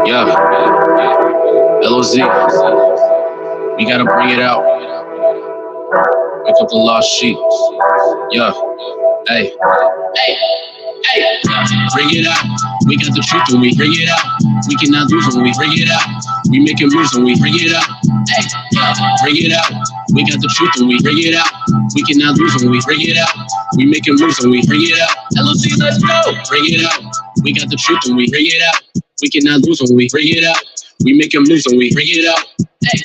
Yeah, LOZ, we gotta bring it out. Wake up the lost sheep. Yeah, hey, bring it out. We got the truth when we bring it out. We cannot lose when we bring it out. We making moves when we bring it out. Hey, bring it out. We got the truth when we bring it out. We cannot lose when we bring it out. We making moves when we bring it out. LOC, let's go. Bring it out. We got the truth when we bring it out. We cannot lose when we bring it out. We making moves when we bring it out. Hey,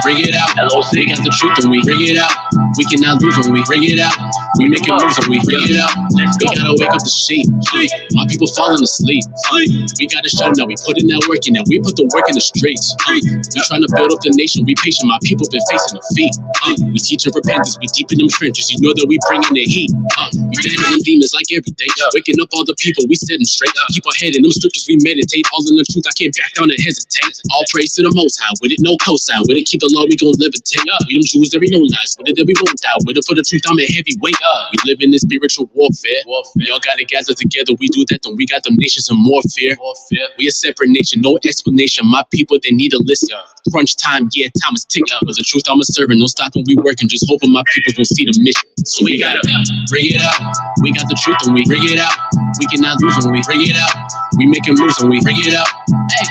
bring it out. LOC, got the truth when we bring it out. We cannot lose when we bring it out. We making moves when we bring it out. We gotta wake up the sheep. My people falling asleep. We gotta show now. We put in that work and now we put the work in the streets. We trying to build up the nation. We patient. My people been facing defeat. We teaching repentance. We deep in them trenches. You know that we bringing the heat. We dead them demons like every day. Waking up all the people. We setting straight. Keep our head in them scriptures. We meditate. All in the truth. I can't back down and hesitate. All praise to the Most High. With it, no cosign. With it, keep the law. We gon' levitate. We them Jews that we know lies. With it, that we won't die. With it, for the truth, I'm a heavyweight. We live in this spiritual warfare. We all gotta gather together. We do that, then we got them nations in more fear. We a separate nation, no explanation. My people, they need a listen. Crunch time, yeah, time is ticking. For the truth, I'm a servant. No stopping, we working. Just hoping my people will see the mission. So we gotta bring it out. We got the truth when we bring it out. We cannot lose when we bring it out. We making moves when we bring it out. Hey,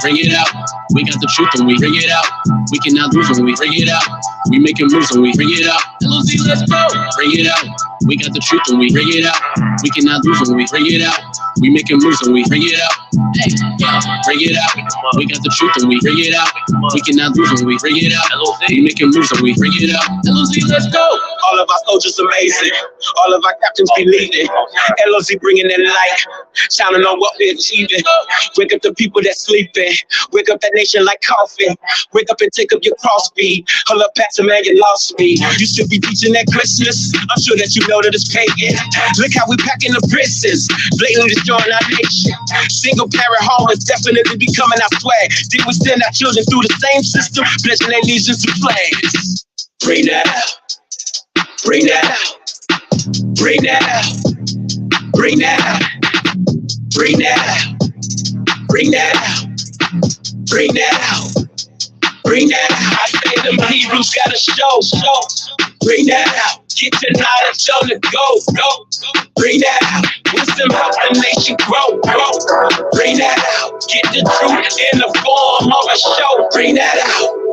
bring it out. We got the truth when we bring it out. We cannot lose when we bring it out. We making moves when we bring it out. LOZ, let's go. Bring it out. We got the truth when we bring it out. We cannot lose when we bring it out. We making moves when we bring it out. Hey, bring it out. We got the truth when we bring it out. We cannot lose when we bring it out. We making moves when we bring it out. LOZ, let's go. All of our soldiers amazing. All of our captains be leading. LOZ bringing that light, shining on what we're achieving. Wake up the people that's sleeping. Wake up that nation like coffee. Wake up and take up your cross beat. Hold up, Pastor, man, you lost me. You should be preaching that Christmas. I'm sure that you know that it's pagan. Look how we packing the prisons, blatantly destroying our nation. Single parent home is definitely becoming our swag. Did we send our children through the same system, pledging their allegiance to flags? Bring that out. Bring that out. Bring that out. Bring that out. Bring that out. Bring that out. Bring that out. Bring that out. I say them Hebrews gotta show. Bring that out. Get your knowledge on the go. Bring that out. Wisdom help the nation grow. Bring that out. Get the truth in the form of a show. Bring that out.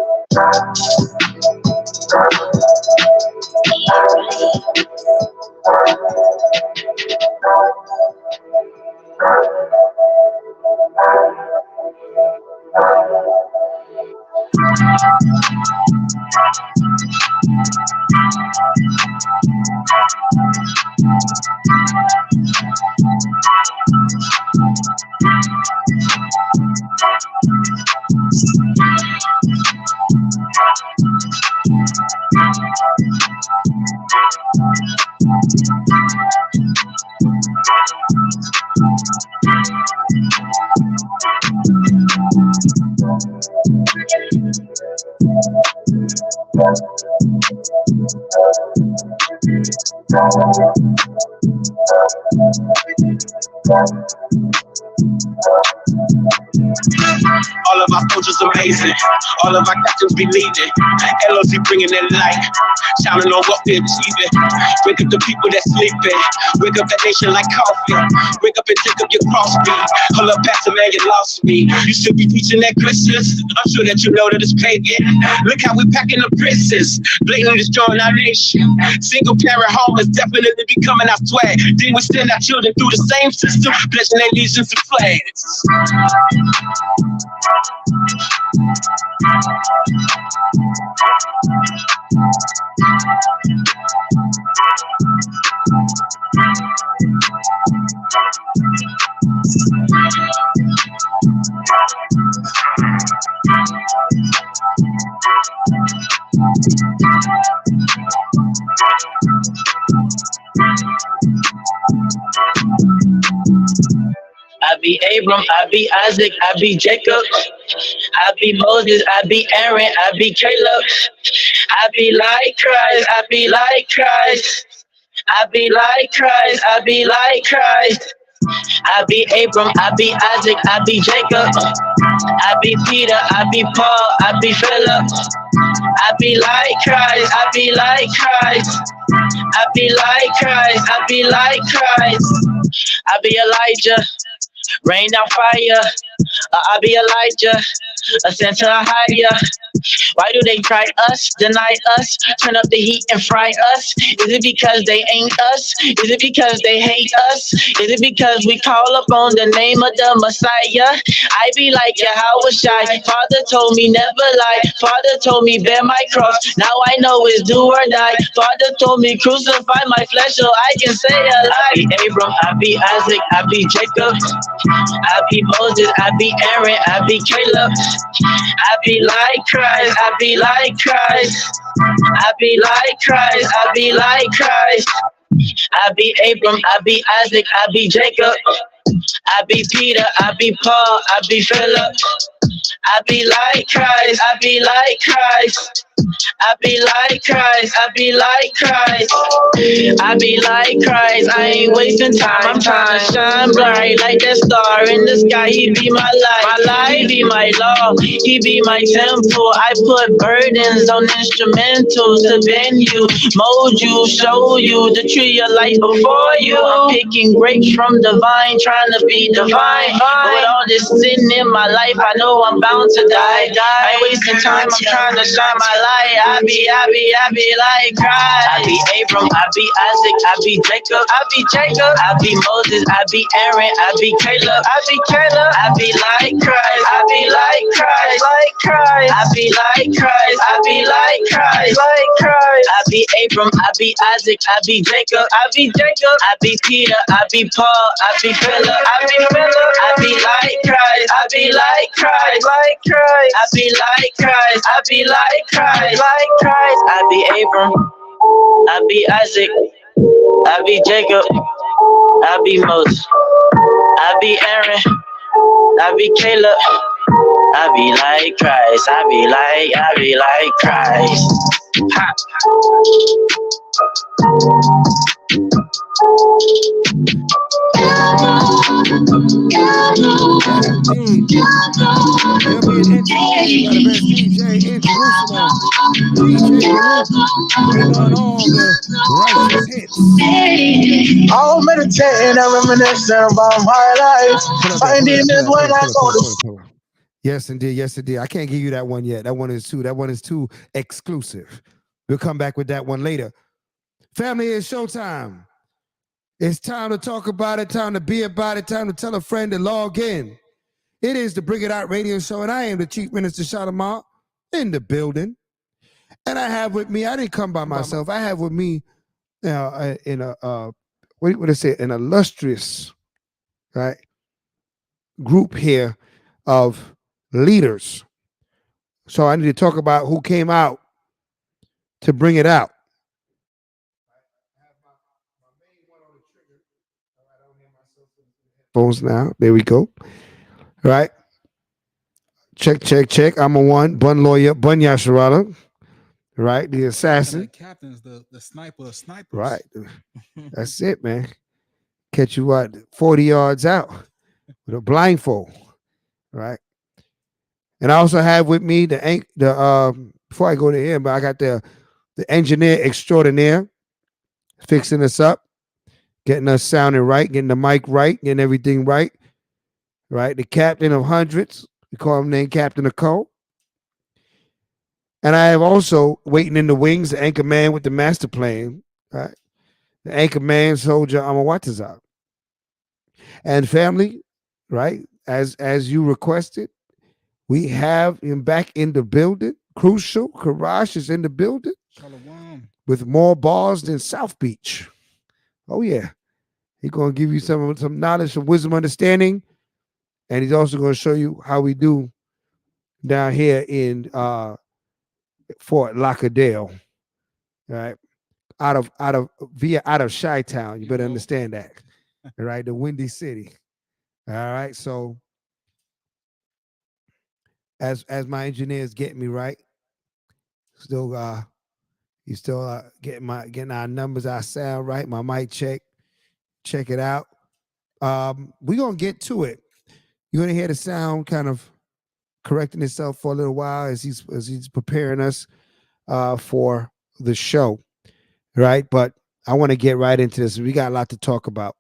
All of our soldiers amazing. All of our captains be leading. LOZ bringing that light, shining on what we're achieving. Wake up the people that's sleeping. Wake up that nation like coffee. Wake up and take up your cross beat. Hold up, Pastor, man, you lost me. You should be preaching that Christmas. I'm sure that you know that it's pagan. Look how we packing the prisons, blatantly destroying our nation. Single parent home is definitely becoming our swag. Then we send our children through the same system, pledging their allegiance to flags. I be Abram, I be Isaac, I be Jacob, I be Moses, I be Aaron, I be Caleb, I be like Christ, I be like Christ, I be like Christ, I be like Christ. I be Abram, I be Isaac, I be Jacob. I be Peter, I be Paul, I be Philip. I be like Christ, I be like Christ. I be like Christ, I be like Christ. I be Elijah, rain down fire. I be Elijah, ascend to a higher. Why do they try us, deny us, turn up the heat and fry us? Is it because they ain't us? Is it because they hate us? Is it because we call upon the name of the Messiah? I be like Yahweh Shai. Father told me never lie. Father told me bear my cross. Now I know it's do or die. Father told me crucify my flesh so I can say a lie. I be Abram, I be Isaac, I be Jacob. I be Moses, I be Aaron, I be Caleb. I be like Christ, I be like Christ. I be like Christ, I be like Christ. I be Abram, I be Isaac, I be Jacob. I be Peter, I be Paul, I be Philip. I be like Christ, I be like Christ. I be like Christ, I be like Christ. I be like Christ, I ain't wasting time. I'm trying to shine bright like that star in the sky. He be my life, he be my law, he be my temple. I put burdens on instrumentals to bend you, mold you, show you the tree of life before you. I'm picking grapes from the vine, trying to be divine. But with all this sin in my life, I know I'm bound to die. I ain't wasting time, I'm trying to shine my light. I be like Christ. I be Abram, I be Isaac, I be Jacob, I be Jacob. I be Moses, I be Aaron, I be Caleb, I be Caleb. I be like Christ, I be like Christ, like Christ. I be like Christ, I be like Christ, like Christ. I be Abram, I be Isaac, I be Jacob, I be Jacob. I be Peter, I be Paul, I be Philip, I be Philip. I be like Christ, I be like Christ, like Christ. I be like Christ, I be like Christ, like Christ. I be Abram, I be Isaac, I be Jacob, I be Moses, I be Aaron, I be Caleb, I be like Christ, I be like Christ. Ha. There'll be an interview by the best DJ in Jerusalem. DJ Baruch, putting on all the righteous hits. I'll meditate and reminisce about my life. Finding this when I go to. Yes, indeed. Yes, indeed. I can't give you that one yet. That one is too exclusive. We'll come back with that one later. Family, it's showtime. It's time to talk about it, time to be about it, time to tell a friend to log in. It is the Bring It Out Radio Show, and I am the Chief Minister Shalimar in the building. And I have with me, I didn't come by myself, I have with me in a, what do they say, an illustrious, right, group here of leaders. So I need to talk about who came out to bring it out. Phones now. There we go. Right. Check. I'm a one. Bun lawyer, Bun Yasharala. Right. The assassin. Captain's the sniper of snipers. Right. That's it, man. Catch you what 40 yards out with a blindfold. Right. And I also have with me the before I go to him, but I got the engineer extraordinaire fixing us up, getting us sounding right, getting the mic right, getting everything right. Right. The captain of hundreds. We call him name Captain of Cole. And I have also waiting in the wings the anchor man with the master plan, right? The anchor man soldier Amawatazak. And family, right? As you requested, we have him back in the building. Crucial Karash is in the building. Shalom. With more bars than South Beach. Oh yeah. He's gonna give you some knowledge, some wisdom, understanding. And he's also going to show you how we do down here in Fort Lauderdale, right? Out of Chi-Town. You better understand that, all right? The Windy City, all right? So as my engineers get me right, still you still getting our numbers, our sound right, my mic check it out. We're gonna get to it. You're gonna hear the sound kind of correcting itself for a little while as he's preparing us for the show, right? But I want to get right into this. We got a lot to talk about.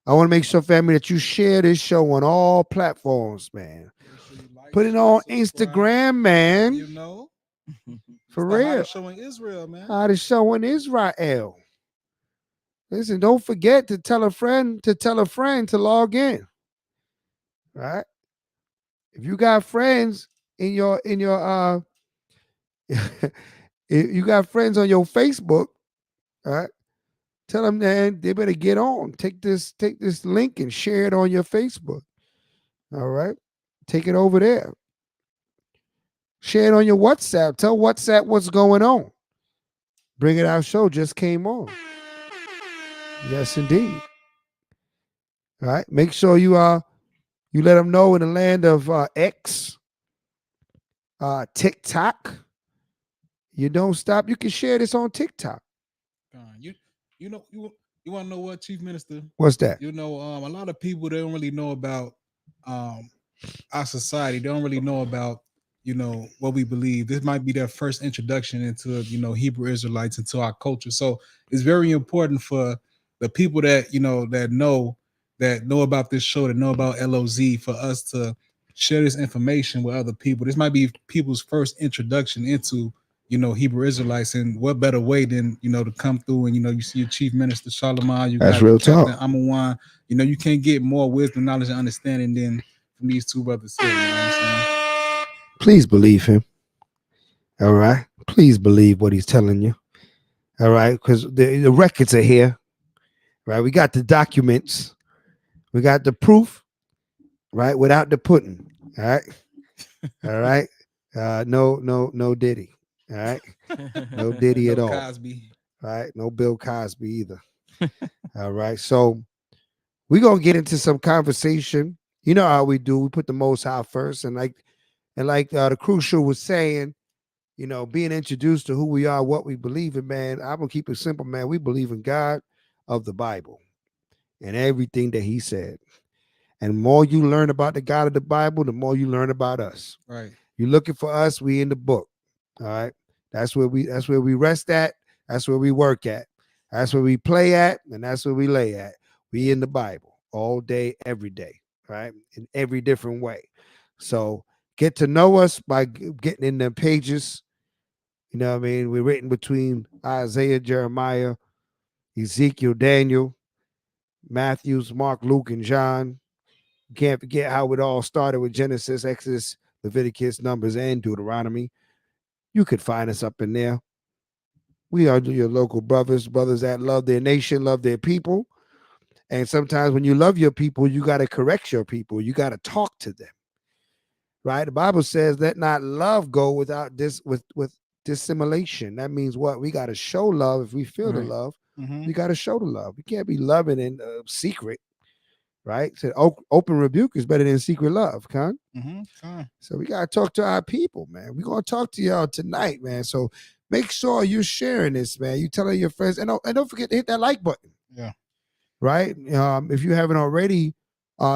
I want to make sure, family, that you share this show on all platforms, man. Sure like, Put it on Instagram, man. You know, for real. Hottest show in Israel, man. Hottest show in Israel. Listen, don't forget to tell a friend to log in. Right? If you got friends in your if you got friends on your Facebook, all right? Tell them that they better get on. Take this link and share it on your Facebook. All right? Take it over there. Share it on your WhatsApp. Tell WhatsApp what's going on. Bring It Out show just came on. Yes, indeed. All right. Make sure you let them know in the land of X, TikTok. You don't stop. You can share this on TikTok. You want to know what, Chief Minister? What's that? You know, a lot of people, they don't really know about our society. They don't really know about, what we believe. This might be their first introduction into, Hebrew Israelites, into our culture. So it's very important for the people that, that know about this show, that know about LOZ, for us to share this information with other people. This might be people's first introduction into, Hebrew Israelites, and what better way than, to come through and, you see your Chief Minister Charlemagne, you That's got real Captain talk. Amawan. You can't get more wisdom, knowledge, and understanding than from these two brothers here. You know what I'm saying? Please believe him. All right. Please believe what he's telling you. All right. Because the records are here. Right. We got the documents. We got the proof. Right. Without the pudding. All right. All right. No Diddy. All right. No Diddy at all. Cosby. Right. No Bill Cosby either. All right. So we're gonna get into some conversation. You know how we do. We put the Most High first, and like the Crucial was saying, being introduced to who we are, what we believe in, man. I'm gonna keep it simple, man. We believe in God of the Bible and everything that He said. And the more you learn about the God of the Bible, the more you learn about us. Right. You're looking for us, we in the book. All right. That's where we rest at. That's where we work at. That's where we play at, and that's where we lay at. We in the Bible all day, every day, right? In every different way. So get to know us by getting in the pages. You know what I mean? We're written between Isaiah, Jeremiah, Ezekiel, Daniel, Matthews, Mark, Luke, and John. You can't forget how it all started with Genesis, Exodus, Leviticus, Numbers, and Deuteronomy. You could find us up in there. We are your local brothers that love their nation, love their people. And sometimes when you love your people, you got to correct your people. You got to talk to them. Right? The Bible says, let not love go without this with dissimulation. That means what? We got to show love. If we feel the love, we got to show the love. We can't be loving in secret. Right? So open rebuke is better than secret love, Con. So we gotta talk to our people, man. We're gonna talk to y'all tonight, man. So make sure you're sharing this, man. You telling your friends, and don't forget to hit that like button. Yeah. Right. If you haven't already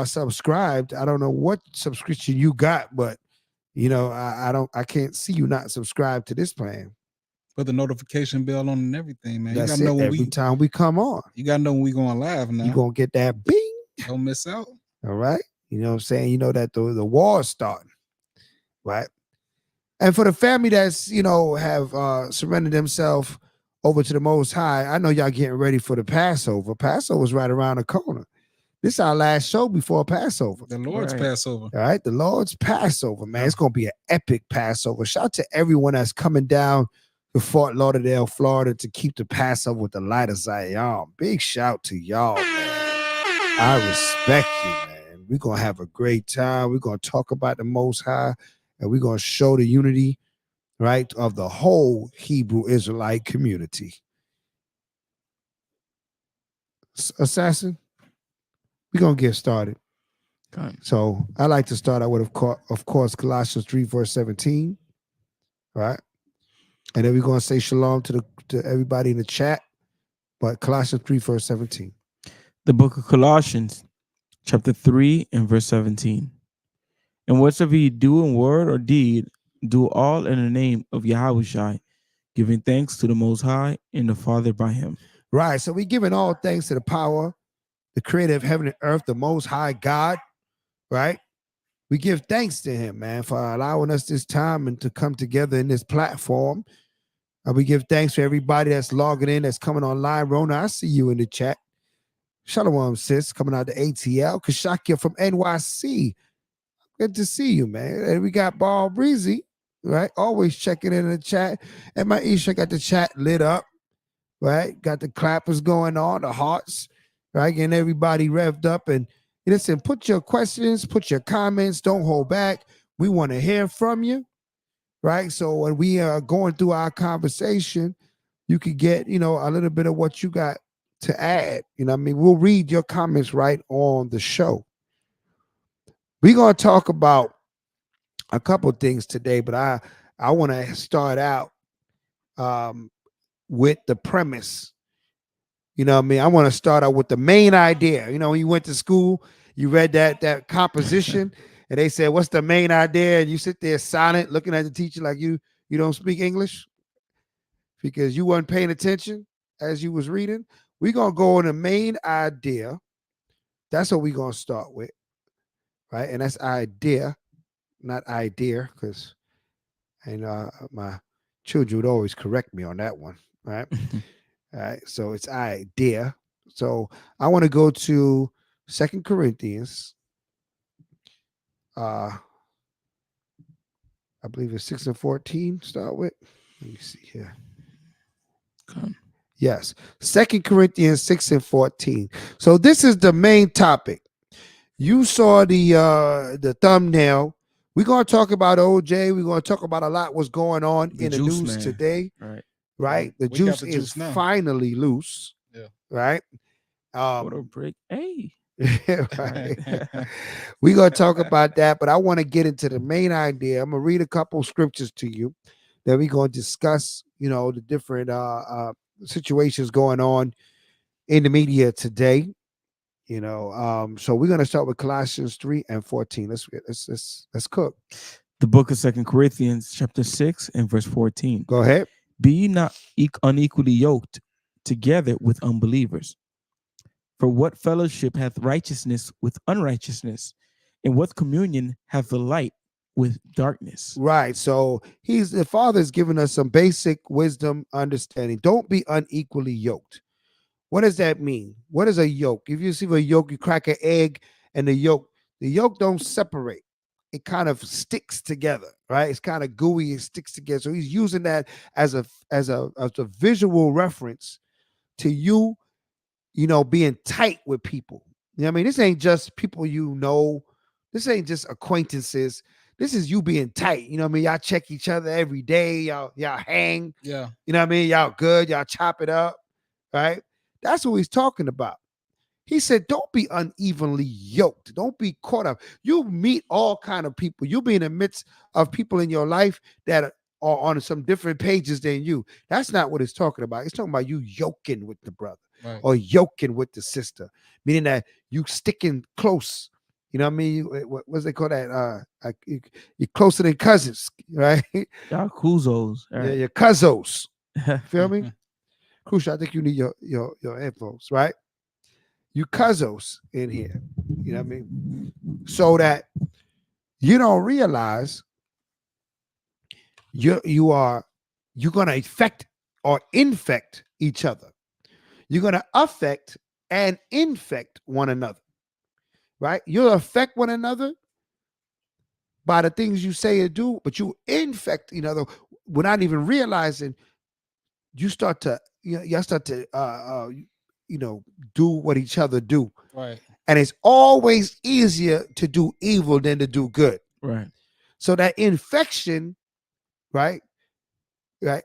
subscribed, I don't know what subscription you got, but I can't see you not subscribed to this plan. Put the notification bell on and everything, man. That's you gotta know every time we come on. You gotta know when we going live now. You gonna get that bing. Don't miss out. All right. You know what I'm saying? You know that the war is starting. Right. And for the family that's, have surrendered themselves over to the Most High, I know y'all getting ready for the Passover. Passover's right around the corner. This is our last show before Passover. The Lord's Passover. All right. The Lord's Passover, man. It's going to be an epic Passover. Shout out to everyone that's coming down to Fort Lauderdale, Florida to keep the Passover with the light of Zion. Big shout to y'all, man. I respect you, man. We're going to have a great time. We're going to talk about the Most High, and we're going to show the unity, right, of the whole Hebrew Israelite community. Assassin, we're going to get started. Okay. So I like to start out with, of course, Colossians 3, verse 17, right? And then we're going to say shalom to everybody in the chat, but Colossians 3, verse 17. The book of Colossians, chapter 3 and verse 17. And whatsoever ye do in word or deed, do all in the name of Yahushua, giving thanks to the Most High and the Father by him. Right. So we giving all thanks to the power, the creator of heaven and earth, the Most High God, right? We give thanks to him, man, for allowing us this time and to come together in this platform. We give thanks for everybody that's logging in, that's coming online. Rona, I see you in the chat. Shalom, sis, coming out to ATL. Kashakia from NYC. Good to see you, man. And we got Ball Breezy, right? Always checking in the chat. And my Isha got the chat lit up, right? Got the clappers going on, the hearts, right? Getting everybody revved up. And listen, put your questions, put your comments, don't hold back. We want to hear from you, right? So when we are going through our conversation, you could get, a little bit of what you got to add. I mean, we'll read your comments right on the show. We're going to talk about a couple things today, but I want to start out with the premise. You know what I mean? I want to start out with the main idea. When you went to school, you read that composition and they said, what's the main idea? And you sit there silent looking at the teacher like you don't speak English because you weren't paying attention as you was reading. We're going to go on the main idea. That's what we're going to start with, right? And that's idea, not idea, because my children would always correct me on that one, right? All right, so it's idea. So I want to go to 2 Corinthians. I believe it's 6 and 14. Start with. Let me see here. Come. Yes, 2 Corinthians 6 and 14. So this is the main topic. You saw the thumbnail. We're gonna talk about OJ. We're gonna talk about a lot what's going on in the news today. Right? The juice is finally loose. Yeah. Right? What a break. Hey. Right. We're gonna talk about that, but I want to get into the main idea. I'm gonna read a couple scriptures to you that we're gonna discuss, the different situations going on in the media today. So we're gonna start with Colossians 3 and 14. Let's cook. The book of 2 Corinthians, chapter 6 and verse 14. Go ahead. Be ye not unequally yoked together with unbelievers. For what fellowship hath righteousness with unrighteousness? And what communion hath the light with darkness? Right. So the Father's given us some basic wisdom, understanding. Don't be unequally yoked. What does that mean? What is a yoke? If you see a yoke, you crack an egg and the yolk don't separate. It kind of sticks together, right? It's kind of gooey, it sticks together. So he's using that as a visual reference to you, being tight with people. I mean, this ain't just people this ain't just acquaintances. This is you being tight. I mean? Y'all check each other every day. Y'all hang. Yeah. You know what I mean? Y'all good. Y'all chop it up, right? That's what he's talking about. He said, don't be unevenly yoked. Don't be caught up. You meet all kind of people. You'll be in the midst of people in your life that are on some different pages than you. That's not what it's talking about. It's talking about you yoking with the brother, right, or yoking with the sister, meaning that you sticking close. You know what I mean? What's they call that? You're closer than cousins, right? Y'all couzos. Right. Yeah, your couzos. Feel me? Crucial. I think you need your headphones, right? You couzos in here. You know what I mean? So that you don't realize you're gonna affect or infect each other. You're gonna affect and infect one another. Right? You'll affect one another by the things you say and do, but you infect without even realizing. You start to y'all start to do what each other do. Right. And it's always easier to do evil than to do good. Right. So that infection, right,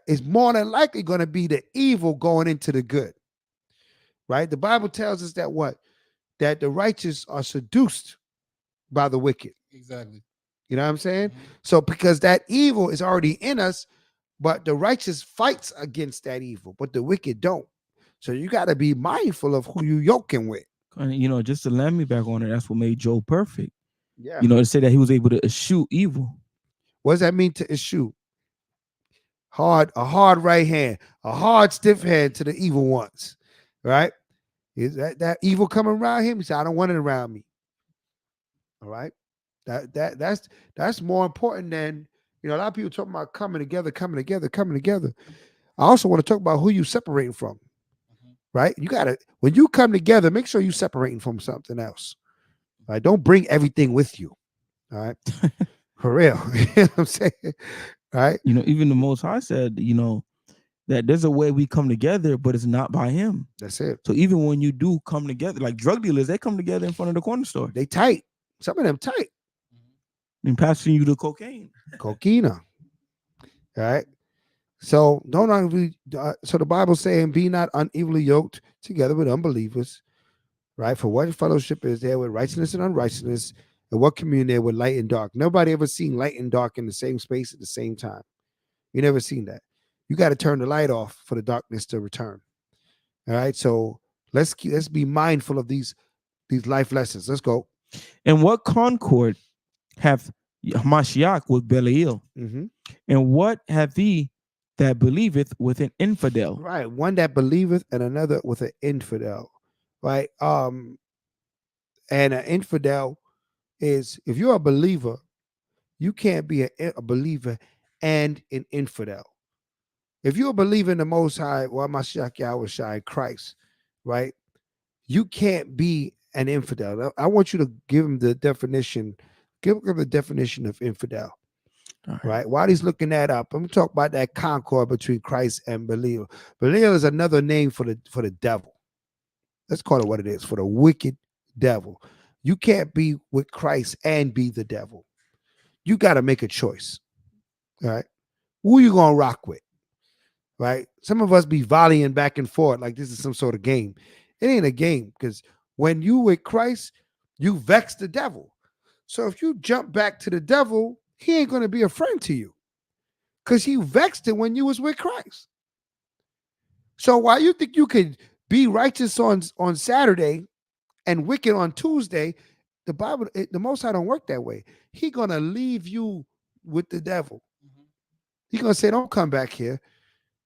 is more than likely going to be the evil going into the good. Right? The Bible tells us that the righteous are seduced by the wicked. Exactly. You know what I'm saying? Mm-hmm. So because that evil is already in us, but the righteous fights against that evil, but the wicked don't. So you got to be mindful of who you yoking with. And, just to land me back on it, that's what made Job perfect. Yeah. To say that he was able to eschew evil. What does that mean to eschew? A hard right hand, a hard stiff hand to the evil ones, right? Is that evil coming around him? He said, I don't want it around me. All right. That's more important than, a lot of people talking about coming together, coming together, coming together. I also want to talk about who you separating from, right? You gotta, when you come together, make sure you separating from something else. Right? Don't bring everything with you. All right. For real. You know what I'm saying? Right? Even the Most High said, that there's a way we come together, but it's not by him. That's it. So even when you do come together, like drug dealers, they come together in front of the corner store. They tight. Some of them tight. And passing you the cocaine. Coquina. All right. So so the Bible saying, be not unevenly yoked together with unbelievers. Right? For what fellowship is there with righteousness and unrighteousness? And what communion there with light and dark? Nobody ever seen light and dark in the same space at the same time. You never seen that. You got to turn the light off for the darkness to return. All right. So let's be mindful of these life lessons. Let's go. And what concord hath Mashiach with Belial? Mm-hmm. And what hath he that believeth with an infidel? Right. One that believeth and another with an infidel. Right. And an infidel is, if you're a believer, you can't be a believer and an infidel. If you're a believer in the Most High, well, Mashiach Yahweh Shai, Christ, right? You can't be an infidel. I want you to give him the definition. Give him the definition of infidel. Right. While he's looking that up, I'm gonna talk about that concord between Christ and Belial. Belial is another name for the devil. Let's call it what it is, for the wicked devil. You can't be with Christ and be the devil. You got to make a choice. All right. Who you gonna rock with? Right. Some of us be volleying back and forth like this is some sort of game. It ain't a game, because when you with Christ, you vex the devil. So if you jump back to the devil, he ain't gonna be a friend to you, because he vexed it when you was with Christ. So while you think you could be righteous on Saturday and wicked on Tuesday, the Bible, the Most High don't work that way. He gonna leave you with the devil. He gonna say, don't come back here.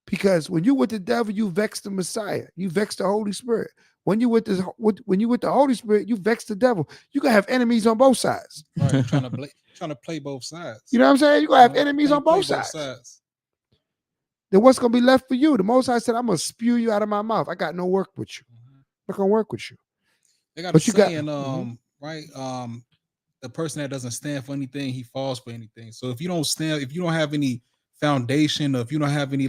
Because when you with the devil, you vex the Messiah. You vex the Holy Spirit. When you with the Holy Spirit, you vex the devil. You gonna have enemies on both sides. Right, trying to play both sides. You know what I'm saying? You gonna have enemies on both sides. Then what's gonna be left for you? The Most High said, I'm gonna spew you out of my mouth. I got no work with you. I'm not gonna work with you. They got a saying, right? The person that doesn't stand for anything, he falls for anything. So if you don't have any foundation, or if you don't have any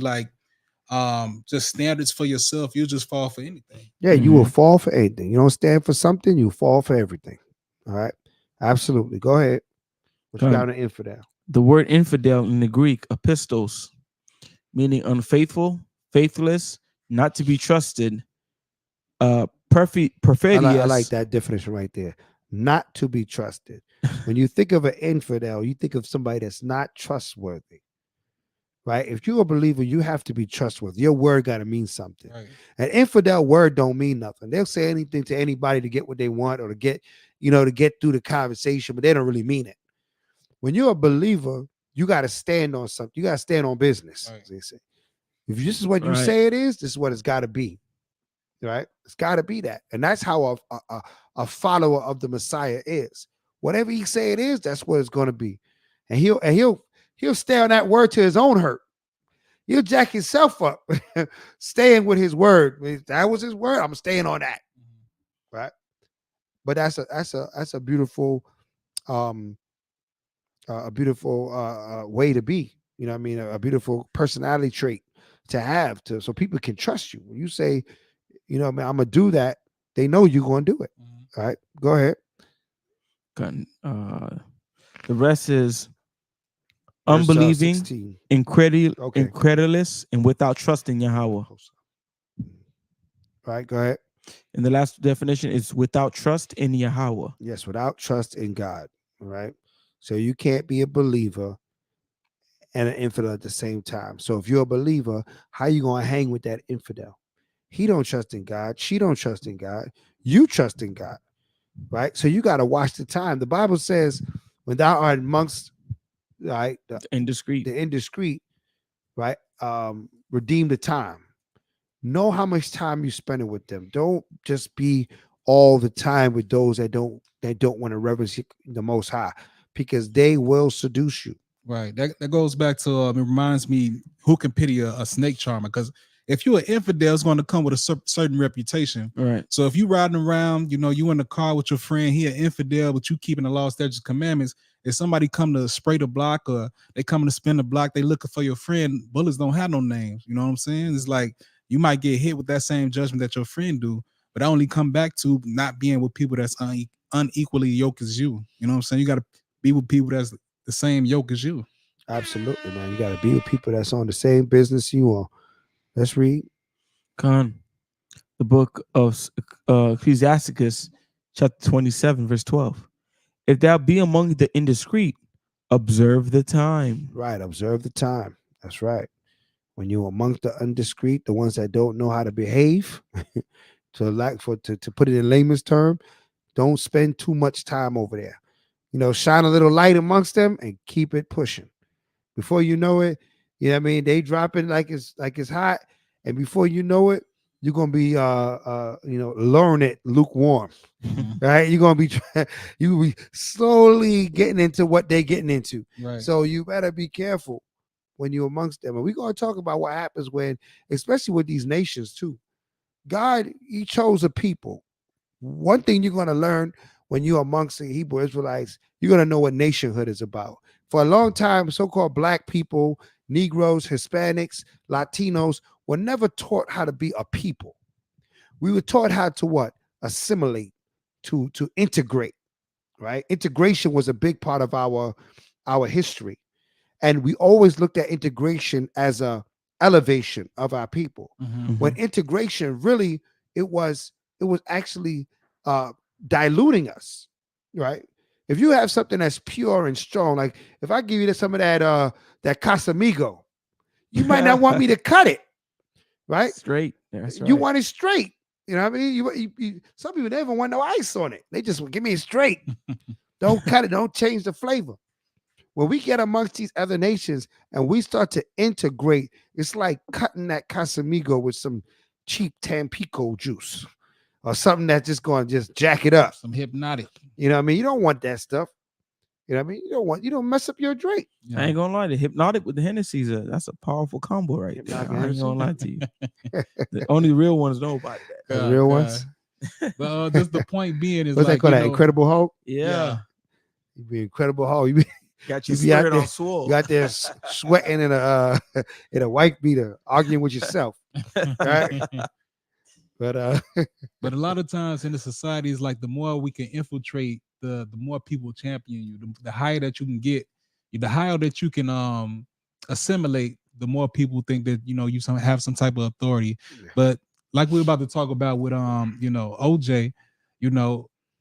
just standards for yourself, you'll just fall for anything. Yeah, you will fall for anything. You don't stand for something, you fall for everything. All right. Absolutely. Go ahead. What you got on infidel? The word infidel in the Greek, apistos, meaning unfaithful, faithless, not to be trusted, perfidious. I like that definition right there. Not to be trusted. When you think of an infidel, you think of somebody that's not trustworthy. Right? If you're a believer, you have to be trustworthy. Your word got to mean something. Right. An infidel word don't mean nothing. They'll say anything to anybody to get what they want, or to get through the conversation, but they don't really mean it. When you're a believer, you got to stand on something. You got to stand on business. Right. As they say. If this is what you say it is, this is what it's got to be. Right? It's got to be that. And that's how a follower of the Messiah is. Whatever he say it is, that's what it's going to be. And he'll stay on that word to his own hurt. He'll jack himself up, staying with his word. That was his word. I'm staying on that, right? But that's a beautiful, way to be. You know what I mean? A beautiful personality trait to have, so people can trust you. When you say, man, I'm gonna do that, they know you're gonna do it. All right, go ahead. The rest is unbelieving, incredulous, and without trust in Yahweh. All right, go ahead. And the last definition is without trust in Yahweh. Yes, without trust in God. All right. So you can't be a believer and an infidel at the same time. So if you're a believer, how you gonna hang with that infidel? He don't trust in God. She don't trust in God. You trust in God, right? So you got to watch the time. The Bible says, when thou art amongst, right, Indiscreet. the indiscreet, right, redeem the time. Know how much time you're spending with them. Don't just be all the time with those that don't want to reverence the Most High, because they will seduce you. Right. That goes back to it reminds me, who can pity a snake charmer? Because if you're an infidel, it's going to come with a certain reputation. Right. So if you riding around, you in the car with your friend, he an infidel, but you keeping the law, statutes, commandments. If somebody come to spray the block or they coming to spin the block, they looking for your friend. Bullets don't have no names. You know what I'm saying? It's like you might get hit with that same judgment that your friend do, but I only come back to not being with people that's unequally yoked as you. You know what I'm saying? You got to be with people that's the same yoke as you. Absolutely, man. You got to be with people that's on the same business you are. Let's read. Khan, the book of Ecclesiasticus, chapter 27, verse 12. If thou be among the indiscreet, observe the time. Right. Observe the time. That's right. When you're amongst the indiscreet, the ones that don't know how to behave, to put it in layman's term, don't spend too much time over there. Shine a little light amongst them and keep it pushing. Before you know it, they drop it like it's hot, and before you know it, you're gonna be learn it lukewarm, right? You're gonna be you will be slowly getting into what they're getting into. Right. So you better be careful when you're amongst them. And we're gonna talk about what happens when, especially with these nations too. God, He chose a people. One thing you're gonna learn when you're amongst the Hebrew Israelites, you're gonna know what nationhood is about. For a long time, so-called black people, Negroes, Hispanics, Latinos were never taught how to be a people. We were taught how to what? Assimilate, to integrate, right? Integration was a big part of our history. And we always looked at integration as a elevation of our people. When integration really, it was actually diluting us, right? If you have something that's pure and strong, like if I give you some of that Casamigo, you might not want me to cut it, right? Straight. That's right. You want it straight. You know what I mean? You some people never want no ice on it. They just give me it straight. Don't cut it. Don't change the flavor. When we get amongst these other nations and we start to integrate, it's like cutting that Casamigo with some cheap Tampico juice or something that's just going to just jack it up. Some hypnotic. You know what I mean? You don't want that stuff. You know what I mean? You don't mess up your drink. I ain't gonna lie, the hypnotic with the Hennessy, that's a powerful combo right there. I ain't gonna lie to you. The only real ones know about that. The real ones. But just the point being is what's like, that called? That Incredible Hulk? Yeah. You be Incredible Hulk. You be got you be out sweating there, on swole. you out there sweating in a white beater, arguing with yourself. Right? But but a lot of times in the society is like the more we can infiltrate, the more people champion you. The higher that you can get, the higher that you can assimilate, the more people think that you have some type of authority. But like we're about to talk about with OJ,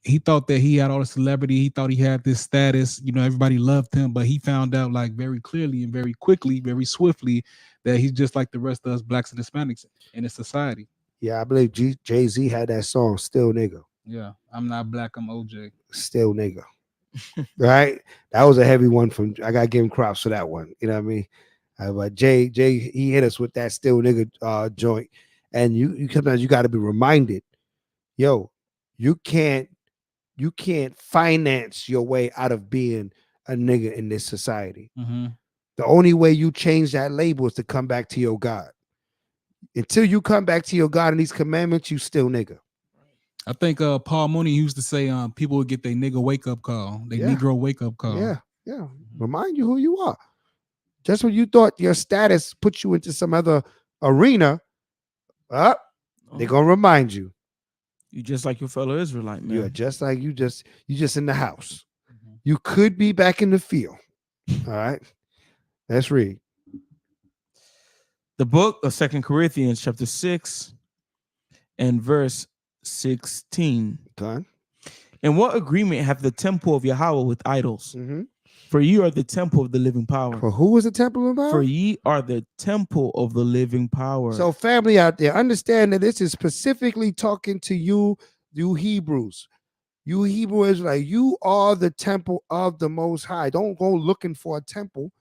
he thought that he had all the celebrity, he thought he had this status, everybody loved him, but he found out like very clearly and very quickly, very swiftly, that he's just like the rest of us blacks and Hispanics in the society. Yeah, I believe Jay-Z had that song, Still Nigga. Yeah, I'm not black, I'm OJ. Still Nigga. Right? That was a heavy one from, I got to give him props for that one. You know what I mean? But Jay, he hit us with that Still Nigga joint. And you sometimes you got to be reminded, yo, you can't finance your way out of being a nigga in this society. The only way you change that label is to come back to your God. Until you come back to your God and these commandments, you still nigga. I think Paul Mooney used to say people would get their nigga wake up call, they Negro wake up call. Yeah. Remind you who you are. Just when you thought your status put you into some other arena, they're gonna remind you. You just like your fellow Israelite, man. You're just like you just in the house. You could be back in the field. All right. Let's read. The book of 2 Corinthians, chapter 6 and verse 16. Done. And what agreement have the temple of Yahweh with idols? For ye are the temple of the living power. For who is the temple of power? For ye are the temple of the living power. So family out there, understand that this is specifically talking to you, you Hebrews, you Hebrew Israelite, you are the temple of the Most High. Don't go looking for a temple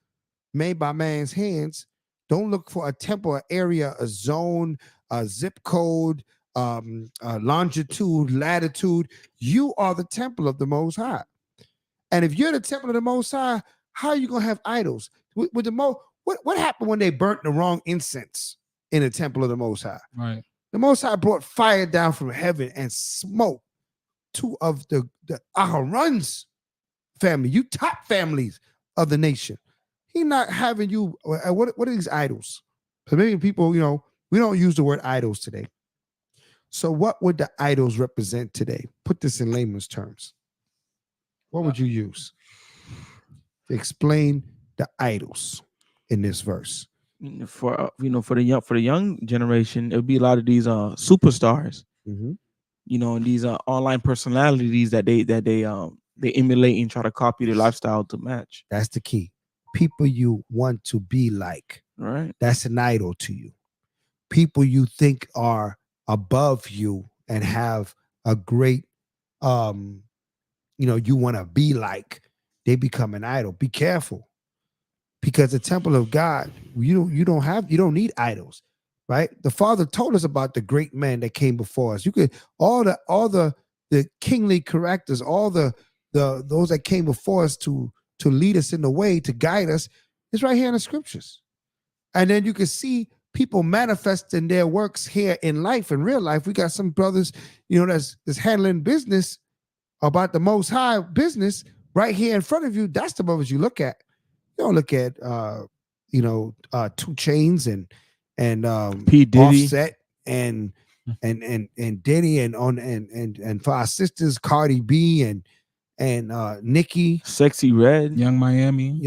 made by man's hands. Don't look for a temple, an area, a zone, a zip code, a longitude, latitude. You are the temple of the Most High. And if you're the temple of the Most High, how are you gonna have idols? With the what happened when they burnt the wrong incense in the temple of the Most High? Right. The Most High brought fire down from heaven and smoked two of the Aharon's family, you top families of the nation. He not having you. What are these idols? So maybe people, we don't use the word idols today. So what would the idols represent today? Put this in layman's terms. What would you use to explain the idols in this verse? For for the young generation, it would be a lot of these superstars. Mm-hmm. And these online personalities that they emulate and try to copy their lifestyle to match. That's the key. People you want to be like. Right. That's an idol to you. People you think are above you and have a great you want to be like, they become an idol. Be careful, because the temple of God, you don't need idols, right? The Father told us about the great men that came before us. You could all the kingly characters, all the those that came before us to lead us in the way, to guide us. It's right here in the scriptures. And then you can see people manifesting their works here in life, in real life. We got some brothers, that's handling business about the Most High business right here in front of you. That's the brothers you look at. You don't look at 2 Chainz and P. Diddy. Offset and Diddy and for our sisters Cardi B and Nicki, Sexy Red, Young Miami,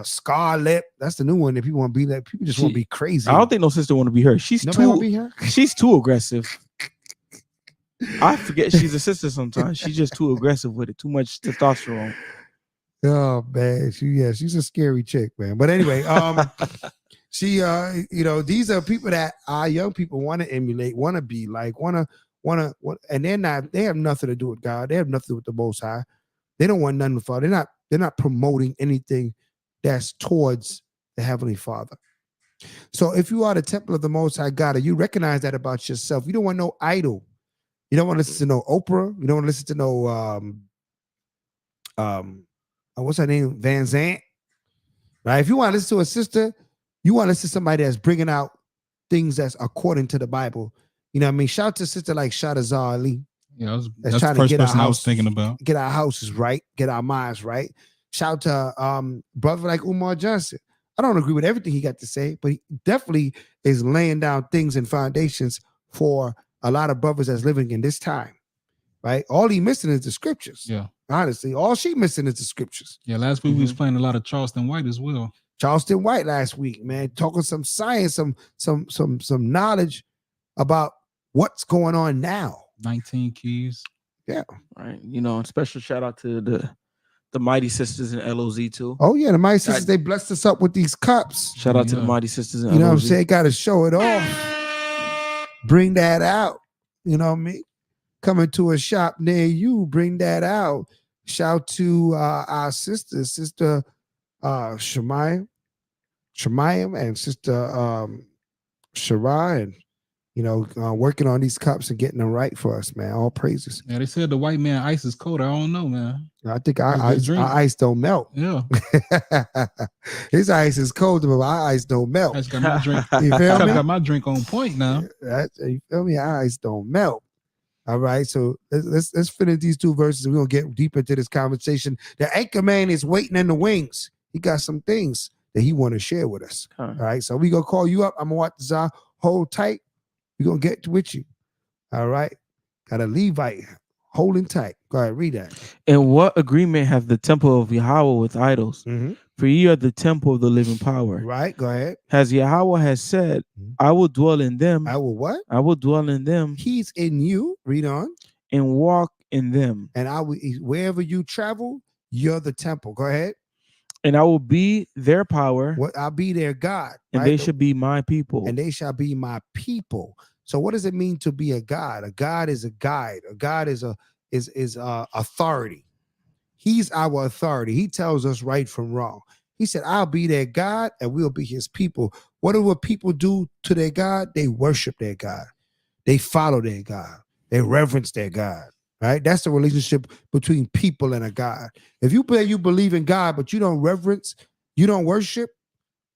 Scarlett. That's the new one that people want to be like. People just want to be crazy. I don't think no sister want to be her. Nobody want to be her. She's too aggressive. I forget she's a sister sometimes. She's just too aggressive with it. Too much testosterone. Oh man, she's a scary chick, man. But anyway, she these are people that our young people want to emulate, want to be like, want to, and they have nothing to do with God. They have nothing to do with the Most High. They don't want nothing with Father. They're not promoting anything that's towards the Heavenly Father. So if you are the temple of the Most High God, and you recognize that about yourself, you don't want no idol. You don't want to listen to no Oprah. You don't want to listen to no what's her name? Van Zant. Right? If you want to listen to a sister, you want to listen to somebody that's bringing out things that's according to the Bible. You know what I mean? Shout out to a sister like Shadazar Ali. Yeah, that's the first person I was thinking about. Get our houses right, get our minds right. Shout out to brother like Umar Johnson. I don't agree with everything he got to say, but he definitely is laying down things and foundations for a lot of brothers that's living in this time, right? All he missing is the scriptures. Yeah. Honestly, all she missing is the scriptures. Yeah, last week we was playing a lot of Charleston White as well. Charleston White last week, man, talking some science, some knowledge about what's going on now. 19 keys. Yeah. Right. And special shout out to the Mighty Sisters in LOZ too. Oh yeah, the Mighty Sisters, they blessed us up with these cups. Shout out to the Mighty Sisters in LOZ. You know what I'm saying? Got to show it off. Bring that out. You know what I mean? Coming to a shop near you, bring that out. Shout to our sister Shemayim and sister Shirai, and working on these cups and getting them right for us, man. All praises. Yeah, they said the white man ice is cold. I don't know, man. I think our ice don't melt. Yeah. His ice is cold, but our ice don't melt. I just got my drink. You feel me? I got my drink on point now. You feel me? Our ice don't melt. All right, so let's finish these 2 verses. We're gonna get deep into this conversation. The anchor man is waiting in the wings. He got some things that he want to share with us. All right, so we gonna call you up. I'm gonna watch the hold tight. We're gonna get with you. All right, got a Levite holding tight. Go ahead, read that. And what agreement have the temple of Yahweh with idols? Mm-hmm. For ye are the temple of the living power. Right, go ahead. As Yahweh has said, I will dwell in them. I will what? I will dwell in them. He's in you. Read on. And walk in them. And I will, wherever you travel, you're the temple. Go ahead. And I will be their power. I'll be their God. And right? they shall be my people. And they shall be my people. So what does it mean to be a God? A God is a guide. A God is authority. He's our authority. He tells us right from wrong. He said, I'll be their God and we'll be his people. What do what people do to their God? They worship their God. They follow their God. They reverence their God. Right? That's the relationship between people and a God. If you believe in God, but you don't reverence, you don't worship,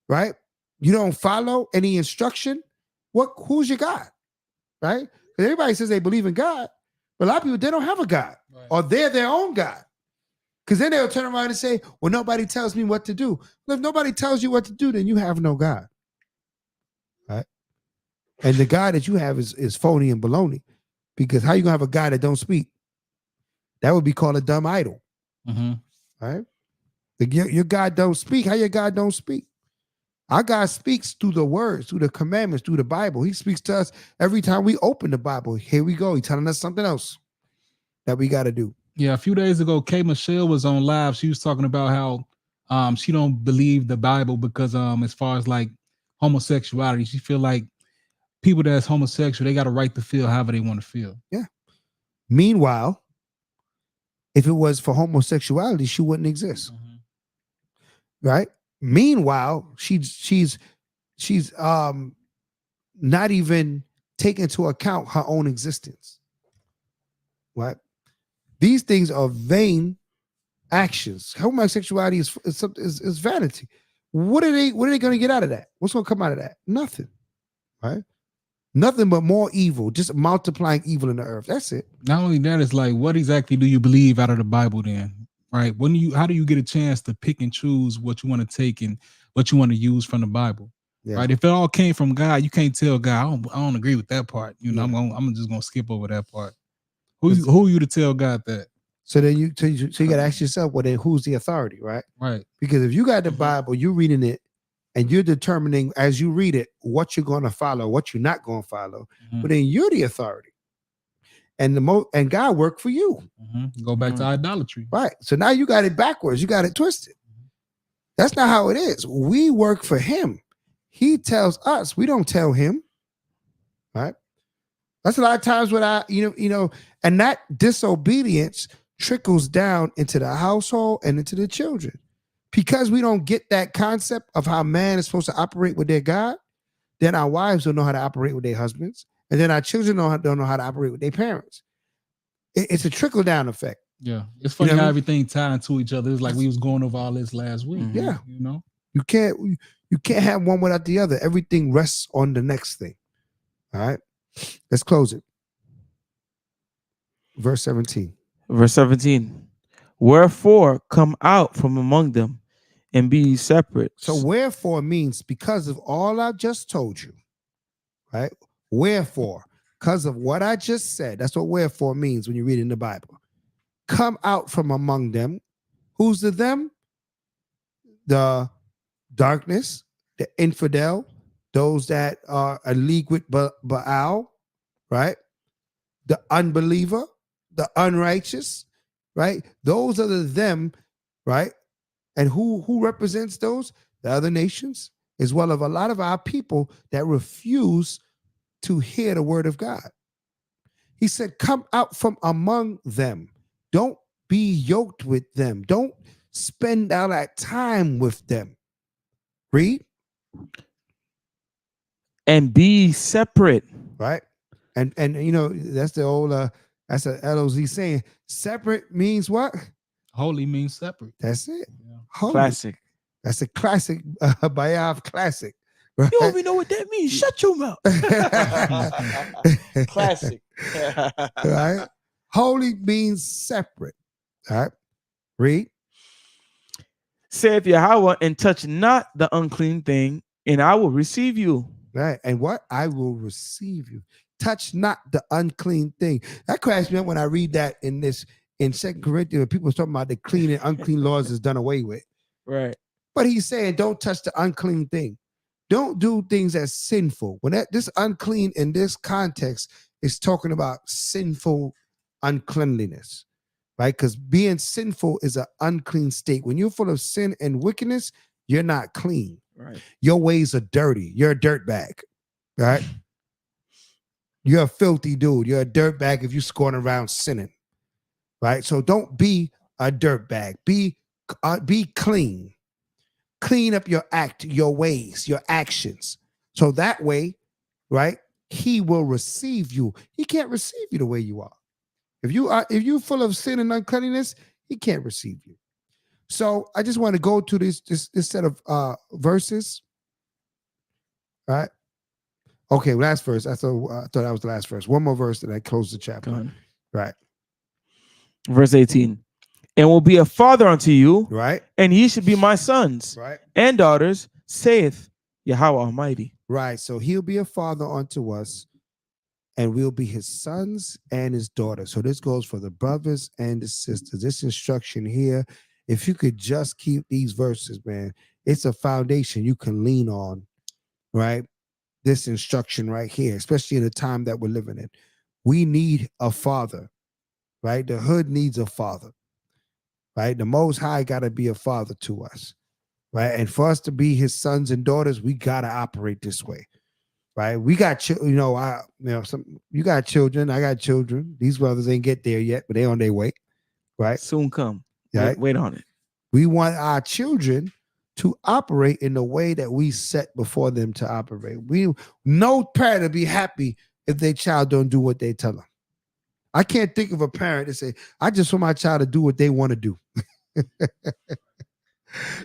right? You don't follow any instruction, who's your God? Right? Because everybody says they believe in God, but a lot of people, they don't have a God, right, or they're their own God. Because then they'll turn around and say, well, nobody tells me what to do. Well, if nobody tells you what to do, then you have no God. Right? And the God that you have is phony and baloney. Because how you gonna have a God that don't speak? That would be called a dumb idol. Mm-hmm. Right? Your God don't speak. How your God don't speak? Our God speaks through the words, through the commandments, through the Bible. He speaks to us every time we open the Bible. Here we go. He's telling us something else that we got to do. Yeah, a few days ago, K. Michelle was on live. She was talking about how she don't believe the Bible because as far as like homosexuality, she feel like people that's homosexual, they got a right to feel however they want to feel. Yeah. Meanwhile, if it was for homosexuality, she wouldn't exist. Mm-hmm. Right? Meanwhile, she's not even taking into account her own existence. Right? These things are vain actions. Homosexuality is vanity. What are they going to get out of that? What's going to come out of that? Nothing. Right? Nothing but more evil, just multiplying evil in the earth. That's it. Not only that, it's like, what exactly do you believe out of the Bible then? Right? How do you get a chance to pick and choose what you want to take and what you want to use from the Bible? Yeah. Right? If it all came from God, you can't tell God, I don't agree with that part. You know, yeah. I'm just gonna skip over that part. Who are you to tell God that? So then you got to ask yourself, well, then who's the authority, right? Right. Because if you got the Bible, you're reading it, and you're determining as you read it what you're going to follow, what you're not going to follow. Mm-hmm. But then you're the authority, and and God worked for you. Mm-hmm. Go back to idolatry, right? So now you got it backwards. You got it twisted. That's not how it is. We work for Him. He tells us. We don't tell Him. Right? That's a lot of times what and that disobedience trickles down into the household and into the children. Because we don't get that concept of how man is supposed to operate with their God, then our wives don't know how to operate with their husbands, and then our children don't know how to operate with their parents. It's a trickle-down effect. Yeah, it's funny how everything tied into each other. It's like we was going over all this last week. Mm-hmm. Yeah, you can't have one without the other. Everything rests on the next thing. All right, let's close it. Verse 17. Verse 17. Wherefore come out from among them and be separate. So wherefore means because of all I just told you, right? Wherefore, because of what I just said. That's what wherefore means when you read in the Bible. Come out from among them. Who's the them? The darkness, the infidel, those that are a league with Baal, right? The unbeliever, the unrighteous, right? Those are the them, right? And who represents those? The other nations, as well as a lot of our people that refuse to hear the word of God. He said, come out from among them. Don't be yoked with them. Don't spend all that time with them. Read. And be separate. Right? And that's the old that's a LOZ saying. Separate means what? Holy means separate. That's it. Yeah. Classic. That's a classic Bayav classic. Right? You don't even know what that means. Shut your mouth. Classic. Right? Holy means separate. All right. Read. Saith Yahweh, and touch not the unclean thing, and I will receive you. Right. And what? I will receive you. Touch not the unclean thing. That cracks me up when I read that in 2 Corinthians, people are talking about the clean and unclean laws is done away with. Right. But he's saying, don't touch the unclean thing. Don't do things that's sinful. When this unclean in this context is talking about sinful uncleanliness, right? Because being sinful is an unclean state. When you're full of sin and wickedness, you're not clean. Right. Your ways are dirty. You're a dirtbag, right? You're a filthy dude. You're a dirtbag if you scoring around sinning, right? So don't be a dirtbag. Be clean. Clean up your ways, your actions. So that way, right, he will receive you. He can't receive you the way you are. If you full of sin and uncleanness, he can't receive you. So I just want to go to this set of verses. Right? Okay, last verse. I thought that was the last verse. One more verse and I close the chapter. Right. Verse 18. And will be a father unto you, right? And ye should be my sons, right? And daughters, saith Yahweh Almighty. Right. So he'll be a father unto us, and we'll be his sons and his daughters. So this goes for the brothers and the sisters. This instruction here, if you could just keep these verses, man, it's a foundation you can lean on, right? This instruction right here, especially in the time that we're living in. We need a father, right? The hood needs a father, right? The Most High got to be a father to us, right? And for us to be his sons and daughters, we got to operate this way. Right, we got you got children. I got children. These brothers ain't get there yet, but they on their way. Right, soon come. Right? Wait on it. We want our children to operate in the way that we set before them to operate. No parent will be happy if their child don't do what they tell them. I can't think of a parent that say, "I just want my child to do what they want to do."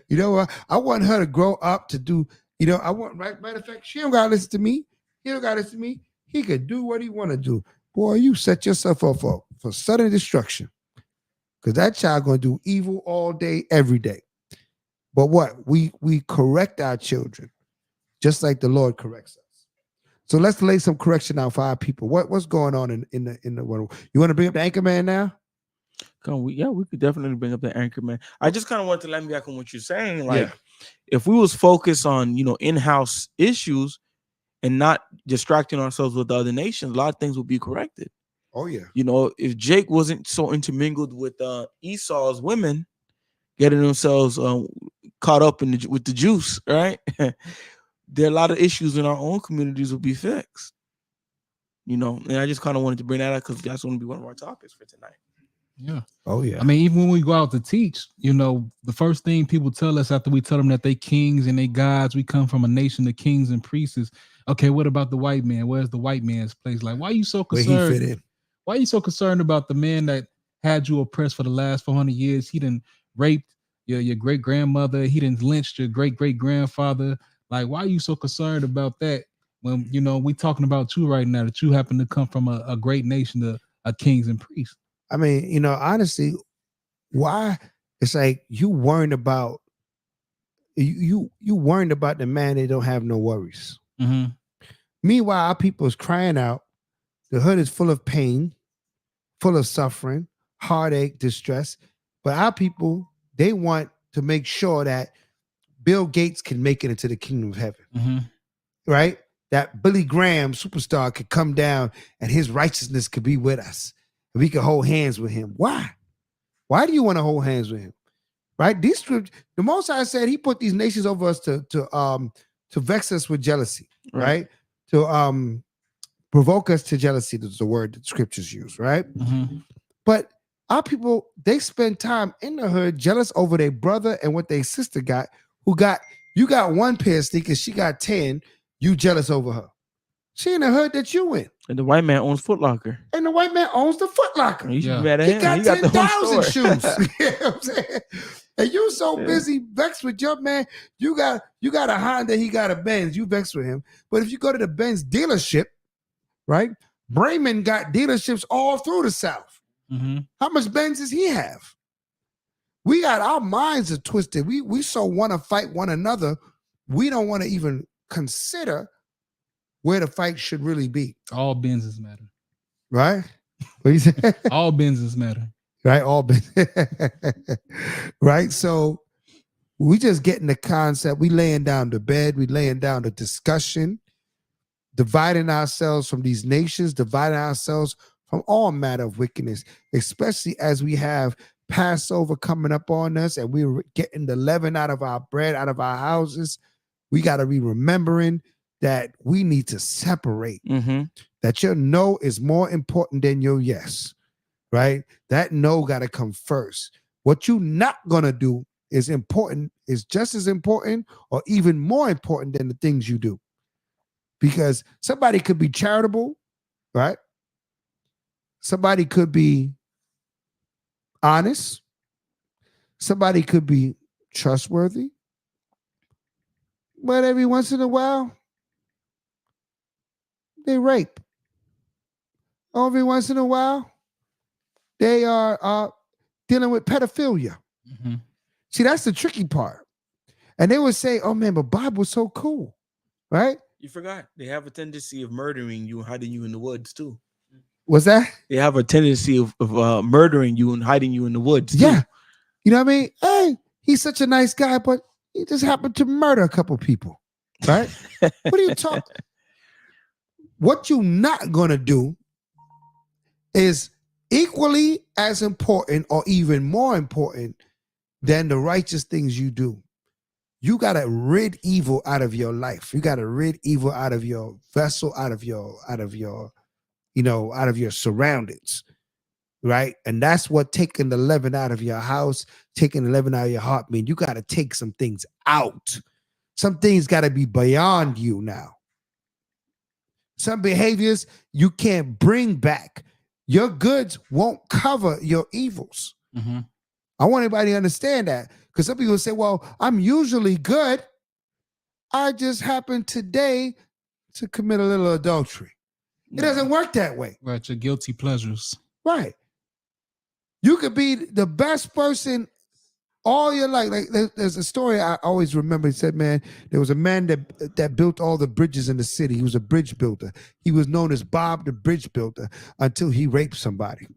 You know what? I want her to grow up to do. I want, matter of fact, she don't gotta listen to me. He don't gotta listen to me. He could do what he want to do. Boy, you set yourself up for sudden destruction. Because that child gonna do evil all day, every day. But what? We correct our children, just like the Lord corrects us. So let's lay some correction out for our people. What's going on in the world? You want to bring up the anchor man now? We could definitely bring up the anchor man. I just kind of want to let me back on what you're saying. Like, if we was focused on, in-house issues and not distracting ourselves with the other nations, a lot of things would be corrected. Oh, yeah. If Jake wasn't so intermingled with Esau's women, getting themselves caught up with the juice, right? There are a lot of issues in our own communities will be fixed. And I just kind of wanted to bring that up because that's going to be one of our topics for tonight. Yeah. Oh, yeah. I mean, even when we go out to teach, the first thing people tell us after we tell them that they kings and they gods, we come from a nation of kings and priests, is, okay, what about the white man? Where's the white man's place? Like, why are you so concerned? Where he fit in? Why are you so concerned about the man that had you oppressed for the last 400 years? He done raped your great-grandmother. He done lynched your great-great-grandfather. Like, why are you so concerned about that when, we talking about you right now, that you happen to come from a great nation of kings and priests? I mean, honestly, why? It's like you worrying about you worrying about the man that don't have no worries. Mm-hmm. Meanwhile, our people is crying out. The hood is full of pain, full of suffering, heartache, distress. But our people, they want to make sure that Bill Gates can make it into the kingdom of heaven. Mm-hmm. Right? That Billy Graham superstar could come down and his righteousness could be with us. And we could hold hands with him. Why? Why do you want to hold hands with him? Right? The Most High said he put these nations over us to vex us with jealousy, right? To provoke us to jealousy. That's the word that scriptures use, right? Mm-hmm. But our people, they spend time in the hood jealous over their brother and what their sister got. You got one pair of sneakers, she got 10. You jealous over her. She in the hood that you in. And the white man owns Foot Locker. And the white man owns the Foot Locker. You should be mad at him. He got 10,000 shoes. You know what I'm saying? And you so busy vexed with your man. You got a Honda, he got a Benz. You vexed with him. But if you go to the Benz dealership, right? Bremen got dealerships all through the South. Mm-hmm. How much Benz does he have? We got, our minds are twisted. We so want to fight one another. We don't want to even consider where the fight should really be. All Benzes matter. Right? What you say? All Benzes matter. Right? All Benzes. Right? So we just getting the concept. We laying down the bed. We laying down the discussion, dividing ourselves from these nations, dividing ourselves from all matter of wickedness, especially as we have Passover coming up on us and we're getting the leaven out of our bread, out of our houses. We got to be remembering that we need to separate. Mm-hmm. that your no is more important than your yes, right? That no got to come first. What you not going to do is important, is just as important or even more important than the things you do. Because somebody could be charitable, right? Somebody could be honest. Somebody could be trustworthy. But every once in a while, they rape. Every once in a while, they are dealing with pedophilia. Mm-hmm. See, that's the tricky part. And they would say, oh man, but Bob was so cool, right? You forgot. They have a tendency of murdering you and hiding you in the woods too. What's that? They have a tendency of murdering you and hiding you in the woods too. Yeah. You know what I mean? Hey, he's such a nice guy, but he just happened to murder a couple people, right? What are you talking? What you not gonna do is equally as important or even more important than the righteous things you do. You gotta rid evil out of your life. You gotta rid evil out of your vessel, out of your surroundings, right? And that's what taking the leaven out of your house, taking the leaven out of your heart mean. You gotta take some things out. Some things gotta be beyond you now. Some behaviors you can't bring back. Your goods won't cover your evils. Mm-hmm. I want everybody to understand that. Because some people say, well, I'm usually good. I just happened today to commit a little adultery. It doesn't work that way. Right, your guilty pleasures. Right. You could be the best person all your life. Like there's a story I always remember. He said, man, there was a man that built all the bridges in the city. He was a bridge builder. He was known as Bob the Bridge Builder until he raped somebody.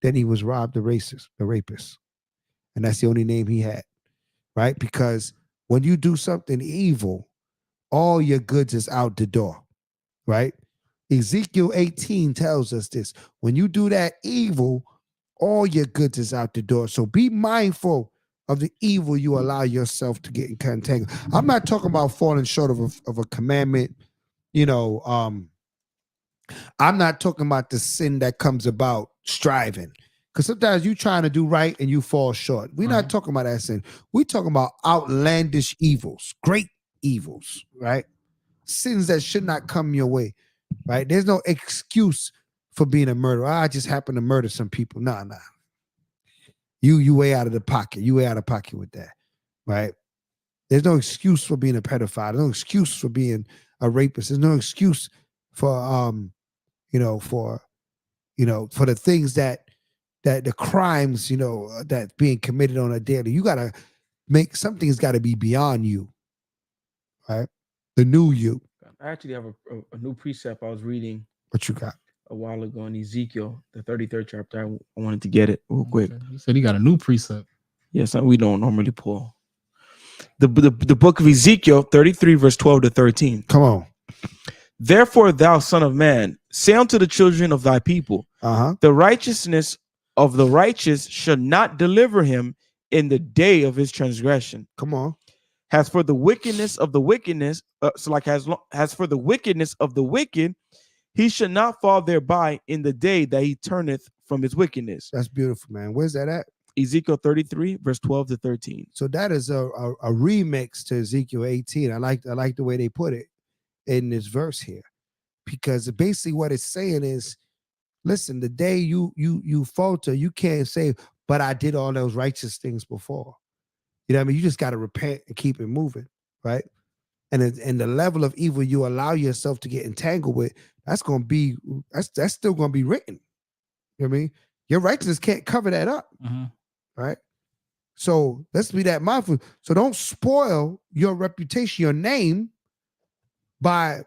Then he was Rob the rapist. And that's the only name he had, right? Because when you do something evil, all your goods is out the door, right? Ezekiel 18 tells us this. When you do that evil, all your goods is out the door. So be mindful of the evil you allow yourself to get entangled. I'm not talking about falling short of a commandment, I'm not talking about the sin that comes about striving. Because sometimes you trying to do right and you fall short. We're not talking about that sin. We're talking about outlandish evils, great evils, right? Sins that should not come your way, right? There's no excuse for being a murderer. I just happen to murder some people. Nah. You way out of the pocket. You way out of pocket with that, right? There's no excuse for being a pedophile. There's no excuse for being a rapist. There's no excuse for for the things that the crimes, that being committed on a daily. You gotta something's gotta be beyond you, right? The new you. I actually have a new precept I was reading. What you got? A while ago in Ezekiel, the 33rd chapter. I wanted to get it real quick. Okay. You said he got a new precept. Yes, we don't normally pull. The book of Ezekiel 33, verse 12 to 13. Come on. Therefore, thou son of man, say unto the children of thy people, the righteousness of the righteous shall not deliver him in the day of his transgression. Come on. As for the wickedness of the wickedness, as for the wickedness of the wicked, he shall not fall thereby in the day that he turneth from his wickedness. That's beautiful, man. Where's that at? Ezekiel 33, verse 12 to 13. So that is a remix to Ezekiel 18. I like the way they put it in this verse here, because basically what it's saying is, listen, the day you falter, you can't say, but I did all those righteous things before. You know what I mean? You just got to repent and keep it moving, right? And the level of evil you allow yourself to get entangled with, that's still going to be written. You know what I mean? Your righteousness can't cover that up, right? So let's be that mindful. So don't spoil your reputation, your name, by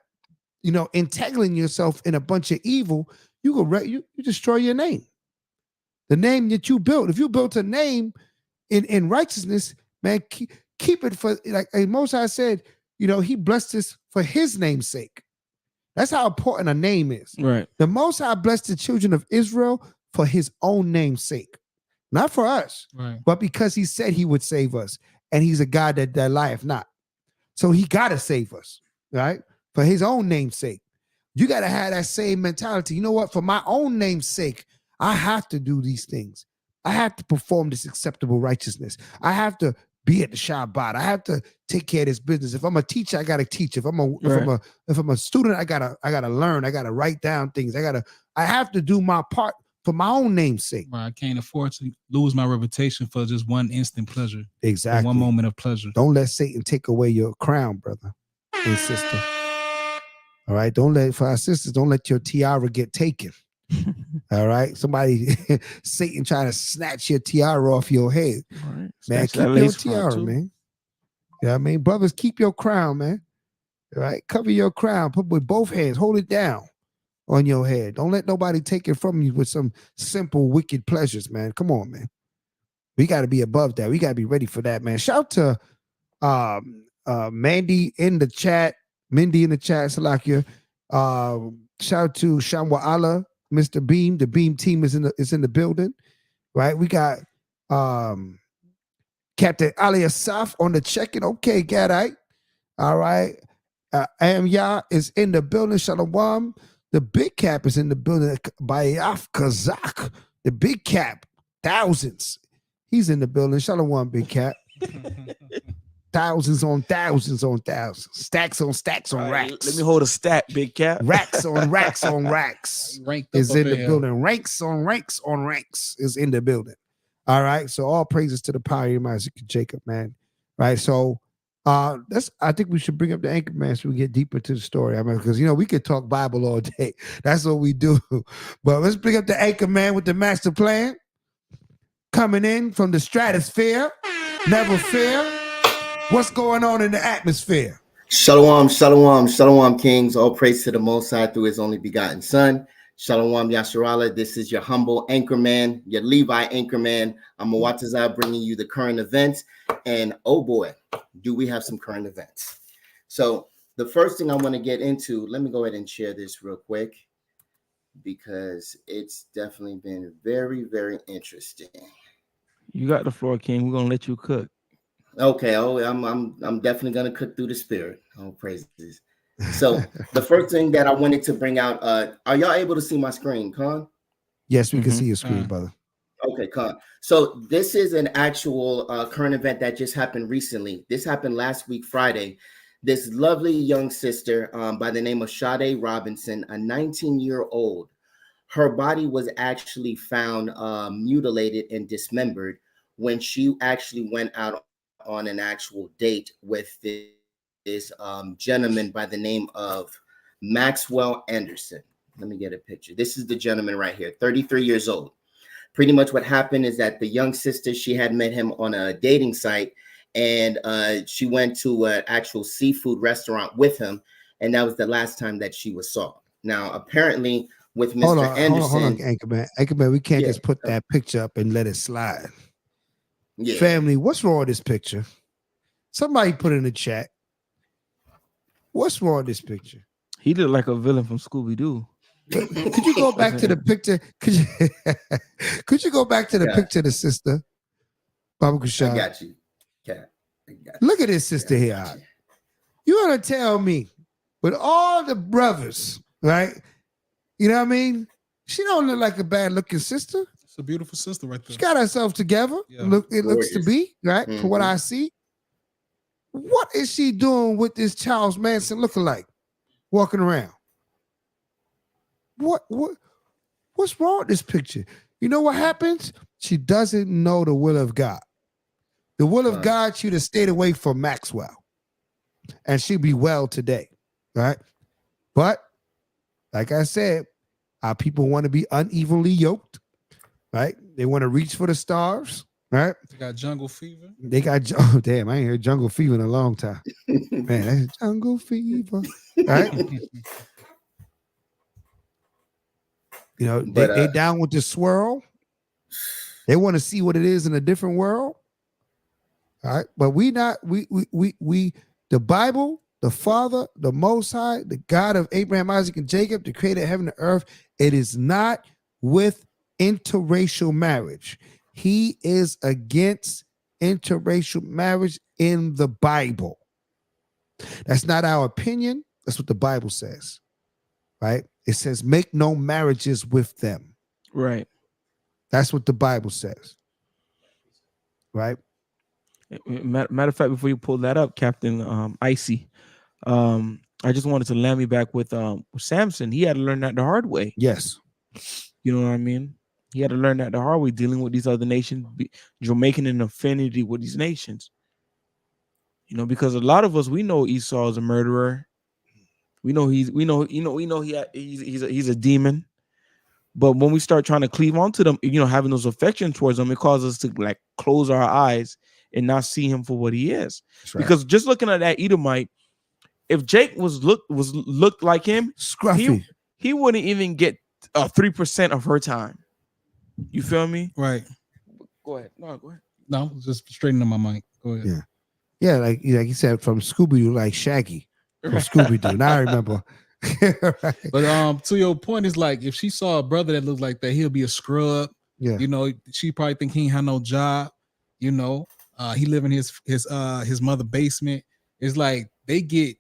entangling yourself in a bunch of evil. You destroy your name, the name that you built. If you built a name in righteousness, man, keep it for, like Most High said, he blessed us for his name's sake. That's how important a name is. Right. The Most High blessed the children of Israel for his own name's sake, not for us, but because he said he would save us, and he's a God that lieth not. So he got to save us, right? For his own name's sake. You got to have that same mentality. You know what? For my own name's sake, I have to do these things. I have to perform this acceptable righteousness. I have to be at the Shabbat. I have to take care of this business. If I'm a teacher, I gotta teach. If I'm a student, I gotta learn. I gotta write down things. I have to do my part for my own name's sake. Right, I can't afford to lose my reputation for just one instant pleasure. Exactly. One moment of pleasure. Don't let Satan take away your crown, brother and sister. All right. For our sisters, don't let your tiara get taken. All right. Somebody, Satan trying to snatch your tiara off your head. Right. Man, keep your tiara, man. You know what I mean? Brothers, keep your crown, man. All right. Cover your crown. Put with both hands. Hold it down on your head. Don't let nobody take it from you with some simple, wicked pleasures, man. Come on, man. We got to be above that. We got to be ready for that, man. Shout to Mandy in the chat. Mindy in the chat, Salakia. Shout to Shamwa Allah, Mr. Beam. The Beam team is in the building, right? We got Captain Ali Asaf on the check-in. Okay, Gadite. All right. Amya is in the building. Shalom. The Big Cap is in the building. Bayaf Kazak. The Big Cap. Thousands. He's in the building. Shalom, Big Cap. Thousands on thousands on thousands. Stacks on stacks on racks. Let me hold a stack, Big Cap. Racks on racks on racks is in the building. Ranks on ranks on ranks is in the building. All right. So all praises to the power of Isaac and Jacob, man. Right. So I think we should bring up the anchor man so we get deeper to the story. I mean, because we could talk Bible all day. That's what we do. But let's bring up the anchor man with the master plan. Coming in from the stratosphere. Never fear. What's going on in the atmosphere? Shalom, shalom, shalom, kings. All praise to the Most High through his only begotten Son. Shalom, Yasharallah. This is your humble anchorman, your Levi anchorman. I'm Muwatazah bringing you the current events. And oh boy, do we have some current events. So the first thing I want to get into, let me go ahead and share this real quick because it's definitely been very, very interesting. You got the floor, King. We're going to let you cook. Okay, I'm definitely gonna cook through the spirit. Oh, praises. So the first thing that I wanted to bring out, are y'all able to see my screen, Khan? Yes, we can see your screen, brother. Okay, Khan. So this is an actual current event that just happened recently. This happened last week, Friday. This lovely young sister by the name of Sade Robinson, a 19-year-old, her body was actually found mutilated and dismembered when she actually went out on an actual date with this gentleman by the name of Maxwell Anderson. Let me get a picture. This is the gentleman right here, 33 years old. Pretty much what happened is that the young sister, she had met him on a dating site, and she went to an actual seafood restaurant with him, and that was the last time that she was saw. Now, apparently, with Mr. Anderson... Hold on, Anchorman. Anchorman, we can't just put that picture up and let it slide. Yeah. Family, what's wrong with this picture? Somebody put it in the chat. What's wrong with this picture? He looked like a villain from Scooby-Doo. Could you go back to the picture? Could you go back to the picture of the sister? Baba Kushab. I got you. Yeah. Look at this sister here. You want to tell me, with all the brothers, right? You know what I mean? She don't look like a bad-looking sister. It's a beautiful sister right there. She got herself together. Yeah. It looks to be, right? Mm-hmm. For what I see. What is she doing with this Charles Manson lookalike walking around? What's wrong with this picture? You know what happens? She doesn't know the will of God. The will of God, she'd have stayed away from Maxwell. And she'd be well today, right? But, like I said, our people want to be unevenly yoked. Right? They want to reach for the stars, right? They got jungle fever. Oh, damn, I ain't heard jungle fever in a long time. Man, that's jungle fever, right? You know, they down with the swirl. They want to see what it is in a different world. All right. But we the Bible, the Father, the Most High, the God of Abraham, Isaac, and Jacob, the creator of heaven and earth, it is not with interracial marriage. He is against interracial marriage in the Bible. That's not our opinion. That's what the Bible says. right? It says, make no marriages with them. Right. That's what the Bible says, right? Matter of fact, before you pull that up, Captain Icy, I just wanted to land me back with Samson. He had to learn that the hard way. Yes. You know what I mean? He had to learn that the hard way, dealing with these other nations, making an affinity with these nations. You know, because a lot of us, we know Esau is a murderer. We know he's a demon. But when we start trying to cleave onto them, having those affections towards them, it causes us to like close our eyes and not see him for what he is. That's right. Because just looking at that Edomite, if Jake looked like him, scruffy, he wouldn't even get 3% of her time. You feel me? Right. Go ahead. No, go ahead. No, just straightening my mic. Go ahead. Yeah, like you said, from Scooby-Doo, like Shaggy from Scooby-Doo. Now I remember. Right. But to your point, is like if she saw a brother that looked like that, he'll be a scrub. Yeah. You know, she probably think he ain't have no job. You know, he live in his mother basement. It's like they get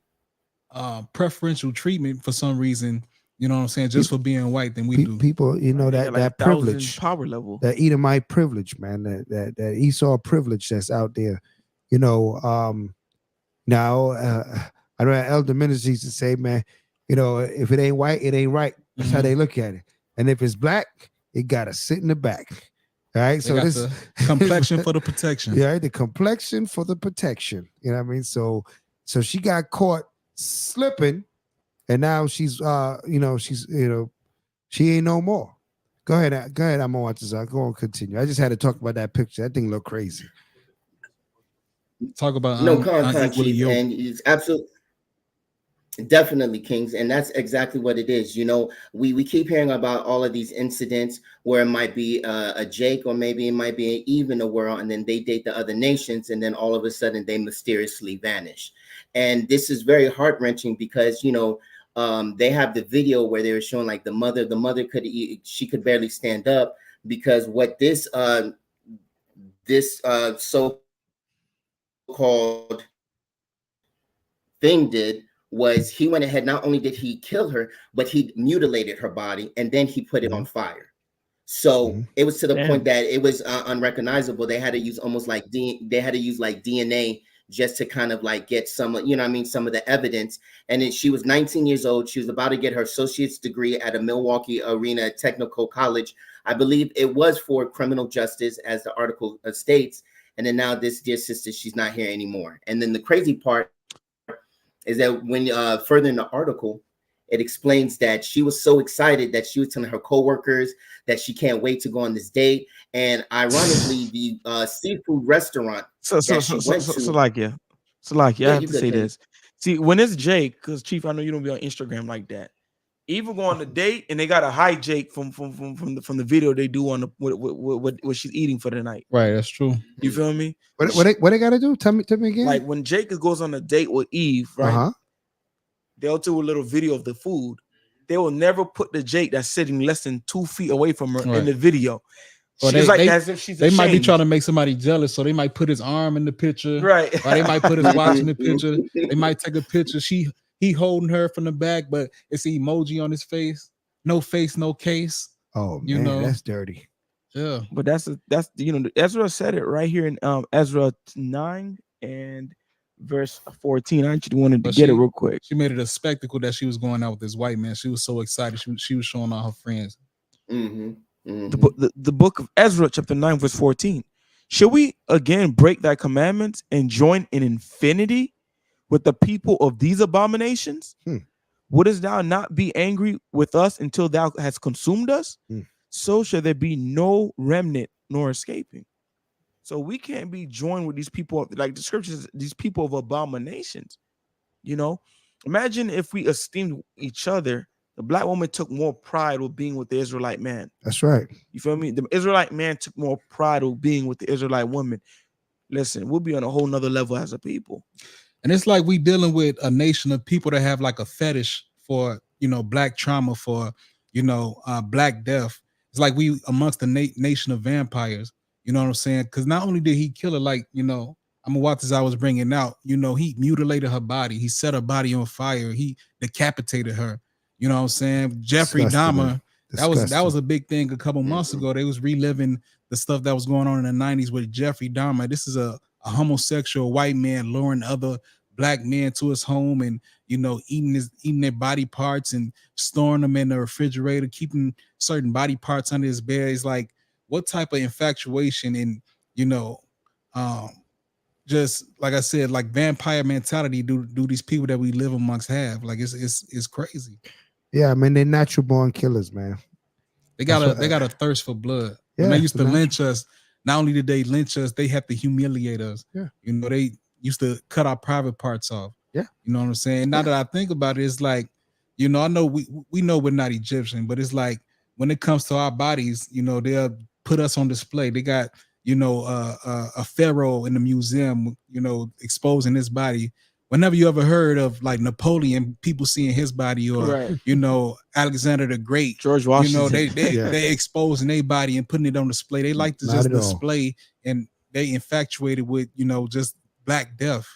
preferential treatment for some reason. You know what I'm saying? Just for being white than we do. People, that privilege, power level, that Edomite privilege, man, that Esau privilege that's out there. Now I know Elder Ministers used to say, man, if it ain't white, it ain't right. That's how they look at it. And if it's black, it gotta sit in the back. All right. So this the complexion for the protection. Yeah, the complexion for the protection. You know what I mean? So she got caught slipping, and now she's she ain't no more. Go ahead, I'm on to go on, continue. I just had to talk about that picture. That thing looked crazy. Talk about Chief, and it's absolutely definitely Kings, and that's exactly what it is. We keep hearing about all of these incidents where it might be a Jake, or maybe it might be even a world, and then they date the other nations, and then all of a sudden they mysteriously vanish. And this is very heart-wrenching because they have the video where they were showing like the mother she could barely stand up because what this so-called thing did was he went ahead. Not only did he kill her, but he mutilated her body and then he put it on fire. So it was to the point that it was unrecognizable. They had to use almost like DNA just to kind of like get some, some of the evidence. And then she was 19 years old. She was about to get her associate's degree at a Milwaukee Arena Technical College. I believe it was for criminal justice, as the article states. And then now this dear sister, she's not here anymore. And then the crazy part is that when further in the article, it explains that she was so excited that she was telling her coworkers that she can't wait to go on this date. And ironically, the seafood restaurant I have to say this. See, when it's Jake, because Chief, I know you don't be on Instagram like that. Even go on the date and they got a hide Jake from the video they do on what she's eating for the night. Right, that's true. You feel me? What they gotta do? Tell me again. Like when Jake goes on a date with Eve, right? They'll do a little video of the food. They will never put the Jake that's sitting less than 2 feet away from her in the video. Or she's as if she's they might be trying to make somebody jealous, so they might put his arm in the picture, right? Or they might put his watch in the picture. They might take a picture. He holding her from the back, but it's an emoji on his face. No face, no case. Oh man, that's dirty. Yeah, but that's Ezra said it right here in Ezra 9 and verse 14. I actually wanted to get it real quick. She made it a spectacle that she was going out with this white man. She was so excited. She was showing all her friends. The book of Ezra, chapter 9, verse 14. Shall we again break thy commandments and join in infinity with the people of these abominations? Wouldst thou not be angry with us until thou hast consumed us? So shall there be no remnant nor escaping. So we can't be joined with these people, like the scriptures, these people of abominations. Imagine if we esteemed each other. The black woman took more pride with being with the Israelite man. That's right. You feel me? The Israelite man took more pride with being with the Israelite woman. Listen, we'll be on a whole nother level as a people. And it's like we dealing with a nation of people that have like a fetish for, black trauma, for, black death. It's like we amongst the nation of vampires. You know what I'm saying? Because not only did he kill her, like, I'm what I was bringing out, he mutilated her body. He set her body on fire. He decapitated her. You know what I'm saying? Jeffrey Disgusting, Dahmer. man. That was Disgusting. a big thing a couple months ago. They was reliving the stuff that was going on in the 90s with Jeffrey Dahmer. This is a homosexual white man luring other black men to his home and, you know, eating their body parts and storing them in the refrigerator, keeping certain body parts under his bed. It's like, what type of infatuation and, you know, just like I said, like vampire mentality do these people that we live amongst have? Like it's crazy. Yeah, I mean, they're natural born killers, man. They got a thirst for blood. Yeah, When they used to lynch us, not only did they lynch us, they had to humiliate us. Yeah. You know, they used to cut our private parts off. Yeah. You know what I'm saying? Now that I think about it, it's like, you know, I know we know we're not Egyptian, but it's like when it comes to our bodies, you know, they'll put us on display. They got, you know, a pharaoh in the museum, you know, exposing his body. Whenever you ever heard of like Napoleon, people seeing his body, or you know, Alexander the Great, George Washington, you know, they exposing their body and putting it on display. They like to Not just at all. display, and they infatuated with, you know, just Black Death.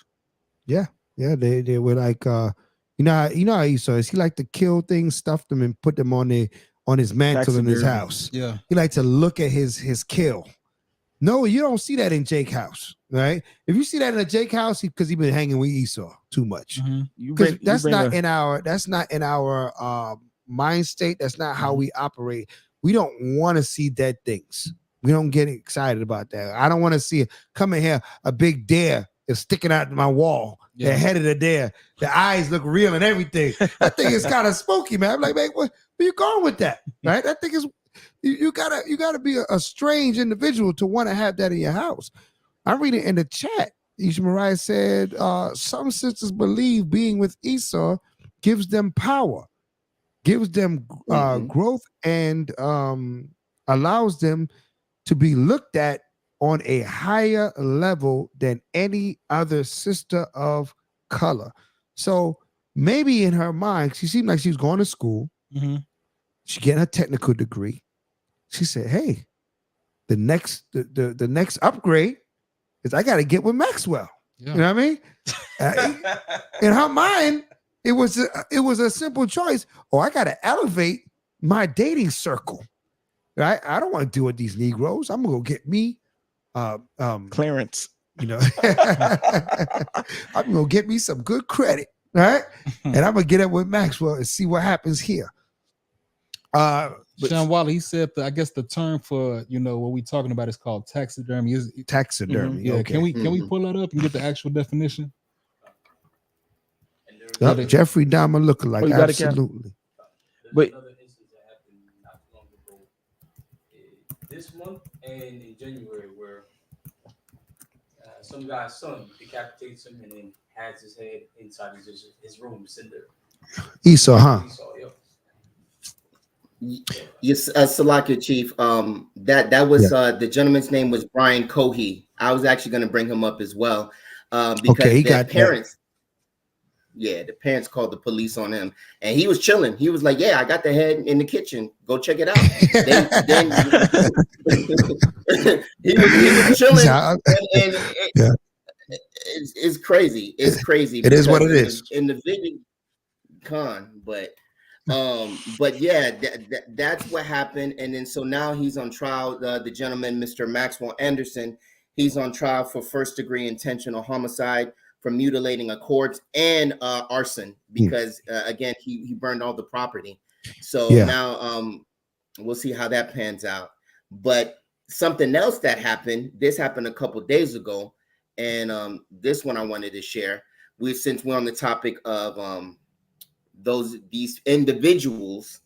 Yeah, they were like, you know how Esau is. He liked to kill things, stuff them, and put them on his mantle in his house. Yeah, he liked to look at his kill. No, you don't see that in Jake house, right? If you see that in a Jake house, because he been hanging with Esau too much. Because that's not in our mind state. That's not how we operate. We don't want to see dead things. We don't get excited about that. I don't want to see it come in here. A big deer is sticking out my wall. Yeah. The head of the deer, the eyes look real and everything. That thing is kind of spooky, man. I'm like, man, where you going with that? Right? That thing is. You gotta be a strange individual to want to have that in your house. I'm reading in the chat. Isha Mariah said, some sisters believe being with Esau gives them power, gives them growth, and allows them to be looked at on a higher level than any other sister of color. So maybe in her mind, she seemed like she was going to school. She getting a technical degree. She said, "Hey, the next upgrade is I got to get with Maxwell." Yeah. You know what I mean? In her mind, it was a simple choice. Oh, I got to elevate my dating circle. Right? I don't want to deal with these Negroes. I'm gonna go get me, Clarence. You know, I'm gonna get me some good credit, right? And I'm gonna get up with Maxwell and see what happens here. Sean Waller, he said I guess the term for, you know, what we're talking about is called taxidermy. Taxidermy. Yeah, okay. can we pull that up and get the actual definition? Yep, Jeffrey Dahmer lookalike, absolutely. Wait. This month and in January, where some guy's son decapitates him and then has his head inside his room, cinder. Esau, huh? Esau, yeah. Yes, Salakia Chief. That was the gentleman's name was Brian Cohey. I was actually going to bring him up as well, because he the parents. Yeah, the parents called the police on him, and he was chilling. He was like, "Yeah, I got the head in the kitchen. Go check it out." then he was chilling, and it's crazy. It's crazy. It is what it is in the video, but yeah, that's what happened. And then so now he's on trial. The gentleman, Mr. Maxwell Anderson, he's on trial for first-degree intentional homicide, for mutilating a corpse, and arson, because again he burned all the property. So now we'll see how that pans out. But something else that happened, this happened a couple days ago, and this one I wanted to share. Since we're on the topic of these individuals,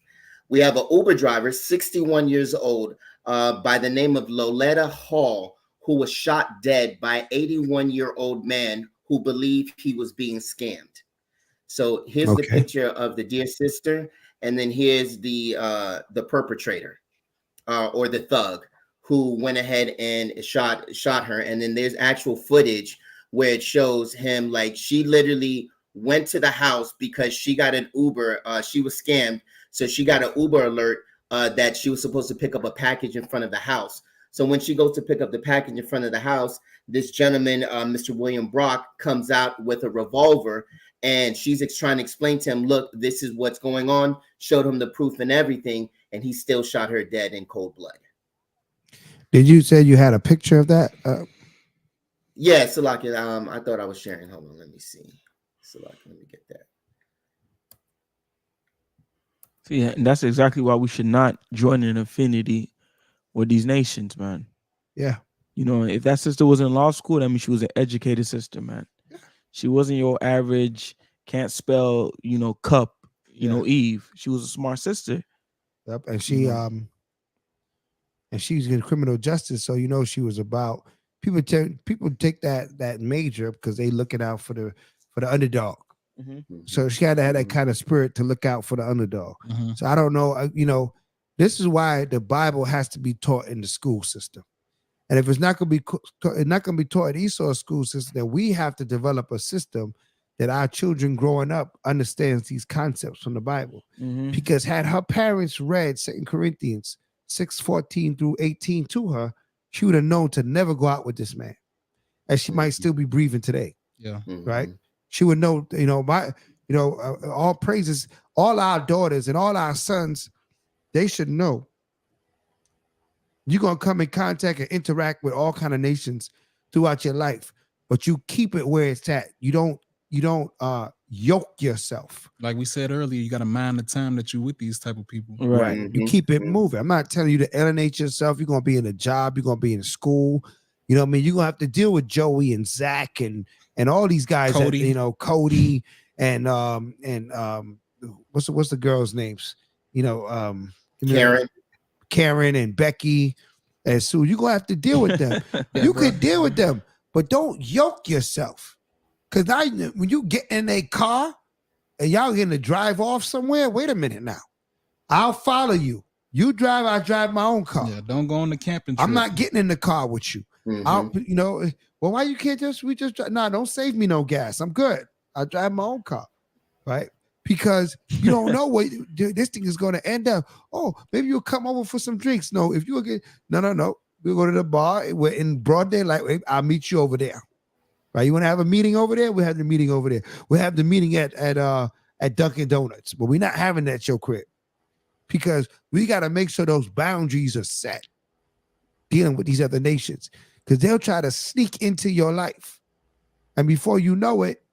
we have an Uber driver, 61 years old, by the name of Loletta Hall, who was shot dead by an 81-year-old man who believed he was being scammed. So here's the picture of the dear sister, and then here's the perpetrator, or the thug, who went ahead and shot her. And then there's actual footage where it shows him, like, she literally went to the house because she got an Uber. She was scammed, so she got an Uber alert that she was supposed to pick up a package in front of the house. So when she goes to pick up the package in front of the house, this gentleman, Mr. William Brock, comes out with a revolver, and she's trying to explain to him, look, this is what's going on, showed him the proof and everything, and he still shot her dead in cold blood. Did you say you had a picture of that? Yeah, Salaki, I thought I was sharing. Hold on, let me see. Salaki, let me get that. See, and that's exactly why we should not join an affinity with these nations, man. Yeah. You know, if that sister was in law school, that means she was an educated sister, man. She wasn't your average, can't spell, cup, Eve. She was a smart sister. Yep. And she and she's in criminal justice, so she was about people take that major because they looking out for the underdog. So she had to have that kind of spirit to look out for the underdog. So I don't know, this is why the Bible has to be taught in the school system. And if it's not going to be taught in Esau's school system, then we have to develop a system that our children growing up understands these concepts from the Bible. Because had her parents read 2 Corinthians 6:14 through 18 to her, she would have known to never go out with this man. And she might still be breathing today. Yeah. Right? She would know, all praises, all our daughters and all our sons, they should know you're going to come in contact and interact with all kind of nations throughout your life, but you keep it where it's at. You don't yoke yourself. Like we said earlier, you got to mind the time that you're with these type of people. Right. You keep it moving. I'm not telling you to alienate yourself. You're going to be in a job. You're going to be in school. You know what I mean? You're going to have to deal with Joey and Zach and all these guys, Cody. Cody and what's the girls' names? Karen and Becky and Sue. You're going to have to deal with them. You could deal with them, but don't yoke yourself. Because now when you get in a car and y'all getting to drive off somewhere, wait a minute now. I'll follow you. You drive, I drive my own car. Yeah, don't go on the camping trip. I'm not getting in the car with you. Well, why you can't we just drive? Nah, don't save me no gas. I'm good. I drive my own car, right? Because you don't know what this thing is going to end up. Oh, maybe you'll come over for some drinks. No, if you get no. We'll go to the bar. We're in broad daylight. I'll meet you over there. Right? You want to have a meeting over there? We'll have the meeting over there. We'll have the meeting at Dunkin' Donuts, but we're not having that at your crib because we got to make sure those boundaries are set dealing with these other nations because they'll try to sneak into your life, and before you know it,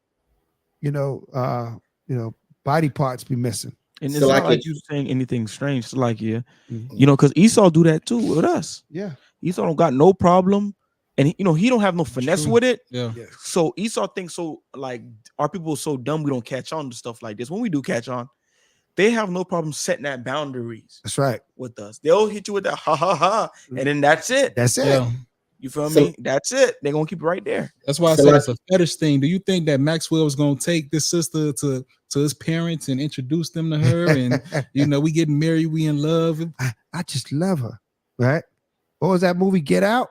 body parts be missing. And it's not like you saying anything strange. It's like, because Esau do that too with us. Yeah, Esau don't got no problem. And he don't have no finesse with it. Yeah. So Esau thinks so like our people are so dumb we don't catch on to stuff like this. When we do catch on, they have no problem setting that boundaries. That's right. With us. They'll hit you with that ha ha ha. And then that's it. That's it. Yeah. You feel me? That's it. They're gonna keep it right there. That's why I said it's a fetish thing. Do you think that Maxwell was gonna take this sister to his parents and introduce them to her? And we getting married, we in love. I just love her. Right? What was that movie? Get Out?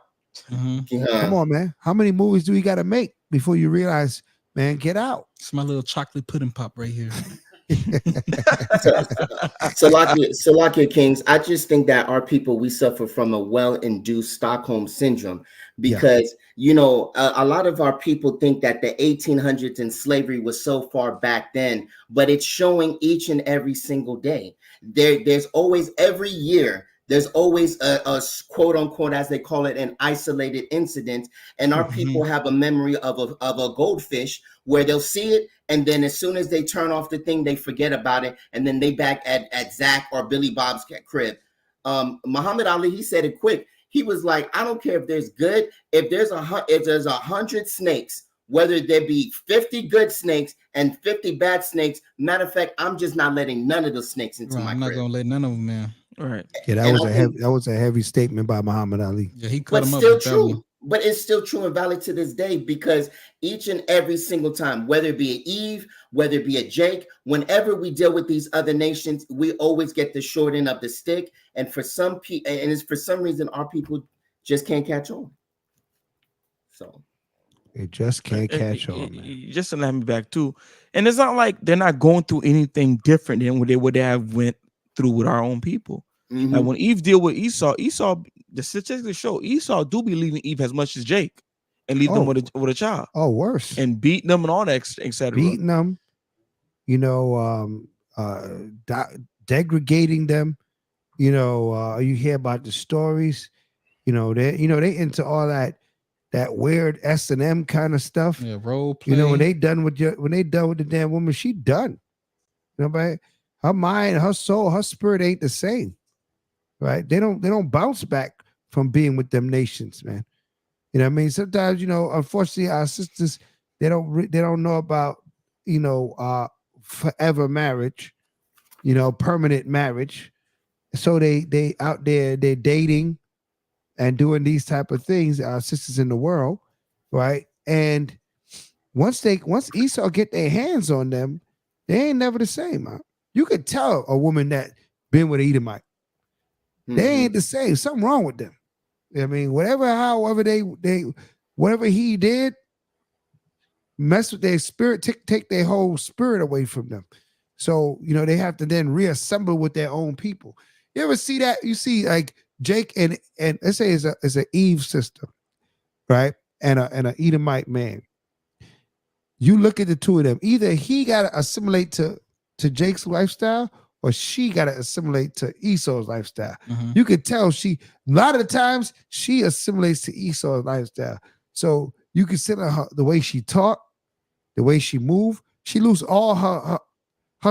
Come on, man. How many movies do we got to make before you realize, man, get out? It's my little chocolate pudding pop right here. Salakia Kings, I just think that our people, we suffer from a well-induced Stockholm syndrome because, a lot of our people think that the 1800s and slavery was so far back then, but it's showing each and every single day. There's always, every year, there's always a quote unquote, as they call it, an isolated incident. And our people have a memory of a goldfish where they'll see it. And then as soon as they turn off the thing, they forget about it. And then they back at Zach or Billy Bob's crib. Muhammad Ali, he said it quick. He was like, I don't care if there's good, if there's 100 snakes, whether there be 50 good snakes and 50 bad snakes. Matter of fact, I'm just not letting none of the snakes into my crib. I'm not gonna let none of them, man. All right. Yeah, that was a heavy statement by Muhammad Ali. Yeah, he cut him up. Still true. But it's still true and valid to this day because each and every single time, whether it be an Eve, whether it be a Jake, whenever we deal with these other nations, we always get the short end of the stick. And for some people, and it's for some reason, our people just can't catch on. So it just can't catch on, man. Just to let me back too, and it's not like they're not going through anything different than what they would have went through with our own people. Like when Eve deal with Esau, the statistics show Esau do be leaving Eve as much as Jake and leave them with a child. Oh, worse. And beating them and all that, etc. Beating them, degrading them. You hear about the stories. They into all that weird S&M kind of stuff. Yeah, role play. When they done with the damn woman, she done. But her mind, her soul, her spirit ain't the same. Right? They don't bounce back from being with them nations, man. You know what I mean? Sometimes, unfortunately, our sisters, they don't know about, forever marriage, permanent marriage. So they out there, they're dating and doing these type of things, our sisters in the world, right? And once Esau get their hands on them, they ain't never the same. Huh? You could tell a woman that been with an Edomite. They ain't the same. Something wrong with them. I mean, however whatever he did, mess with their spirit, take their whole spirit away from them. So, they have to then reassemble with their own people. You ever see that? You see like Jake and let's say it's a Eve sister, right? And an Edomite man. You look at the two of them. Either he got to assimilate to Jake's lifestyle, or she got to assimilate to Esau's lifestyle. You could tell a lot of the times she assimilates to Esau's lifestyle. So you can see the way she talk, the way she move, she lose all her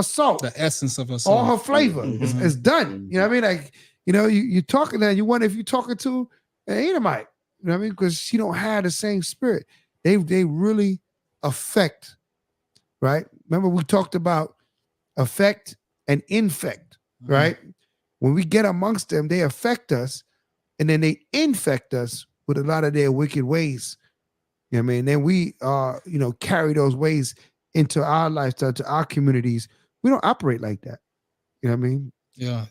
salt, the essence of her soul, all her flavor is done. You know what I mean? Like, you talking there, you wonder if you're talking to an Edomite. You know what I mean? Because she don't have the same spirit. They really affect, right? Remember we talked about affect and infect, right? When we get amongst them, they affect us, and then they infect us with a lot of their wicked ways. You know what I mean? Then we carry those ways into our lifestyle, to our communities. We don't operate like that. You know what I mean? Yeah.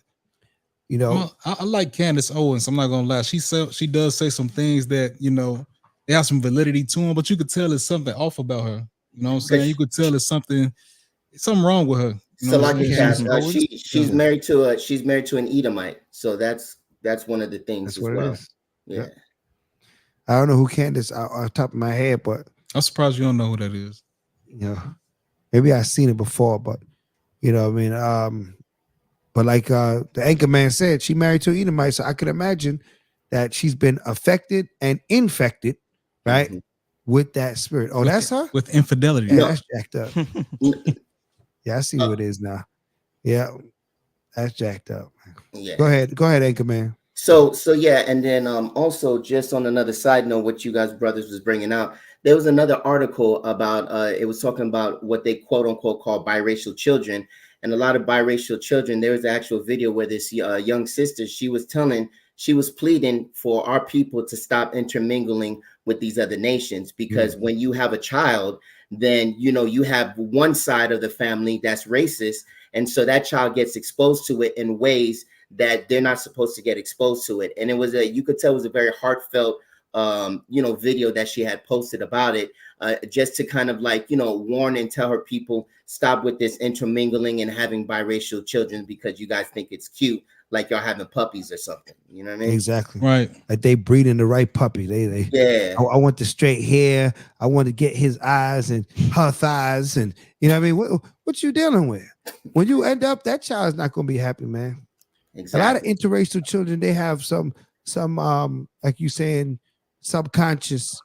Well, I like Candace Owens. I'm not gonna lie. She does say some things that they have some validity to them, but you could tell there's something off about her. You know what I'm saying? You could tell there's something wrong with her. So like she's married to an Edomite. So that's one of the things as well. Yeah. I don't know who Candace off the top of my head, but I'm surprised you don't know who that is. Maybe I've seen it before, but what I mean. But like the anchor man said, she married to an Edomite, so I could imagine that she's been affected and infected, right, with that spirit. Oh, that's her? With infidelity. Yeah, that's jacked up. Yeah, I see who it is now. Yeah, that's jacked up. Yeah. Go ahead, anchor man. So yeah, and then also just on another side note, what you guys brothers was bringing out, there was another article about it was talking about what they quote unquote call biracial children. And a lot of biracial children, there was an actual video where this young sister, she was pleading for our people to stop intermingling with these other nations, because when you have a child, then, you have one side of the family that's racist. And so that child gets exposed to it in ways that they're not supposed to get exposed to it. And it was you could tell it was a very heartfelt, video that she had posted about it, just to kind of like, warn and tell her people, stop with this intermingling and having biracial children because you guys think it's cute, like y'all having puppies or something. You know what I mean? Exactly. Right. Like they breeding the right puppy. Yeah. I want the straight hair. I want to get his eyes and her thighs, and you know what I mean? What you dealing with? When you end up, that child's not going to be happy, man. Exactly. A lot of interracial children, they have some like you saying, subconscious,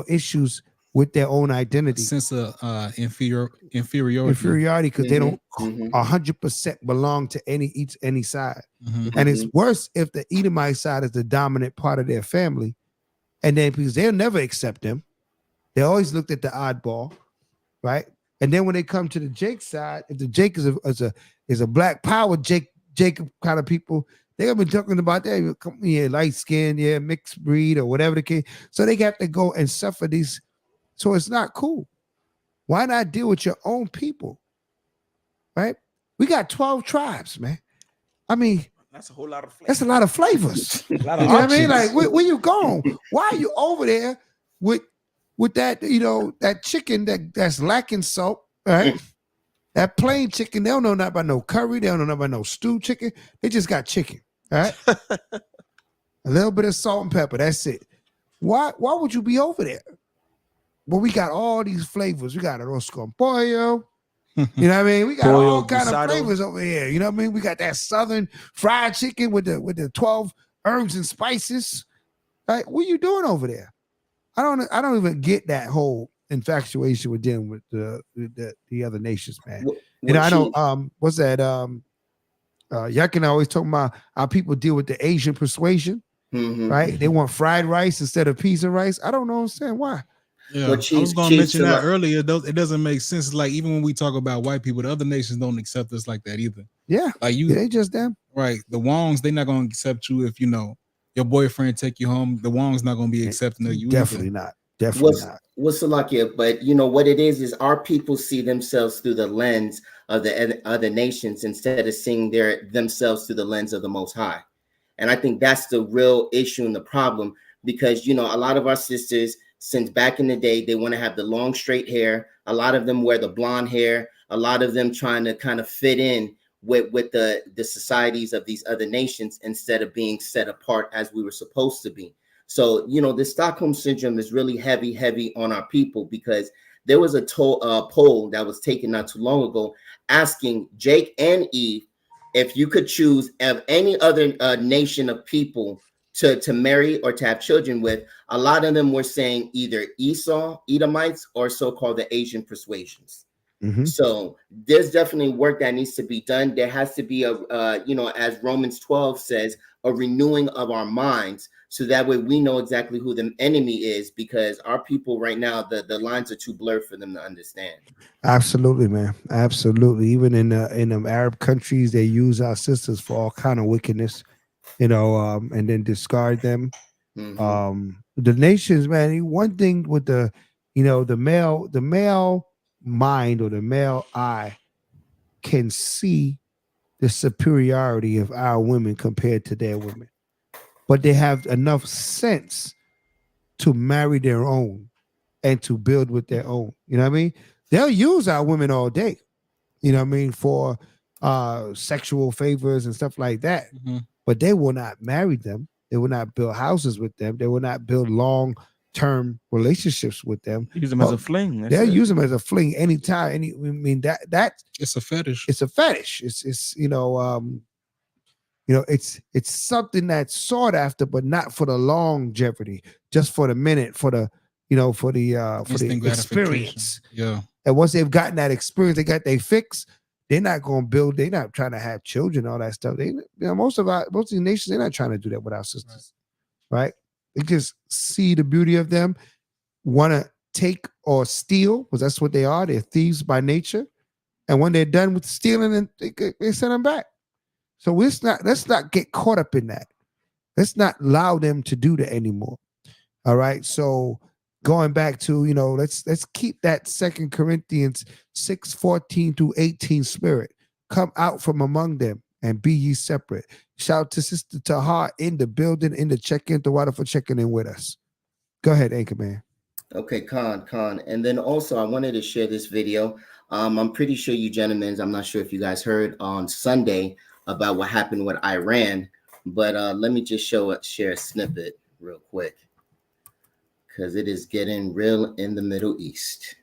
issues with their own identity, sense of inferiority, because they don't 100% belong to any side. And it's worse if the Edomite side is the dominant part of their family, and then because they'll never accept them, they always looked at the oddball, right? And then when they come to the Jake side, if the Jake is a black power Jacob kind of people, they're gonna be talking about that, light skin, mixed breed or whatever the case. So they got to go and suffer these. So it's not cool. Why not deal with your own people? Right? We got 12 tribes, man. I mean, that's a whole lot of flavors. That's a lot of flavors. A lot you of know what I mean? Like, where you going? Why are you over there with that, that chicken that's lacking salt, right? That plain chicken, they don't know nothing about no curry. They don't know nothing about no stewed chicken. They just got chicken, all right? A little bit of salt and pepper. That's it. Why would you be over there? Well, we got all these flavors. We got arroz con pollo. You know what I mean? We got all kind of flavors over here. You know what I mean? We got that southern fried chicken with the 12 herbs and spices. Like, what are you doing over there? I don't even get that whole infatuation with them with the other nations, man. You know, I know what's that? Y'all can always talk about how people deal with the Asian persuasion, right? They want fried rice instead of peas and rice. I don't understand why. Yeah, I was going to mention that earlier. It doesn't make sense. Like, even when we talk about white people, the other nations don't accept us like that either. Yeah, like they just them. Right, the Wongs, they're not going to accept you if your boyfriend take you home. The Wong's not going to be accepting of you. Definitely either. not. Definitely not. What's Salakia? But what it is our people see themselves through the lens of the other nations instead of seeing themselves through the lens of the Most High. And I think that's the real issue and the problem, because a lot of our sisters, since back in the day, they want to have the long straight hair. A lot of them wear the blonde hair. A lot of them trying to kind of fit in with the societies of these other nations instead of being set apart as we were supposed to be. So, the Stockholm syndrome is really heavy on our people, because there was a poll that was taken not too long ago asking Jake and Eve if you could choose of any other nation of people to marry or to have children with. A lot of them were saying either Esau, Edomites, or so-called the Asian persuasions. So there's definitely work that needs to be done. There has to be as Romans 12 says, a renewing of our minds, so that way we know exactly who the enemy is, because our people right now, the lines are too blurred for them to understand. Absolutely, man. Absolutely. Even in them Arab countries, they use our sisters for all kind of wickedness, and then discard them. The nations, man. One thing with the male mind or the male eye can see the superiority of our women compared to their women, but they have enough sense to marry their own and to build with their own. You know what I mean? They'll use our women all day, for sexual favors and stuff like that. But they will not marry them. They will not build houses with them. They will not build long-term relationships with them. Use them as a fling. They'll use them as a fling anytime. That it's a fetish. It's a fetish. It's it's something that's sought after, but not for the longevity, just for the minute, for the experience. Yeah. And once they've gotten that experience, they got their fix. They're not going to build. They're not trying to have children, all that stuff. Most of the nations, they're not trying to do that with our sisters, right? They just see the beauty of them, want to take or steal, because that's what they are. They're thieves by nature. And when they're done with stealing, they send them back. So let's not get caught up in that. Let's not allow them to do that anymore. All right. So going back to, let's keep that 2 Corinthians 6:14-18 spirit. Come out from among them and be ye separate. Shout to Sister Tahar in the building, in the check-in, the water for checking in with us. Go ahead, Anchorman. Okay, Khan. And then also I wanted to share this video. I'm pretty sure you gentlemen, I'm not sure if you guys heard on Sunday about what happened with Iran, but let me just share a snippet real quick, because it is getting real in the Middle East.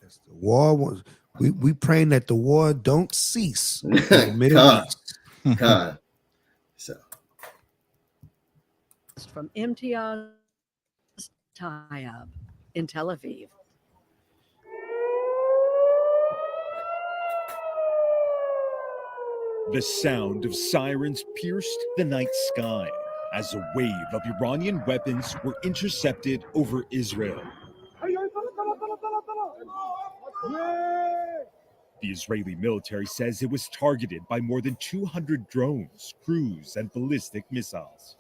Yes, the war was. We praying that the war don't cease in the Middle East. So from Imtiaz Tayyab in Tel Aviv. The sound of sirens pierced the night sky as a wave of Iranian weapons were intercepted over Israel. The Israeli military says it was targeted by more than 200 drones, cruise, and ballistic missiles.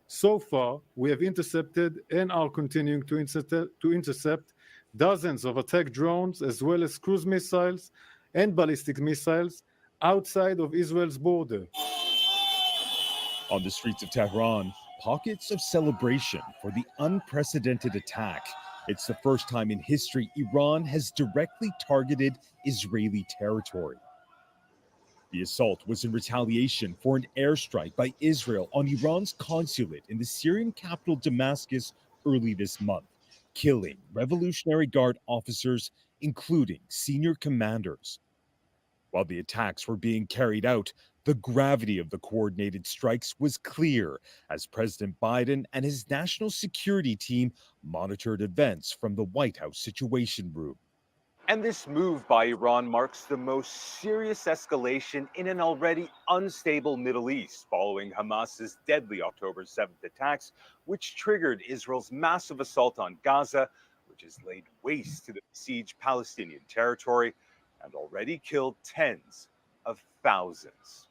So far, we have intercepted and are continuing to intercept dozens of attack drones, as well as cruise missiles and ballistic missiles outside of Israel's border. On the streets of Tehran, pockets of celebration for the unprecedented attack. It's the first time in history Iran has directly targeted Israeli territory. The assault was in retaliation for an airstrike by Israel on Iran's consulate in the Syrian capital Damascus early this month, killing Revolutionary Guard officers, including senior commanders. While the attacks were being carried out, the gravity of the coordinated strikes was clear as President Biden and his national security team monitored events from the White House Situation Room. And this move by Iran marks the most serious escalation in an already unstable Middle East following Hamas's deadly October 7th attacks, which triggered Israel's massive assault on Gaza, which has laid waste to the besieged Palestinian territory and already killed tens of thousands.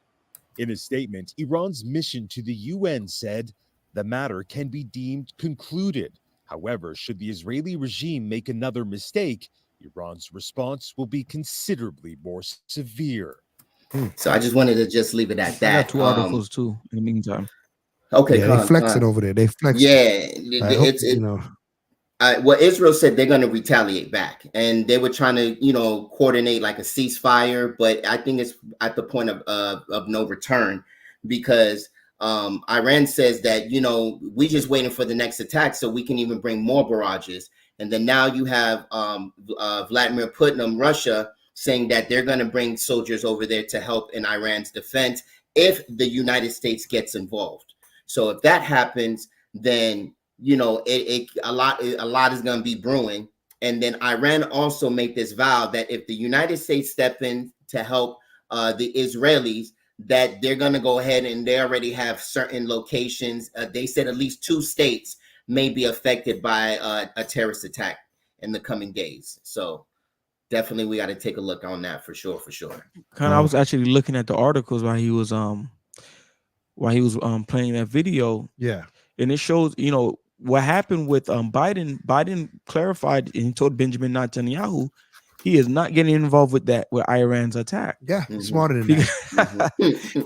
In a statement, Iran's mission to the UN said the matter can be deemed concluded. However, should the Israeli regime make another mistake, Iran's response will be considerably more severe. So I just wanted to just leave it at that. I got two articles too in the meantime. Okay, yeah, they flexing over there. They flexing. Yeah, you know. Well, Israel said they're going to retaliate back, and they were trying to, coordinate like a ceasefire. But I think it's at the point of no return, because Iran says that we just waiting for the next attack so we can even bring more barrages. And then now you have Vladimir Putin, Russia, saying that they're going to bring soldiers over there to help in Iran's defense if the United States gets involved. So if that happens, then a lot is going to be brewing. And then Iran also made this vow that if the United States step in to help the Israelis, that they're going to go ahead, and they already have certain locations. They said at least 2 states may be affected by a terrorist attack in the coming days. So definitely we got to take a look on that for sure. I was actually looking at the articles while he was playing that video. Yeah. And it shows, what happened with Biden. Biden clarified and he told Benjamin Netanyahu he is not getting involved with Iran's attack. Yeah, smarter than that.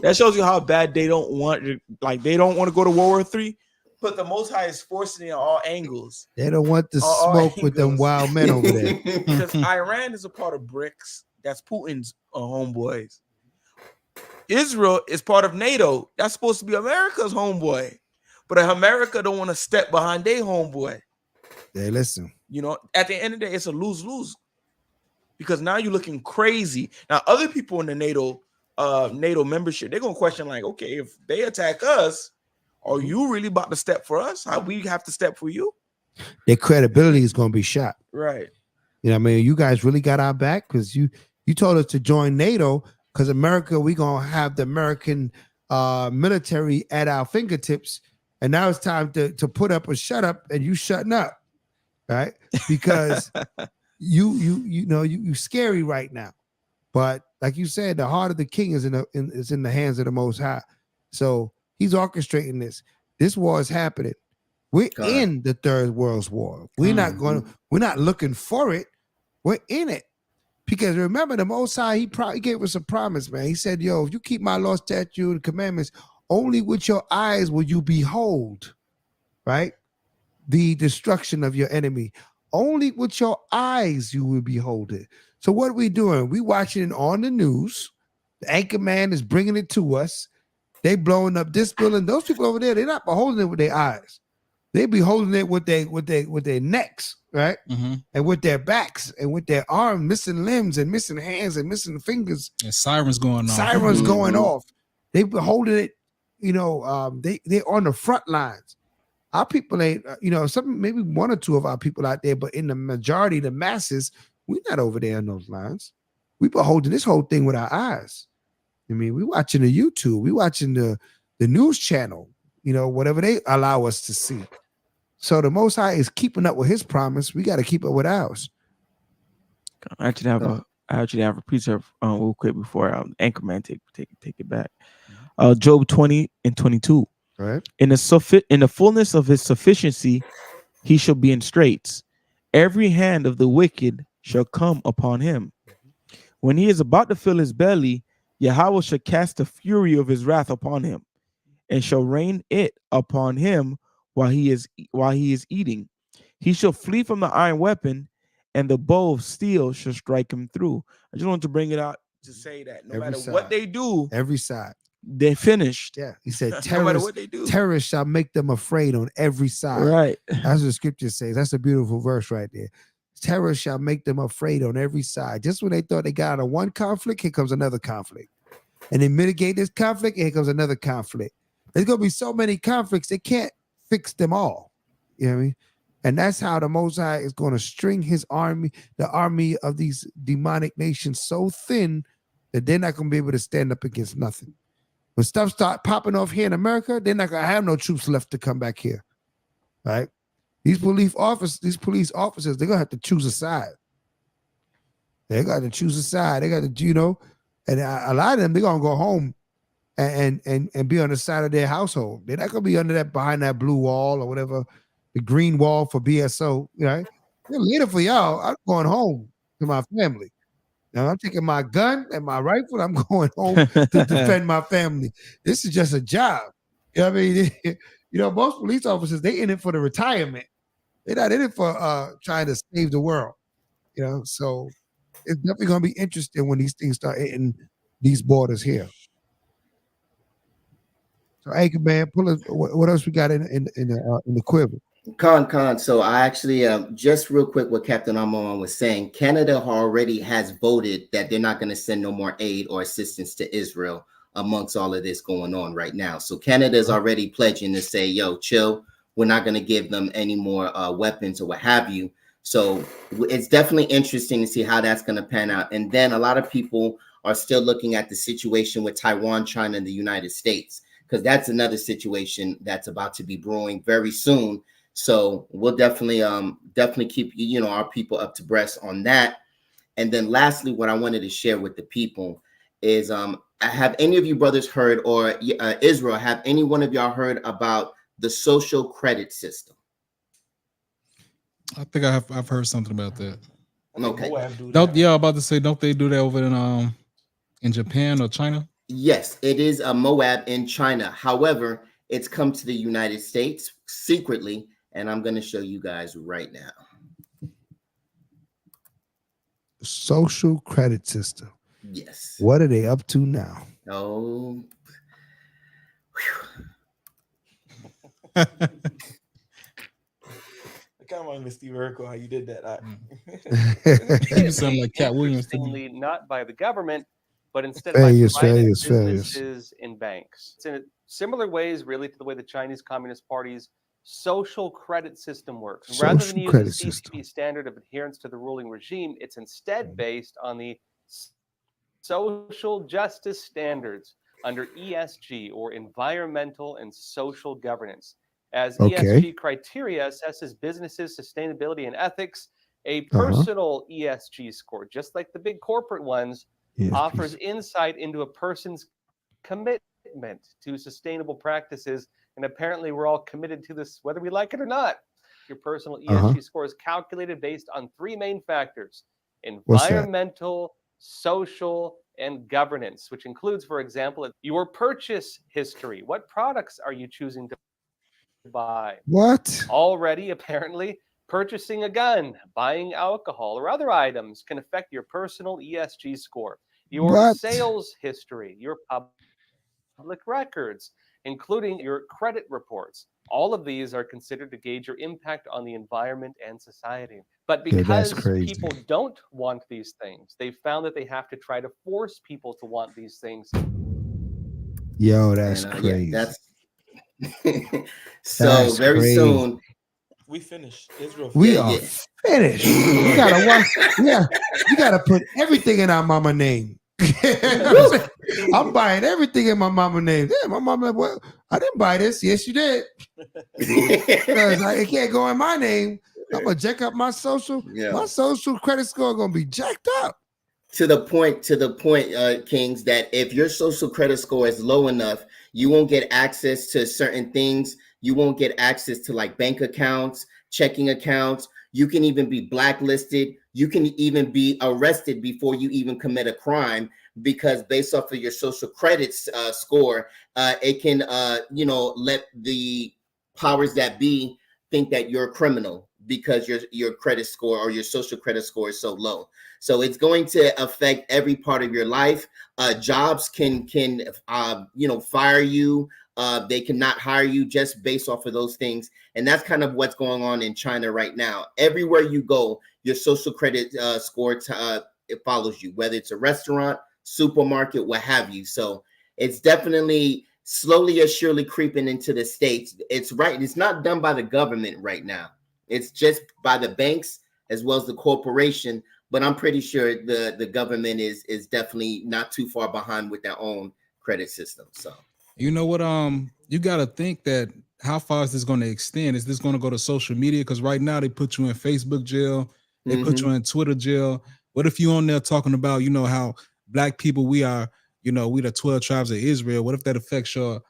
That shows you how bad they don't want to go to World War III. But the Most High is forcing it on all angles. They don't want to smoke with them wild men over there. Because Iran is a part of BRICS. That's Putin's homeboys. Israel is part of NATO. That's supposed to be America's homeboy. But America don't want to step behind their homeboy. Hey, listen. At the end of the day, it's a lose-lose. Because now you're looking crazy. Now, other people in the NATO membership, they're going to question like, okay, if they attack us, are you really about to step for us? How we have to step for you? Their credibility is going to be shot. Right. You know what I mean? You guys really got our back because you told us to join NATO because America, we going to have the American military at our fingertips. And now it's time to put up or shut up, and you shutting up, right? Because you scary right now. But like you said, the heart of the king is in the hands of the Most High. So he's orchestrating this. This war is happening. We're in the Third World War. We're not looking for it. We're in it. Because remember, the Most High, he gave us a promise, man. He said, yo, if you keep my law, statute, and commandments, only with your eyes will you behold, right? The destruction of your enemy. Only with your eyes you will behold it. So what are we doing? We watching it on the news. The anchor man is bringing it to us. They blowing up this building. Those people over there, they're not beholding it with their eyes. They beholding it with their necks, right? Mm-hmm. And with their backs and with their arms, missing limbs and missing hands and missing fingers. And sirens going off. Sirens going off. They beholding it. They're on the front lines. Our people ain't, maybe 1 or 2 of our people out there, but in the majority, the masses, we're not over there on those lines. We beholding this whole thing with our eyes. I mean, we watching the YouTube, we watching the news channel, whatever they allow us to see. So the Most High is keeping up with his promise. We got to keep up with ours. I actually have a precept real quick before Anchorman take it back. Job 20:22. Right. In the fullness of his sufficiency, he shall be in straits. Every hand of the wicked shall come upon him. When he is about to fill his belly, Yahweh shall cast the fury of his wrath upon him, and shall rain it upon him while he is eating. He shall flee from the iron weapon, and the bow of steel shall strike him through. I just wanted to bring it out to say that no Every matter side. what they do, Every side. they're finished. Yeah. He said, No matter what they do. terrorists shall make them afraid on every side. Right. That's what the scripture says. That's a beautiful verse right there. Terror shall make them afraid on every side. Just when they thought they got out of one conflict, here comes another conflict. And they mitigate this conflict, here comes another conflict. There's going to be so many conflicts, they can't fix them all. You know what I mean? And that's how the Most High is going to string his army, the army of these demonic nations, so thin that they're not going to be able to stand up against nothing. When stuff start popping off here in America, they're not going to have no troops left to come back here. Right? These police officers, they're going to have to choose a side. They got to choose a side. They got to, and a lot of them, they're going to go home and be on the side of their household. They're not going to be under that, behind that blue wall or whatever, the green wall for BSO, right? They're leader for y'all. I'm going home to my family. Now I'm taking my gun and my rifle. I'm going home to defend my family. This is just a job. You know what I mean? Most police officers, they in it for the retirement. They're not in it for trying to save the world. So it's definitely going to be interesting when these things start hitting these borders here. So, Anchor Man, pull us. What else we got in the quiver? Con. So I actually just real quick what Captain Amon was saying. Canada already has voted that they're not going to send no more aid or assistance to Israel amongst all of this going on right now. So Canada is already pledging to say, yo, chill. We're not going to give them any more weapons or what have you. So it's definitely interesting to see how that's going to pan out. And then a lot of people are still looking at the situation with Taiwan, China, and the United States, because that's another situation that's about to be brewing very soon. So we'll definitely keep our people up to breast on that. And then lastly, what I wanted to share with the people is have any of you brothers heard, or Israel, have any one of y'all heard about the social credit system? I think I've heard something about that. Okay. I'm about to say, don't they do that over in Japan or China? Yes, it is a Moab in China. However, it's come to the United States secretly, and I'm going to show you guys right now. Social credit system. Yes. What are they up to now? Oh. Come on, Mr. Steve Urkel, how you did that. You sound like Cat Williams. Interestingly, not by the government, but instead Fair by use, private fair use, fair use. businesses and banks. It's in similar ways, really, to the way the Chinese Communist Party's social credit system works. Rather than use a CCP standard of adherence to the ruling regime, it's instead based on the social justice standards under ESG, or environmental and social governance. As ESG criteria assesses businesses' sustainability and ethics, a personal ESG score, just like the big corporate ones, offers insight into a person's commitment to sustainable practices. And apparently we're all committed to this, whether we like it or not. Your personal ESG score is calculated based on three main factors: environmental, social, and governance, which includes, for example, your purchase history. What products are you choosing to buy? What? Already, apparently, purchasing a gun, buying alcohol, or other items can affect your personal ESG score. Your sales history, your public records, including your credit reports. All of these are considered to gauge your impact on the environment and society. But because people don't want these things, they found that they have to try to force people to want these things. Yo, that's crazy. Yeah, so very soon we finished. Israel. We are finished. You gotta watch. Yeah, you gotta put everything in our mama name. I'm buying everything in my mama name. Yeah, my mama. Well, I didn't buy this. Yes, you did. Because it can't go in my name. I'm gonna jack up my social. Yeah. My social credit score gonna be jacked up. To the point, Kings, that if your social credit score is low enough, you won't get access to certain things. You won't get access to like bank accounts, checking accounts. You can even be blacklisted. You can even be arrested before you even commit a crime, because based off of your social credit score, it can, let the powers that be think that you're a criminal because your credit score or your social credit score is so low. So it's going to affect every part of your life. Jobs can fire you. They cannot hire you just based off of those things. And that's kind of what's going on in China right now. Everywhere you go, your social credit score it follows you, whether it's a restaurant, supermarket, what have you. So it's definitely slowly or surely creeping into the States. It's right. It's not done by the government right now. It's just by the banks as well as the corporation. But I'm pretty sure the government is definitely not too far behind with their own credit system. So you know what? You got to think that how far is this going to extend? Is this going to go to social media? Because right now they put you in Facebook jail, they put you in Twitter jail. What if you on there talking about, how black people we are, we the 12 tribes of Israel? What if that affects your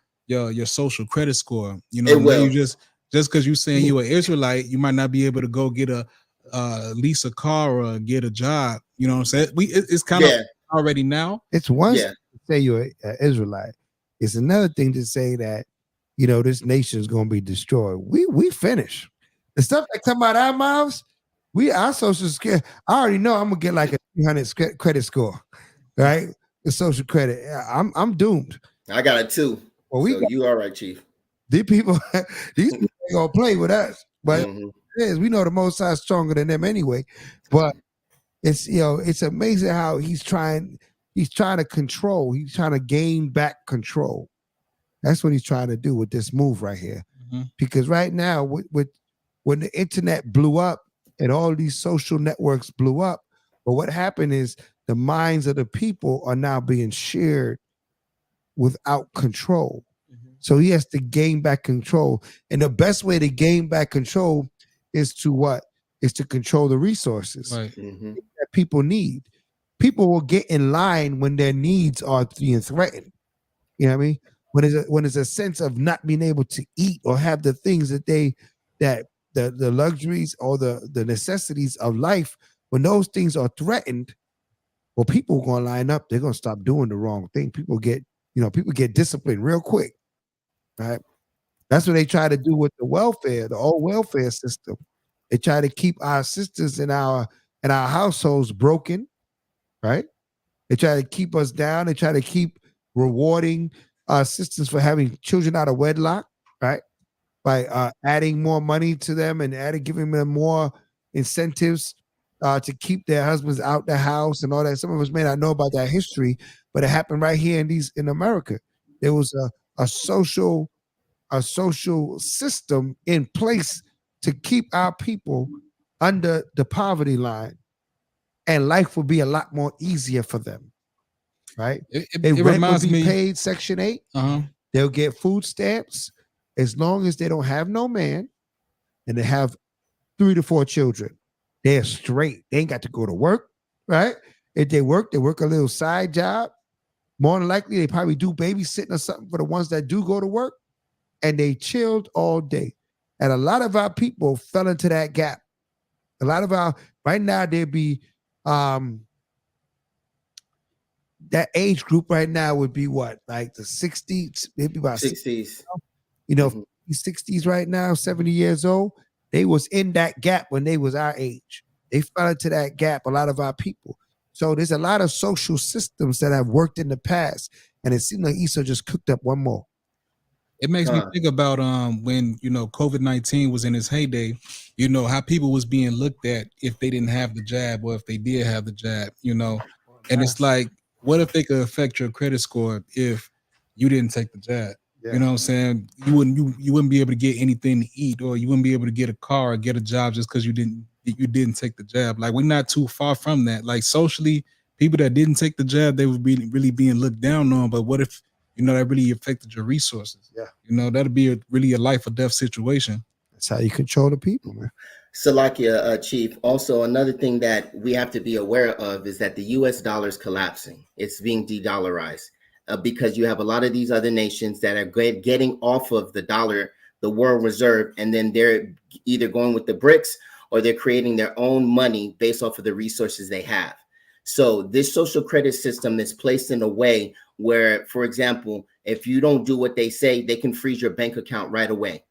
social credit score? It will. You just because you saying you an Israelite, you might not be able to go get lease a car or get a job. You know what I'm saying? It's kind of already now. It's one thing to say you're an Israelite. It's another thing to say that, this nation is going to be destroyed. We finish. The stuff that come out of our mouths, our social security, I already know I'm going to get like a 300 credit score, right? The social credit. I'm doomed. I got it too. Well, you all right, Chief. These people ain't going to play with us. But we know the Most High is stronger than them anyway. But it's amazing how he's trying to control. He's trying to gain back control. That's what he's trying to do with this move right here. Because right now, when the internet blew up and all these social networks blew up, but what happened is the minds of the people are now being shared without control. So he has to gain back control. And the best way to gain back control is to what? Is to control the resources that people need. People will get in line when their needs are being threatened. You know what I mean? When there's a sense of not being able to eat or have the things that the luxuries or the necessities of life, when those things are threatened, well, people are going to line up. They're going to stop doing the wrong thing. People get disciplined real quick, right? That's what they try to do with the old welfare system. They try to keep our sisters and our households broken, right? They try to keep us down. They try to keep rewarding our sisters for having children out of wedlock, right? By adding more money to them and giving them more incentives to keep their husbands out the house and all that. Some of us may not know about that history, but it happened right here in America. There was a social system in place to keep our people under the poverty line, and life will be a lot more easier for them, right? It reminds me paid Section 8. They'll get food stamps as long as they don't have no man and they have 3 to 4 children. They're straight. They ain't got to go to work, right? If they work a little side job. More than likely, they probably do babysitting or something for the ones that do go to work, and they chilled all day. And a lot of our people fell into that gap. A lot of right now, there'd be that age group right now would be what? Like the 60s, maybe about 60s. 60s right now, 70 years old. They was in that gap when they was our age. They fell into that gap, a lot of our people. So there's a lot of social systems that have worked in the past, and it seemed like Esau just cooked up one more. It makes me think about when COVID-19 was in its heyday, how people was being looked at if they didn't have the jab or if they did have the jab, and it's like, what if they could affect your credit score if you didn't take the jab? Yeah. You know what I'm saying? You wouldn't be able to get anything to eat, or you wouldn't be able to get a car or get a job just because you didn't take the jab. Like, we're not too far from that. Like, socially, people that didn't take the jab, they would be really being looked down on. But what if that really affected your resources? Yeah. That'd be really a life or death situation. That's how you control the people, man. Salakia, Chief. Also, another thing that we have to be aware of is that the U.S. dollar is collapsing. It's being de-dollarized because you have a lot of these other nations that are getting off of the dollar, the world reserve, and then they're either going with the BRICS or they're creating their own money based off of the resources they have. So this social credit system is placed in a way where, for example, if you don't do what they say, they can freeze your bank account right away.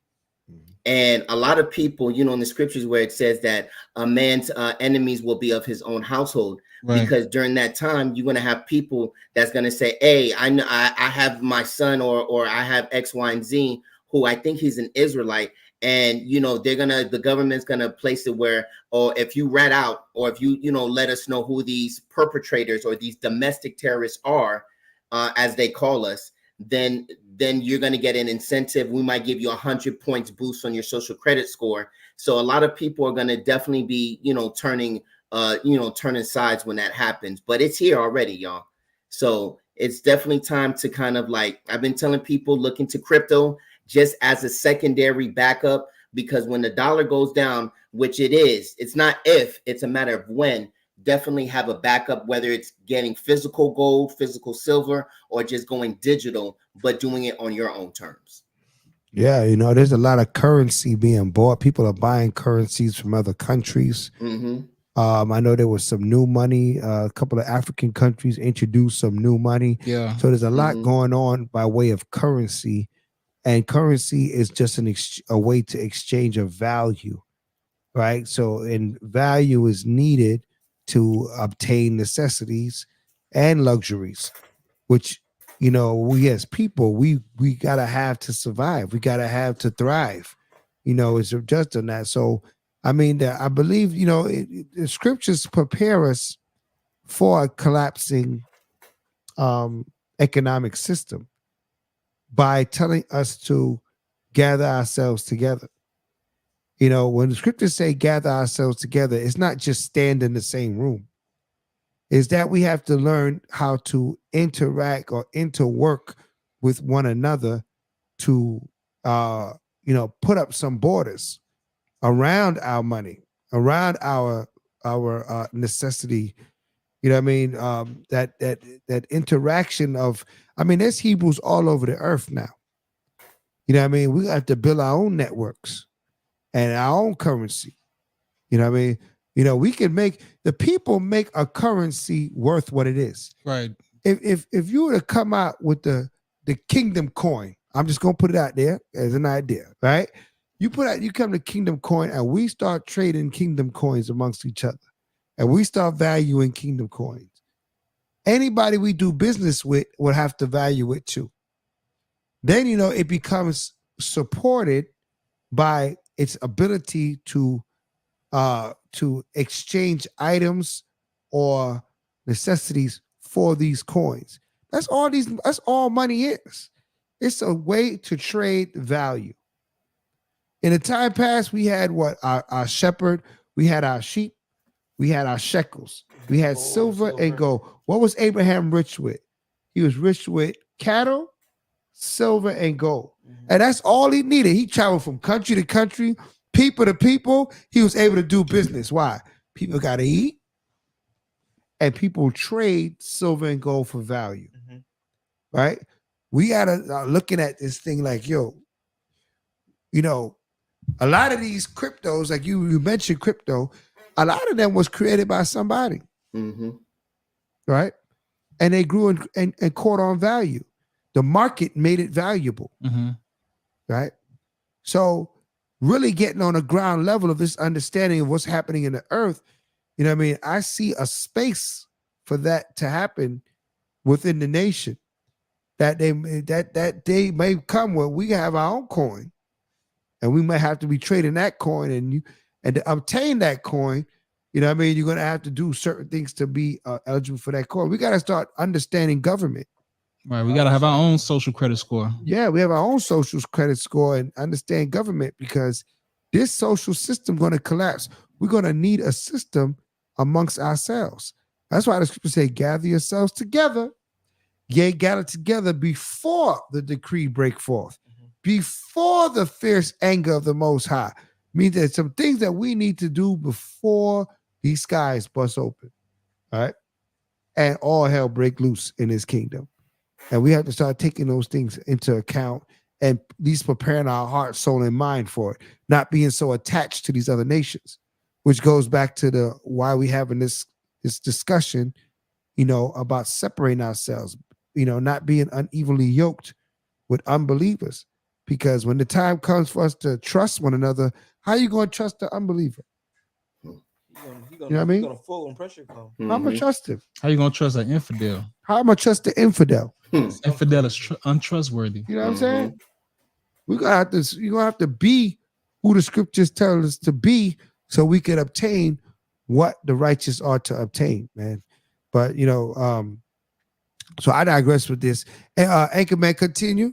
And a lot of people, you know, in the scriptures where it says that a man's enemies will be of his own household, because during that time you're going to have people that's going to say, hey, I know I have my son or I have X, Y, and Z who I think he's an Israelite. And, you know, the government's going to place it where, or if you rat out, or if you know, let us know who these perpetrators or these domestic terrorists are, as they call us, then you're going to get an incentive. We might give you 100 points boost on your social credit score. So a lot of people are going to definitely be, you know, turning sides when that happens. But it's here already, y'all. So it's definitely time to kind of like, I've been telling people, look into crypto just as a secondary backup, because when the dollar goes down, which it is, it's not if, it's a matter of when. Definitely have a backup, whether it's getting physical gold, physical silver, or just going digital, but doing it on your own terms. Yeah, you know, there's a lot of currency being bought. People are buying currencies from other countries. I know there was some new money. A couple of African countries introduced some new money. Yeah. So there's a lot going on by way of currency, and currency is just a way to exchange a value, right? So, and value is needed to obtain necessities and luxuries, which, you know, we as people, we gotta have to survive. We gotta have to thrive. You know, it's just on that. So, I mean, I believe, you know, the scriptures prepare us for a collapsing economic system by telling us to gather ourselves together. You know, when the scriptures say gather ourselves together, it's not just stand in the same room. Is that we have to learn how to interact or interwork with one another to you know, put up some borders around our money, around our necessity. You know what I mean? That interaction of, I mean, there's Hebrews all over the earth now. You know what I mean? We have to build our own networks and our own currency. You know what I mean? You know, we can make the people make a currency worth what it is. Right. If you were to come out with the kingdom coin, I'm just gonna put it out there as an idea, right? You come to kingdom coin, and we start trading kingdom coins amongst each other, and we start valuing kingdom coins. Anybody we do business with will have to value it too. Then, you know, it becomes supported by its ability to exchange items or necessities for these coins. That's all money is. It's a way to trade value. In the time past, we had what? Our shepherd, we had our sheep, we had our shekels, we had silver and gold. What was Abraham rich with? He was rich with cattle, silver, and gold. And that's all he needed. He traveled from country to country, people to people. He was able to do business. Why? People got to eat, and people trade silver and gold for value. Right? We got to looking at this thing like, yo, you know, a lot of these cryptos, like you mentioned crypto, a lot of them was created by somebody. Right? And they grew and caught on value. The market made it valuable. Right? So really getting on a ground level of this understanding of what's happening in the earth, you know what I mean? I see a space for that to happen within the nation. That day may come where we have our own coin, and we might have to be trading that coin, and to obtain that coin, you know what I mean? You're gonna have to do certain things to be eligible for that coin. We got to start understanding government. Right. We got to have our own social credit score. Yeah, we have our own social credit score and understand government, because this social system going to collapse. We're going to need a system amongst ourselves. That's why the scripture say, gather yourselves together. Yea, gather together before the decree break forth, before the fierce anger of the Most High. Means there's some things that we need to do before these skies bust open, all right? And all hell break loose in his kingdom. And we have to start taking those things into account, and at least preparing our heart, soul, and mind for it, not being so attached to these other nations, which goes back to the why we having this discussion, you know, about separating ourselves, you know, not being unevenly yoked with unbelievers, because when the time comes for us to trust one another, how you going to trust the unbeliever? You know what I mean? Gonna fall when pressure comes. How am I trust him? How you gonna trust an infidel? How am I trust the infidel? Infidel is untrustworthy. You know what I'm saying? You're gonna have to be who the scriptures tell us to be, so we can obtain what the righteous are to obtain, man. But so I digress with this. Anchorman, continue.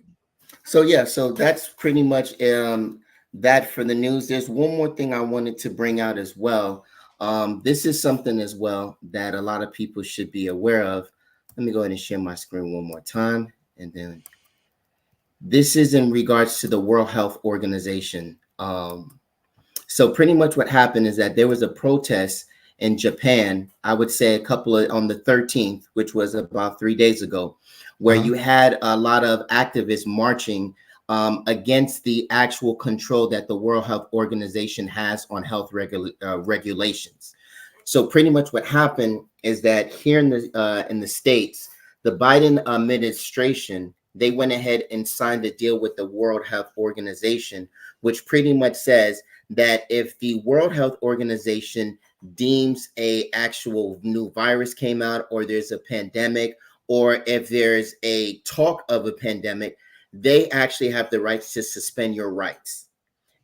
So yeah, so that's pretty much that for the news. There's one more thing I wanted to bring out as well. This is something as well that a lot of people should be aware of. Let me go ahead and share my screen one more time, and then this is in regards to the World Health Organization. So pretty much what happened is that there was a protest in Japan, I would say on the 13th, which was about 3 days ago, where you had a lot of activists marching against the actual control that the World Health Organization has on health regulations. So pretty much what happened is that here in the States, the Biden administration, they went ahead and signed a deal with the World Health Organization, which pretty much says that if the World Health Organization deems a actual new virus came out, or there's a pandemic, or if there's a talk of a pandemic, they actually have the right to suspend your rights.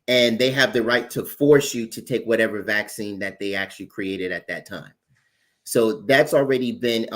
And they have the right to force you to take whatever vaccine that they actually created at that time. So that's already been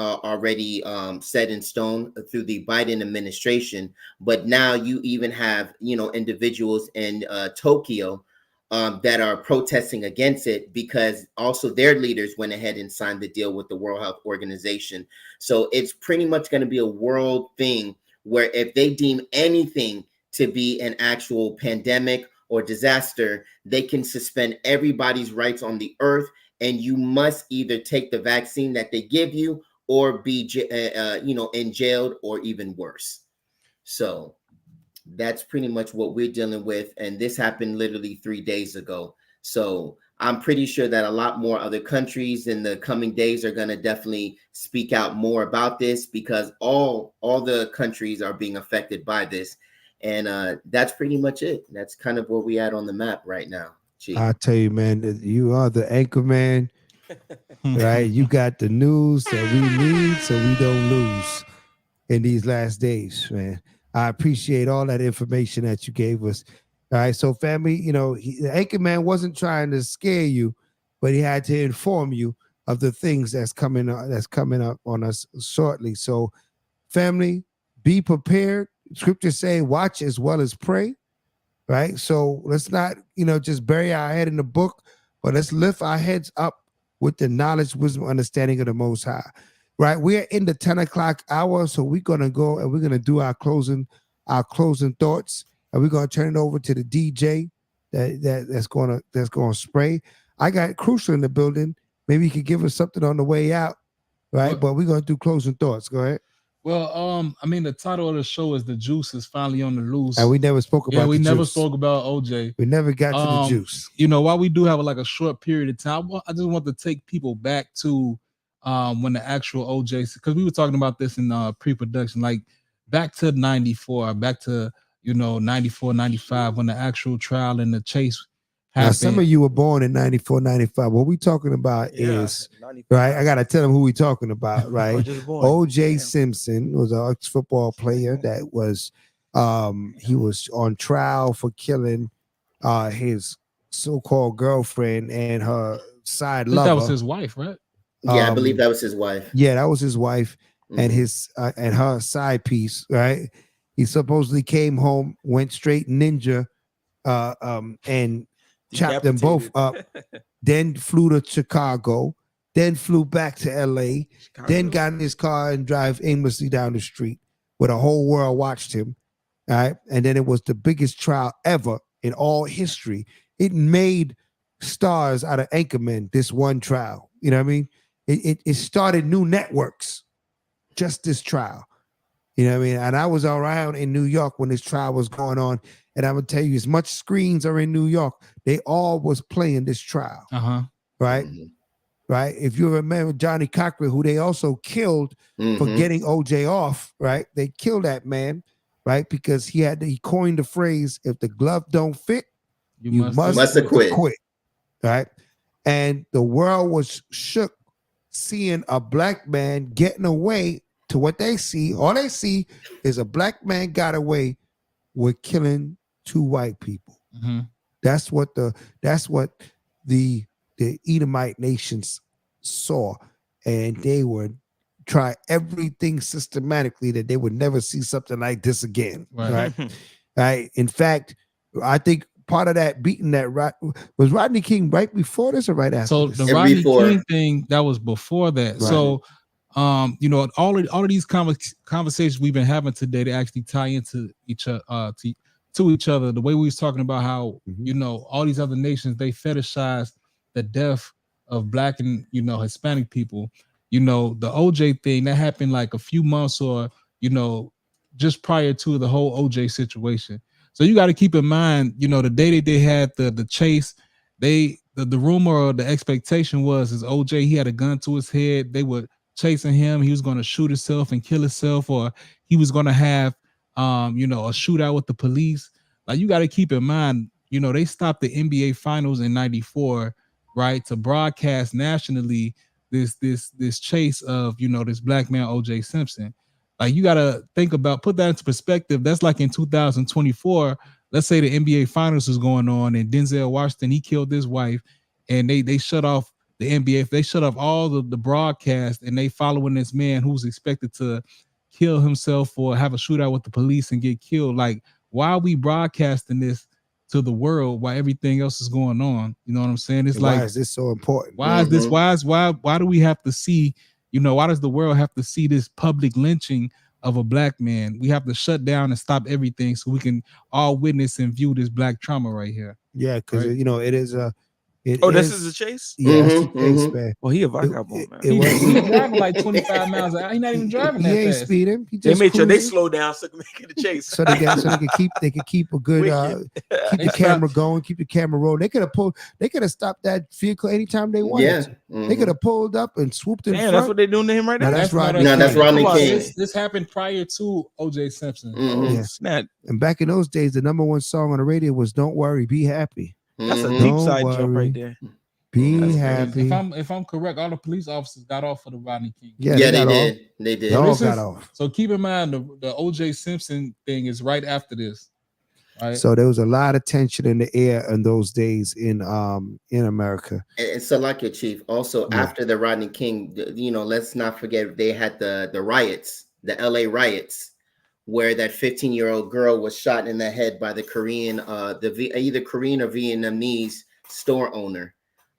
set in stone through the Biden administration. But now you even have, individuals in Tokyo that are protesting against it, because also their leaders went ahead and signed the deal with the World Health Organization. So it's pretty much going to be a world thing where if they deem anything to be an actual pandemic or disaster, they can suspend everybody's rights on the earth. And you must either take the vaccine that they give you or be, in jailed, or even worse. So that's pretty much what we're dealing with. And this happened literally 3 days ago. So I'm pretty sure that a lot more other countries in the coming days are going to definitely speak out more about this, because all the countries are being affected by this. And that's pretty much it. That's kind of where we at on the map right now. I tell you, man, you are the anchor man, right? You got the news that we need, so we don't lose in these last days, man. I appreciate all that information that you gave us. All right, so family, the anchor man wasn't trying to scare you, but he had to inform you of the things that's coming up on us shortly. So, family, be prepared. Scriptures say, watch as well as pray. Right. So let's not, just bury our head in the book, but let's lift our heads up with the knowledge, wisdom, understanding of the Most High. Right. We're in the 10 o'clock hour. So we're going to go and we're going to do our closing thoughts. And we're going to turn it over to the DJ that's going to spray. I got Crucial in the building. Maybe he could give us something on the way out. Right. But we're going to do closing thoughts. Go ahead. Well, the title of the show is "The Juice is Finally on the Loose." And we never spoke about. Yeah, we never spoke about OJ. We never got to the juice. While we do have a short period of time, I just want to take people back to when the actual OJ, because we were talking about this in pre-production, like back to 94, back to 94, 95, when the actual trial and the chase happened. Now, some of you were born in 94, 95. What we talking about is, right? I got to tell them who we talking about, right? OJ Simpson was an ex-football player that was, he was on trial for killing his so-called girlfriend and her side lover. That was his wife, right? Yeah, I believe that was his wife. Yeah, that was his wife and his and her side piece, right? He supposedly came home, went straight ninja, and chopped them both up, then flew to Chicago, then flew back to LA, then got in his car and drive aimlessly down the street where the whole world watched him. All right. And then it was the biggest trial ever in all history. It made stars out of anchormen, this one trial. You know what I mean? It started new networks, just this trial. You know what I mean? And I was around in New York when this trial was going on. And I would tell you, as much screens are in New York, they all was playing this trial. Right? Right? If you remember Johnny Cochran, who they also killed for getting OJ off, right? They killed that man. right? Because he coined the phrase, if the glove don't fit, you must acquit. Right? And the world was shook seeing a black man getting away to what they see. All they see is a black man got away with killing 2 white people. Mm-hmm. That's what the Edomite nations saw, and they would try everything systematically that they would never see something like this again. Right. Right. In fact, I think part of that beating that was Rodney King right before this or right after so this? the Rodney King thing that was before that. Right. So you know, all of these conversations we've been having today, they actually tie into each other to each other. The way we was talking about how you know all these other nations, they fetishize the death of black and Hispanic people. You know, the OJ thing that happened like a few months or just prior to the whole OJ situation. So you got to keep in mind, the day that they had the chase, the rumor or the expectation was is OJ, he had a gun to his head. They were chasing him. He was going to shoot himself and kill himself, or he was going to have a shootout with the police. Like, you got to keep in mind, they stopped the NBA finals in '94, right, to broadcast nationally this chase of this black man OJ Simpson. Like, you got to put that into perspective. That's like in 2024. Let's say the NBA finals is going on and Denzel Washington, he killed his wife, and they shut off the NBA. They shut off all the broadcast, and they following this man who's expected to kill himself or have a shootout with the police and get killed. Like, why are we broadcasting this to the world while everything else is going on? You know what I'm saying? It's like, why is this so important? Why is this? Why do we have to see? Why does the world have to see this public lynching of a black man? We have to shut down and stop everything so we can all witness and view this black trauma right here. Yeah, because right? it is a. This is a chase? Yeah, that's the chase, man. Well, he a vagabond, man. He's driving like 25 miles an hour. He's not even driving that He ain't fast. speeding. He They just made sure they cruising. slow down so they can get the chase. So they can keep a good keep the camera going, keep the camera rolling. They could have stopped that vehicle anytime they wanted. Yeah. To. They could have pulled up and swooped in front. That's what they're doing to him right now. No, that's Rodney. No, that's Rodney King. This happened prior to OJ Simpson. Yes. And back in those days, the #1 song on the radio was "Don't Worry, Be Happy." That's a deep Don't side worry, jump right there. Be happy. If I'm correct, all the police officers got off for the Rodney King. Yeah, they did. They They all did. got off. So keep in mind the OJ Simpson thing is right after this. Right. So there was a lot of tension in the air in those days in America. And Salakia, Chief, also after the Rodney King, let's not forget they had the riots, the LA riots, where that 15-year-old girl was shot in the head by the Korean, either Korean or Vietnamese store owner.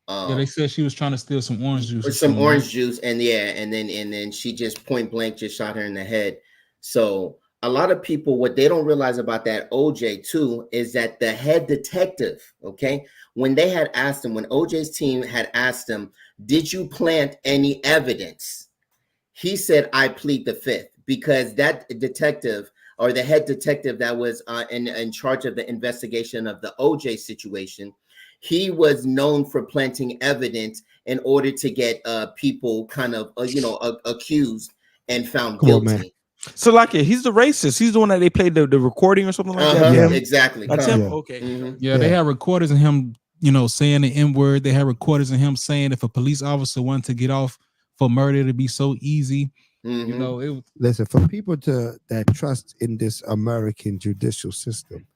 Yeah, they said she was trying to steal some orange juice. Or some orange juice, and then she just point blank just shot her in the head. So a lot of people, what they don't realize about that OJ too is that the head detective, okay, when they had asked him, when OJ's team had asked him, did you plant any evidence? He said, I plead the fifth, because that detective or the head detective that was in charge of the investigation of the OJ situation, he was known for planting evidence in order to get people kind of accused and found guilty. So like he's the racist. He's the one that they played the recording or something like that. Yeah, exactly. That's him. Yeah. Okay. Yeah, they had recorders of him, saying the N-word. They had recorders of him saying if a police officer wanted to get off for murder, it'd be so easy. Listen, for people that trust in this American judicial system,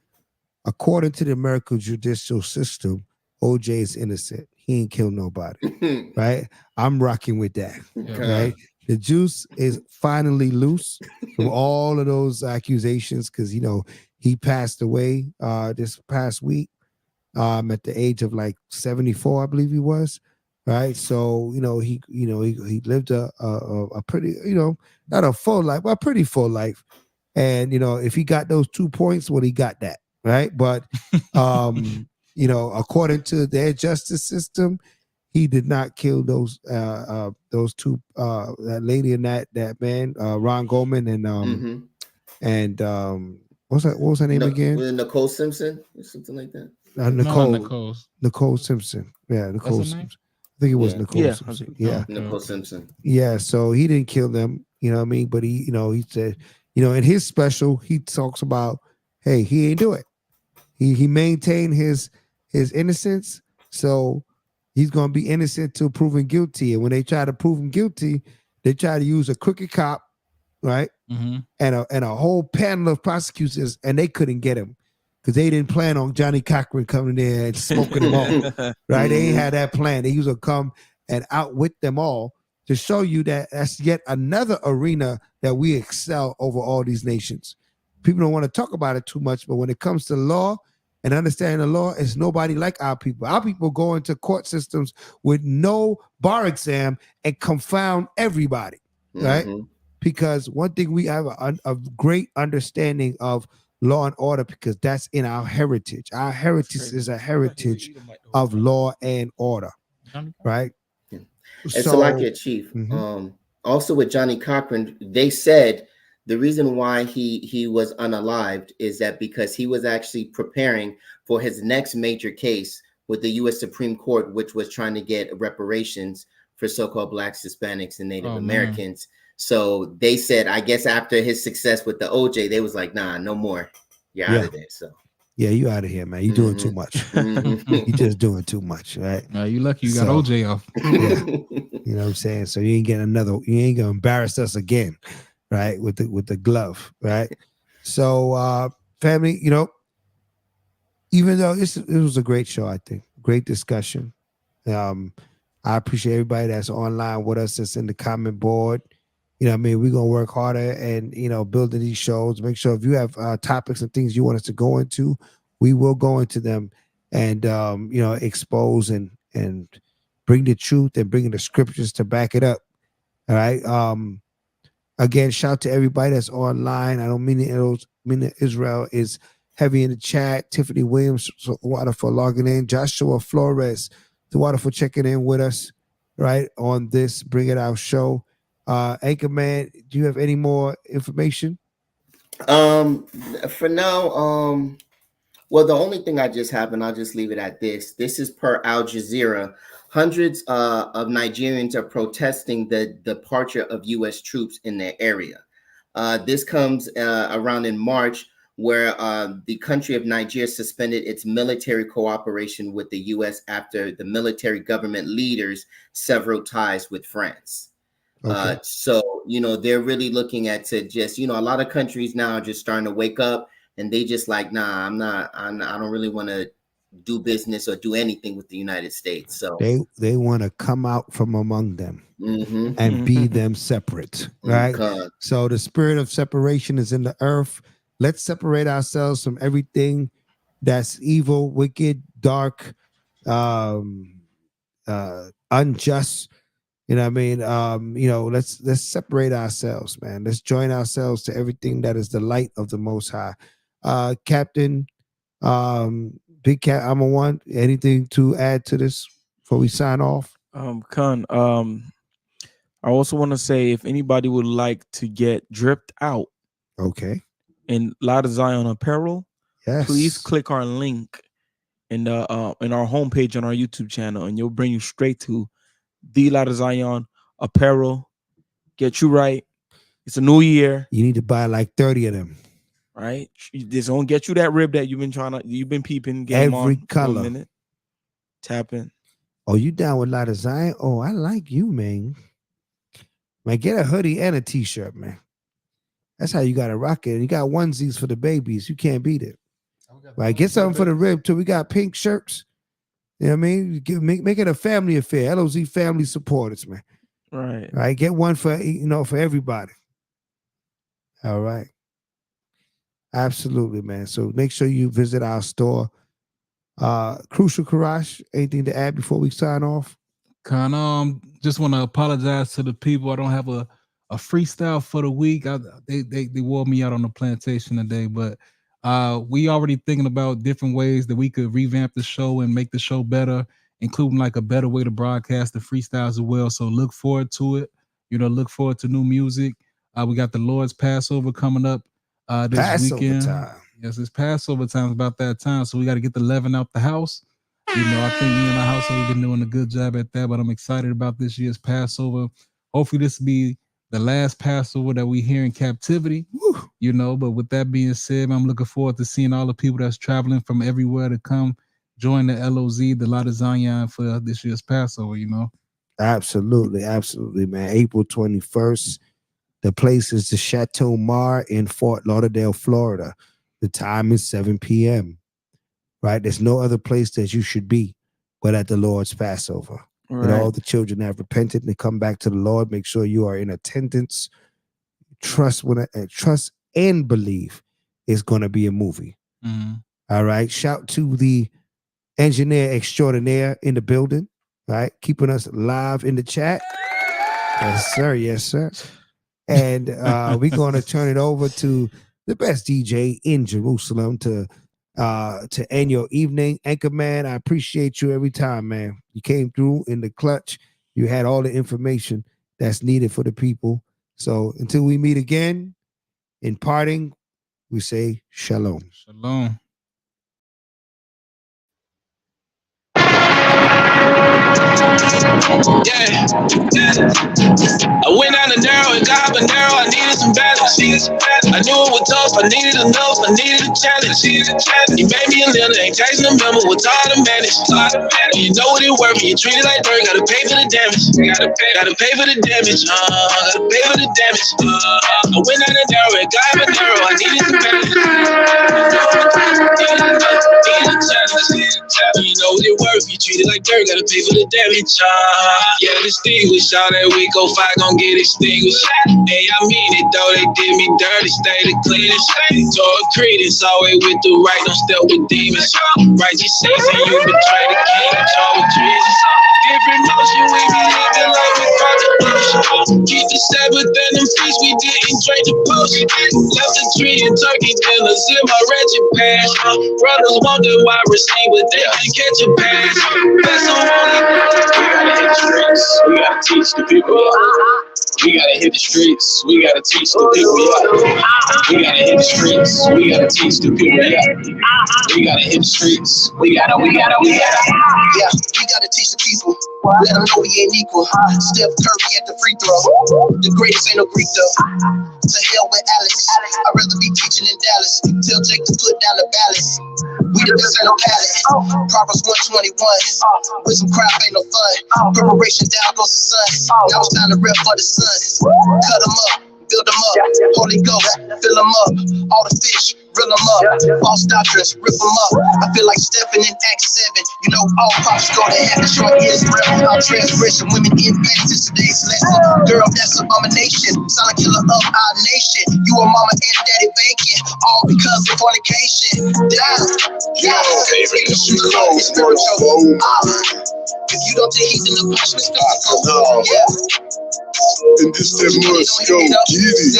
according to the American judicial system, OJ is innocent. He ain't killed nobody. Right? I'm rocking with that. Right? The juice is finally loose from all of those accusations because he passed away this past week at the age of like 74, I believe he was. Right, so he lived a pretty not a full life, but a pretty full life, and if he got those 2 points, well, he got that right. But according to their justice system, he did not kill those two that lady and that man Ron Goldman and what was her name again? Was it Nicole Simpson or something like that? Nicole Simpson. Yeah, Nicole Simpson. I think it was Nicole Simpson. Yeah. Nicole Simpson. Yeah, so he didn't kill them, you know what I mean? But he said in his special, he talks about, hey, he ain't do it. He maintained his innocence, so he's gonna be innocent till proven guilty. And when they try to prove him guilty, they try to use a crooked cop, right? Mm-hmm. And a whole panel of prosecutors, and they couldn't get him because they didn't plan on Johnny Cochran coming there and smoking them all, right? They ain't had that plan. They used to come and outwit them all to show you that that's yet another arena that we excel over all these nations. People don't want to talk about it too much, but when it comes to law and understanding the law, it's nobody like our people. Our people go into court systems with no bar exam and confound everybody, right? Because one thing we have a great understanding of law and order because that's in our heritage. Our heritage is a heritage of law and order, right? And so, like your chief, also with Johnny Cochran, they said the reason why he was unalived is that because he was actually preparing for his next major case with the U.S. Supreme Court, which was trying to get reparations for so-called Blacks, Hispanics, and Native Americans. So they said, I guess after his success with the OJ, they was like, nah, no more. You're out of there. So yeah, you out of here, man. You doing too much. You just doing too much, right? You lucky you got OJ off. Yeah. You know what I'm saying? So you ain't getting you ain't gonna embarrass us again, right? With the glove, right? So family, even though it was a great show, I think. Great discussion. I appreciate everybody that's online with us, that's in the comment board. We're gonna work harder and building these shows. Make sure if you have topics and things you want us to go into, we will go into them and expose and bring the truth and bring the scriptures to back it up. All right. Again, shout out to everybody that's online. I don't mean that Israel is heavy in the chat. Tiffany Williams, the water for logging in. Joshua Flores, the water for checking in with us, right, on this Bring It Out show. Anchorman, do you have any more information? For now, well, the only thing I just have, and I'll just leave it at this. This is per Al Jazeera. Hundreds of Nigerians are protesting the departure of U.S. troops in their area. This comes around in March, where the country of Nigeria suspended its military cooperation with the U.S. after the military government leaders severed ties with France. Okay. So, they're really looking at to just, a lot of countries now are just starting to wake up and they just like, nah, I don't really want to do business or do anything with the United States. So they want to come out from among them and be them separate, right? So the spirit of separation is in the earth. Let's separate ourselves from everything that's evil, wicked, dark, unjust. You know what I mean? Let's separate ourselves, man. Let's join ourselves to everything that is the light of the Most High. Captain, Big Cat, I'm a one. Anything to add to this before we sign off? Khan, I also want to say if anybody would like to get dripped out, okay, in Light of Zion apparel, yes, please click our link in our homepage on our YouTube channel, and it'll bring you straight to the Light of Zion apparel. Get you right. It's a new year. You need to buy like 30 of them. Right? This won't get you that rib that you've been peeping. Get every on color. 1 minute. Tap in. Oh, you down with Light of Zion? Oh, I like you, man. Man, get a hoodie and a t-shirt, man. That's how you got to rock it. You got onesies for the babies. You can't beat it. Right? Get something for the rib too. We got pink shirts. You know what I mean? Make it a family affair. LOZ family supporters, man. Right. Right. Get one for for everybody. All right. Absolutely, man. So make sure you visit our store. Crucial Karash, anything to add before we sign off? Just want to apologize to the people. I don't have a freestyle for the week. They wore me out on the plantation today, but we already thinking about different ways that we could revamp the show and make the show better, including like a better way to broadcast the freestyles as well. So look forward to it. Look forward to new music. We got the Lord's Passover coming up this Passover weekend. time. Yes, it's Passover time. It's about that time. So we got to get the leaven out the house. I think me and my household have been doing a good job at that, but I'm excited about this year's Passover. Hopefully this will be the last Passover that we hear in captivity. You know, but with that being said, I'm looking forward to seeing all the people that's traveling from everywhere to come join the LOZ, the Lot of Zion, for this year's Passover, you know. Absolutely, absolutely, man. April 21st. The place is the Chateau Mar in Fort Lauderdale, Florida. The time is 7 p.m. Right? There's no other place that you should be but at the Lord's Passover. Right. And all the children have repented and come back to the Lord. Make sure you are in attendance. Trust and believe it's going to be a movie. All right. Shout to the engineer extraordinaire in the building. Right? Keeping us live in the chat. Yes, sir. Yes, sir. And we're going to turn it over to the best DJ in Jerusalem to end your evening. Anchorman, I appreciate you every time, man. You came through in the clutch. You had all the information that's needed for the people. So until we meet again, in parting, we say shalom. Shalom. Yeah. I went down the narrow and got up a narrow. I needed some balance. I knew it was tough. I needed enough. I needed a challenge. You made me a little, ain't tasting a member. What's all to manage? You know what it worth. You treat it like dirt. Gotta pay for the damage. Gotta pay for the damage. Gotta pay for the damage. I went down the narrow and got up a narrow. I needed some balance. Needed a challenge. You know what it worth. You treat it like dirt. Gotta pay for the damage. Yeah, distinguished. All that we go fight gon' get extinguished. Hey, I mean it though. They did me dirty. Stay the cleanest. Toward credence. Always with the right. Don't step with demons. Righteous season. You betray the king. Charge with treason. Different motion. We be living like we contribution. Keep the Sabbath and them feasts. We didn't drink the potion. Left the tree and turkey dinners in my wretched past. Brothers wonder why I receive, but they didn't catch a pass. That's the we gotta teach the people. We gotta hit the streets. We gotta teach the people. We gotta hit the streets. We gotta teach the people. We gotta hit the streets. We gotta. Yeah, we gotta teach the people. Let them know we ain't equal. Steph Curry at the free throw. The greatest ain't no Greek though. To hell with Alex. I'd rather be teaching in Dallas. Tell Jake to put down the ballast. We the best, ain't no pallet. Proverbs 121. With some crap ain't no fun. Preparation down goes the sun. Now it's time to rep for the sun. Cut them up, build them up. Holy Ghost, fill them up. All the fish, reel them up. False doctrines, rip them up. I feel like Stephen in Acts 7. You know, all prophets go to heaven. Short Israel, our transgression. Women impact is today's lesson. Girl, that's abomination. Silent killer of our nation. You a mama and daddy vacant. All because of fornication. Down. If you don't think he's in the punishment, and this that must go get it.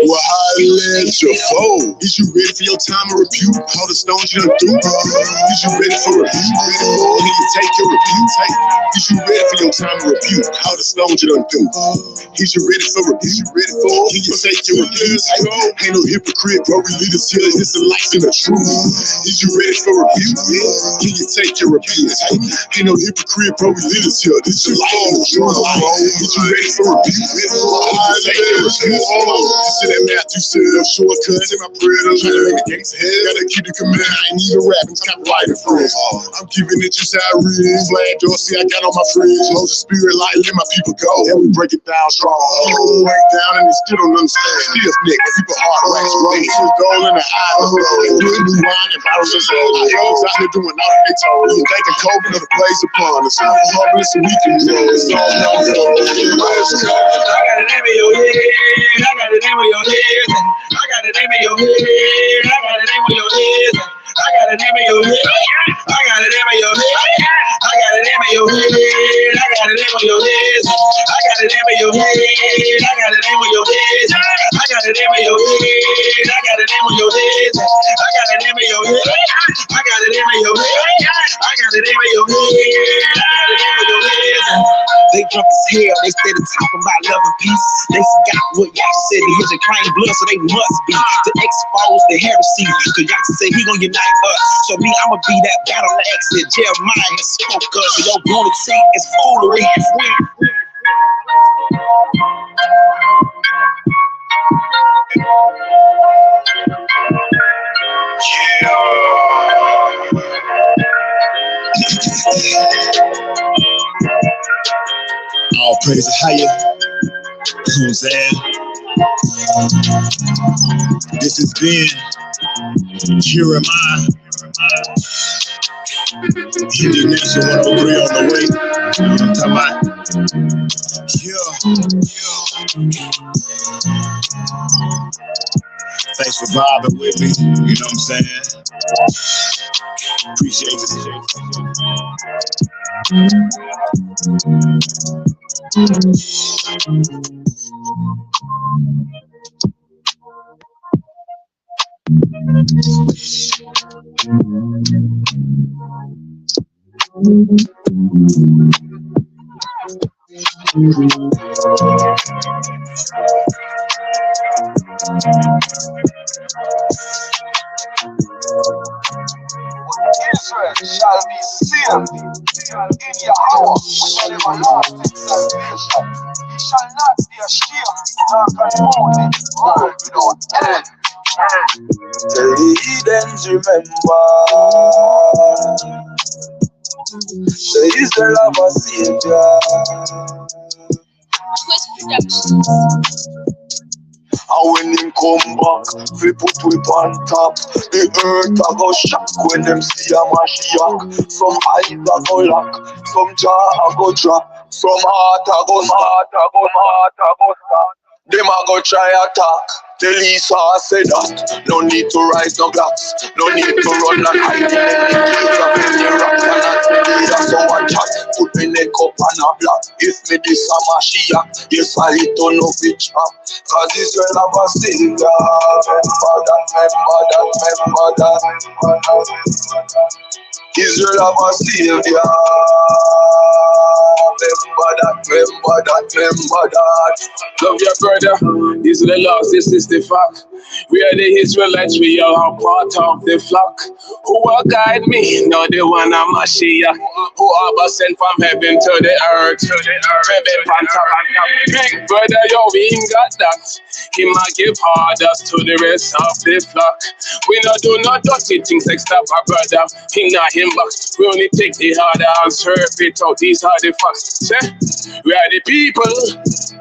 Well, holla at your foe. Is you ready for your time of rebuke? All the stones you done threw. Is you ready for rebuke? Ready for he can take your rebuke? Is you ready for your time of rebuke? All the stones you done threw. Is you ready for rebuke? Is you ready for he can take your rebuke? Ain't no hypocrite, bro. We leaders here. It's the life and the truth. Is you ready for rebuke? He can take your rebuke. Ain't no hypocrite, bro. We leaders here. This is life and the truth. Is you ready for rebuke? See that Matthew said, shortcuts in my prayer to learn the gates of hell. Gotta keep the command. I ain't even rapping, copyrighted for us. I'm keeping it just how it is. Glad y'all see I got on my fridge. Hold the spirit light, let my people go. And we break it down strong. Break down and they still don't understand. Still thick, people heart wax, bro. She's gold in the eye. And good new wine and bottles of soul. I was out here doing all they told me. Thanking COVID of the place upon us. I'm hoping so we can go. It's all done. I got a name in your head. I got a name in your head. I got a name in your head. I got a name in your head. I got a name in your head. I got a name in your head. I got a name in your head. I got a name in your head. I got a name in your head. I got a name in your head. I got a name in your head. I got a name in your head. I got a name in your head. I got a name in your head. I got a name in your head. I got a name in your head. They drunk as hell. They started talking about love and peace. They forgot what Yahshua said. The Israel claim blood, so they must be to expose the heresy. Cause Yahshua said he gonna unite us. So me, I'ma be that battle axe that Jeremiah has spoke of. Your bloody seat is foolery. All praise higher. You know what I'm saying? This has been Here Am I. Indignation 103 on the way. You know what I'm talking about? Yeah. Thanks for vibing with me. You know what I'm saying? Appreciate it. Israel shall be saved in Yahweh with everlasting salvation. He shall not be ashamed, nor confounded, world without end. Tell the heathens remember, say Israel have a savior. And when him come back, we put whip on top. The earth a go shock when them see a Mashiach. Some eyes a go lock, some jaw a go drop, some heart a go start. Them a go try attack. The Lisa said that. No need to rise no blocks. No need to run and hide in them kids of any rock. And not me that someone chat. Put me neck up and a block. If me this a Mashiach, yes I hit on no bitch up. Cause Israel have a savior. Remember that. Israel have a savior. Remember that. Love your brother, this is the loss, this is the fact. We are the Israelites, we are a part of the flock. Who will guide me? No, the one I'm Mashiach. Who are sent from heaven to the earth. Big brother, yo, we ain't got that. He might give orders to the rest of the flock. We not do no dirty things like stop our brother. He not him back. We only take the harder and serve it out. These are the facts. We are the people.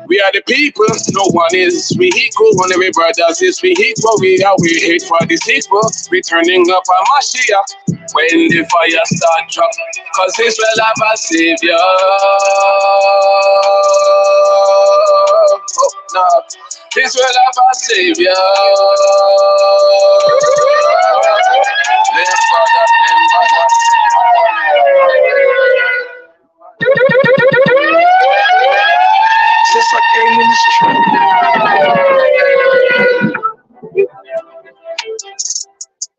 We are the people. No one is we equal. One of our brothers is we equal. We hate for the sequel. We turning up a Mashiach when the fire start drop. Cause Israel have a savior. Oh, no. Israel have a savior. Since I came in this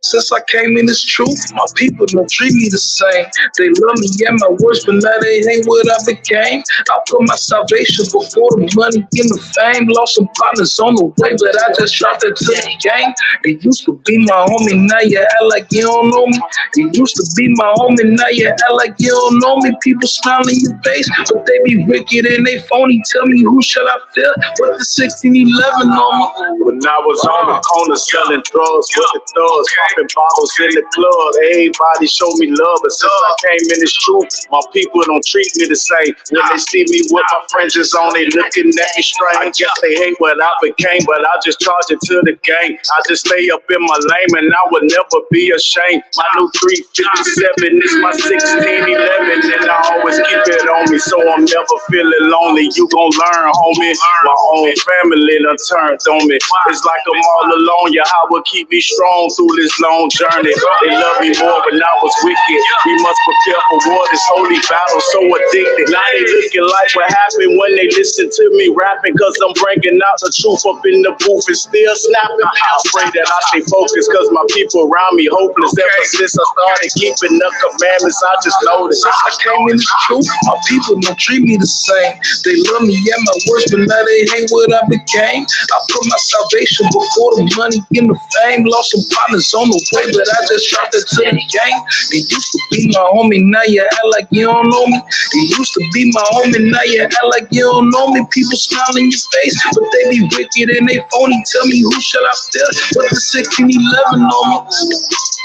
Since I came in this truth, my people don't treat me the same. They love me at my worst, but now they ain't what I became. I put my salvation before the money and the fame. Lost some partners on the way, but I just dropped it to the game. It used to be my homie, now you act like you don't know me. It used to be my homie, now you act like you don't know me. People smile in your face, but they be wicked and they phony. Tell me who should I feel? But the 1611 on me. When I was on the corner selling drugs with the thugs, popping bottles in the club, everybody showed me love. But since I came in this truth, my people don't treat me the same. When they see me with my fringes on, they looking at me strange. I guess they hate what I became, but I just charge it to the game. I just stay up in my lane and I would never be ashamed. My new 357 is my 1611 and I always keep it on me, so I'm never feeling lonely. You gon' learn, homie. My own family done turned on me. It's like I'm all alone. Yahweh keep me strong through this long journey. They love me more when I was wicked. We must prepare for war, this holy battle, so addicted. Now they looking like what happened when they listen to me rapping, cause I'm bringing out the truth up in the booth and still snapping. I pray that I stay focused, cause my people around me hopeless. Ever since I started keeping the commandments, I just noticed. I came in this truth, my people don't treat me the same. They love me at my worst, but now they hate what I became. I put my salvation before the money and the fame. Lost some partners on the play, but I just dropped it to the game. You used to be my homie, now you act like you don't know me. You used to be my homie, now you act like you don't know me. People smile in your face, but they be wicked and they phony. Tell me who shall I fear? What the 1611 on me?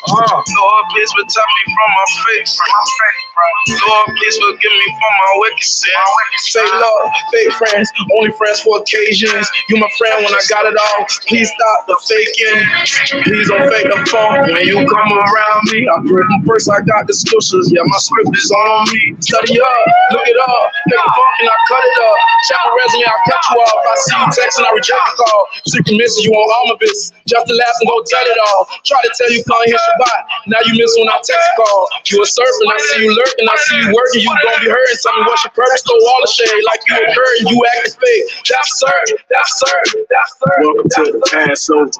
Lord, please protect me from my faith. Lord, please forgive me for my wicked sin. Fake love, fake friends, only friends for occasions. You my friend when I got it all. Please stop the faking. Please don't fake the phone. When you come around me, I pray them first. I got the scriptures. Yeah, my script is on me. Study up, look it up. Make a phone and I cut it up. Check my resume, I cut you off. I see you texting, I reject the call. Secret message, you on all my business. Just to laugh and go tell it all. Try to tell you can't hit Shabbat. Now you miss when I text call. You a surfing, I see you lurking, I see you working. You gon' be hurting. Tell me what's your purpose. Throw all the shade like you a bird and you acting fake. That's certain, that's certain, that's certain. Welcome to the Passover.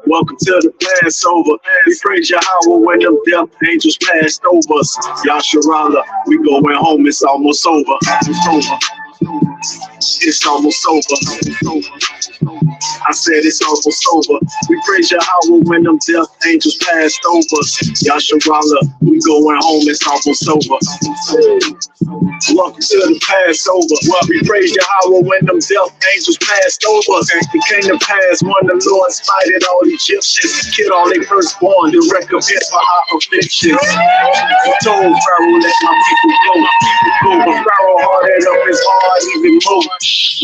Welcome to the Passover. We praise Yahweh when them death angels passed over us. Yasharala, we going home. It's almost over. It's over. It's almost over. I said it's almost over. We praise Yahweh when them death angels passed over us. Yasharala, we going home. It's almost over. Welcome to the Passover. We praise Yahweh when them death angels passed over us. It came to pass when the Lord spited all Egyptians, killed all their firstborn, the recompense for our afflictions. He told Pharaoh, let my people go. But Pharaoh hardened up his heart even more.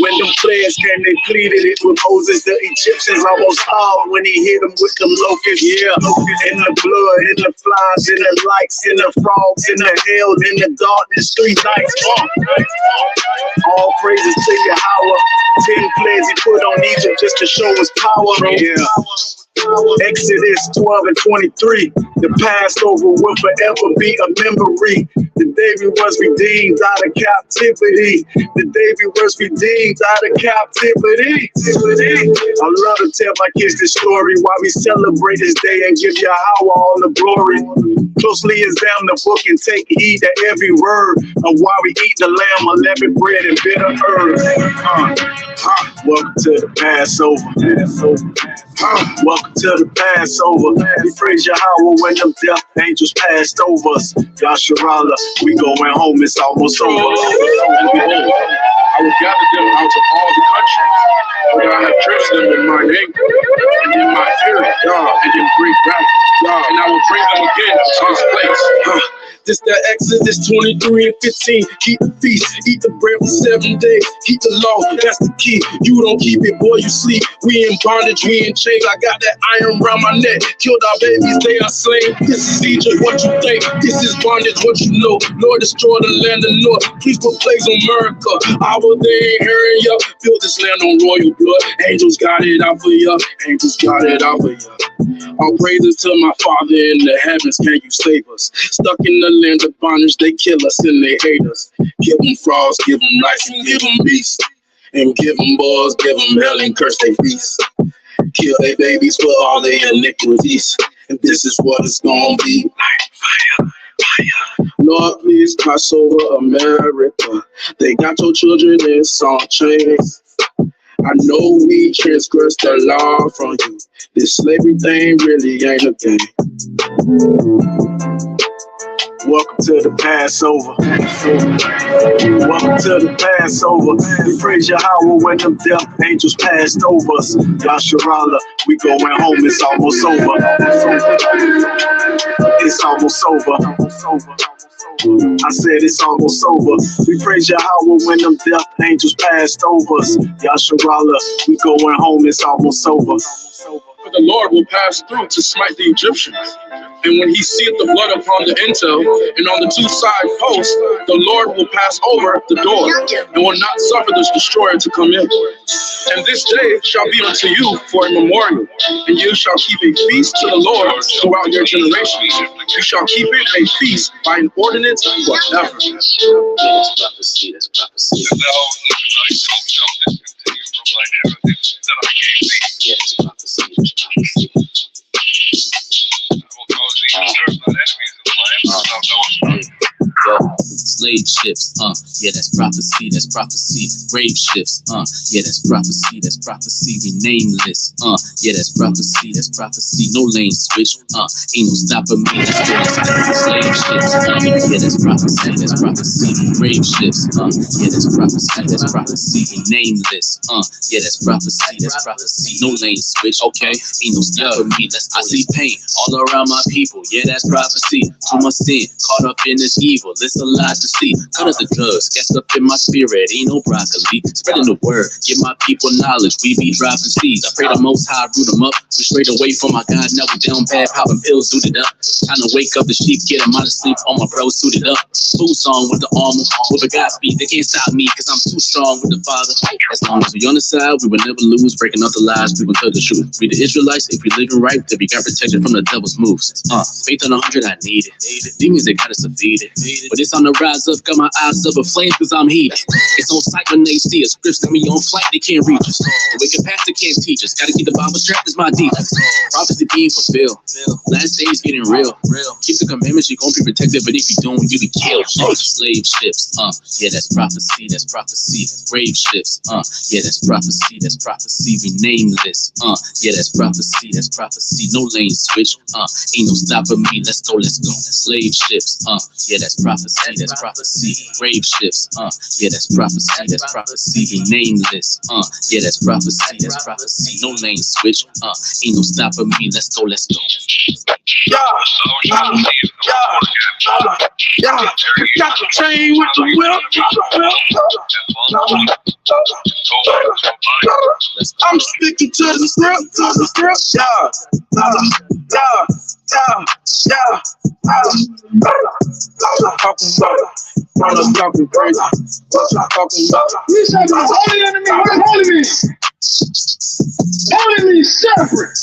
When them players came, they pleaded it with Moses. The Egyptians almost howled when he hit them with the locusts. Yeah, in the blood, in the flies, in the lights, in the frogs, in the hell, in the darkness, 3 nights. All praises to Yahweh. 10 plagues he put on Egypt just to show his power. Yeah. Exodus 12 and 23. The Passover will forever be a memory. The day we was redeemed out of captivity. The day we was redeemed out of captivity. I love to tell my kids this story while we celebrate this day and give Yahweh all the glory. Closely examine the book and take heed to every word of why we eat the lamb, unleavened bread, and bitter herbs. Welcome to the Passover. Welcome to the Passover. We praise Yahweh when them death angels passed over us. Yasharala, we going home. It's almost over. I will gather them out of all the countries, where I have dressed them in my anger and in my fury, and in great wrath, and I will bring them again to this place. This that Exodus 23 and 15. Keep the feast, eat the bread for 7 days. Keep the law, that's the key. You don't keep it, boy, you sleep. We in bondage, we in chains. I got that iron around my neck. Killed our babies, they are slain. This is Egypt, what you think? This is bondage, what you know? Lord, destroy the land of north. Please put plagues on America. Our they ain't hearing ya. Build this land on royal blood. Angels got it out for ya. Angels got it out for ya. All praises to my Father in the heavens. Can you save us? Stuck in the land of bondage, they kill us and they hate us. Give them frogs, give them lice, and give them beasts. And give them boys, give them hell, and curse their feasts. Kill their babies for all their iniquities. And this is what it's gonna be. Fire, fire. Lord, please pass over America. They got your children in some chains. I know we transgressed the law from you. This slavery thing really ain't a thing. Welcome to the Passover. Welcome to the Passover. We praise Yahweh when them death angels passed over us. Yasharala, we going home. It's almost over. It's almost over. I said it's almost over. We praise Yahweh when them death angels passed over us. Yasharala, we going home. It's almost over. For the Lord will pass through to smite the Egyptians. And when he seeth the blood upon the intel and on the 2 side posts, the Lord will pass over the door and will not suffer this destroyer to come in. And this day shall be unto you for a memorial, and you shall keep a feast to the Lord throughout your generations. You shall keep it a feast by an ordinance forever. That's prophecy. That's prophecy. Yes, prophecy. slave ships, yeah, that's prophecy, grave ships, yeah, that's prophecy, we nameless, yeah, that's prophecy, no lane switch, ain't no stopping me, let's go, slave ships, yeah, that's prophecy, grave ships, yeah, that's prophecy, we nameless, yeah, that's prophecy, no lane switch, okay, ain't no stopping me, let's go. I see pain all around my people, yeah, that's prophecy, too much sin, caught up in this evil, it's a lot to see, cut up the drugs, gassed up in my spirit, ain't no broccoli, spreading the word, give my people knowledge, we be dropping seeds, I pray the most high, root them up, we straight away from my God, now we down bad, popping pills, suited up, trying to wake up the sheep, get them out of sleep, all my bros suited up, food song with the armor, with a Godspeed, they can't stop me, cause I'm too strong with the Father, as long as we on the side, we will never lose, breaking up the lies, we will tell the truth, we the Israelites, if we living right, then we got protection from the devil's moves, faith on 100, I need it, demons, they got us defeated, but it's on the rise up, got my eyes up in flames, cause I'm heated, it's on sight when they see us, scripts got me on flight, they can't reach us, the wicked pastor can't teach us, gotta keep the Bible strapped as my defense, prophecy being fulfilled, last days getting real, keep the commandments, you gon' be protected, but if you don't, you be killed, slave ships, yeah, that's prophecy, grave ships, yeah, that's prophecy, we nameless, yeah, that's prophecy, no lane switch, ain't no stopping me, let's go, slave ships, yeah, that's prophecy, grave ships, yeah, that's prophecy, we nameless, yeah, that's prophecy, no lane switch, ain't no stopping me, let's go, got the chain with the whip. I'm sticking to the script, talking crazy. Holy enemy, holy me separate.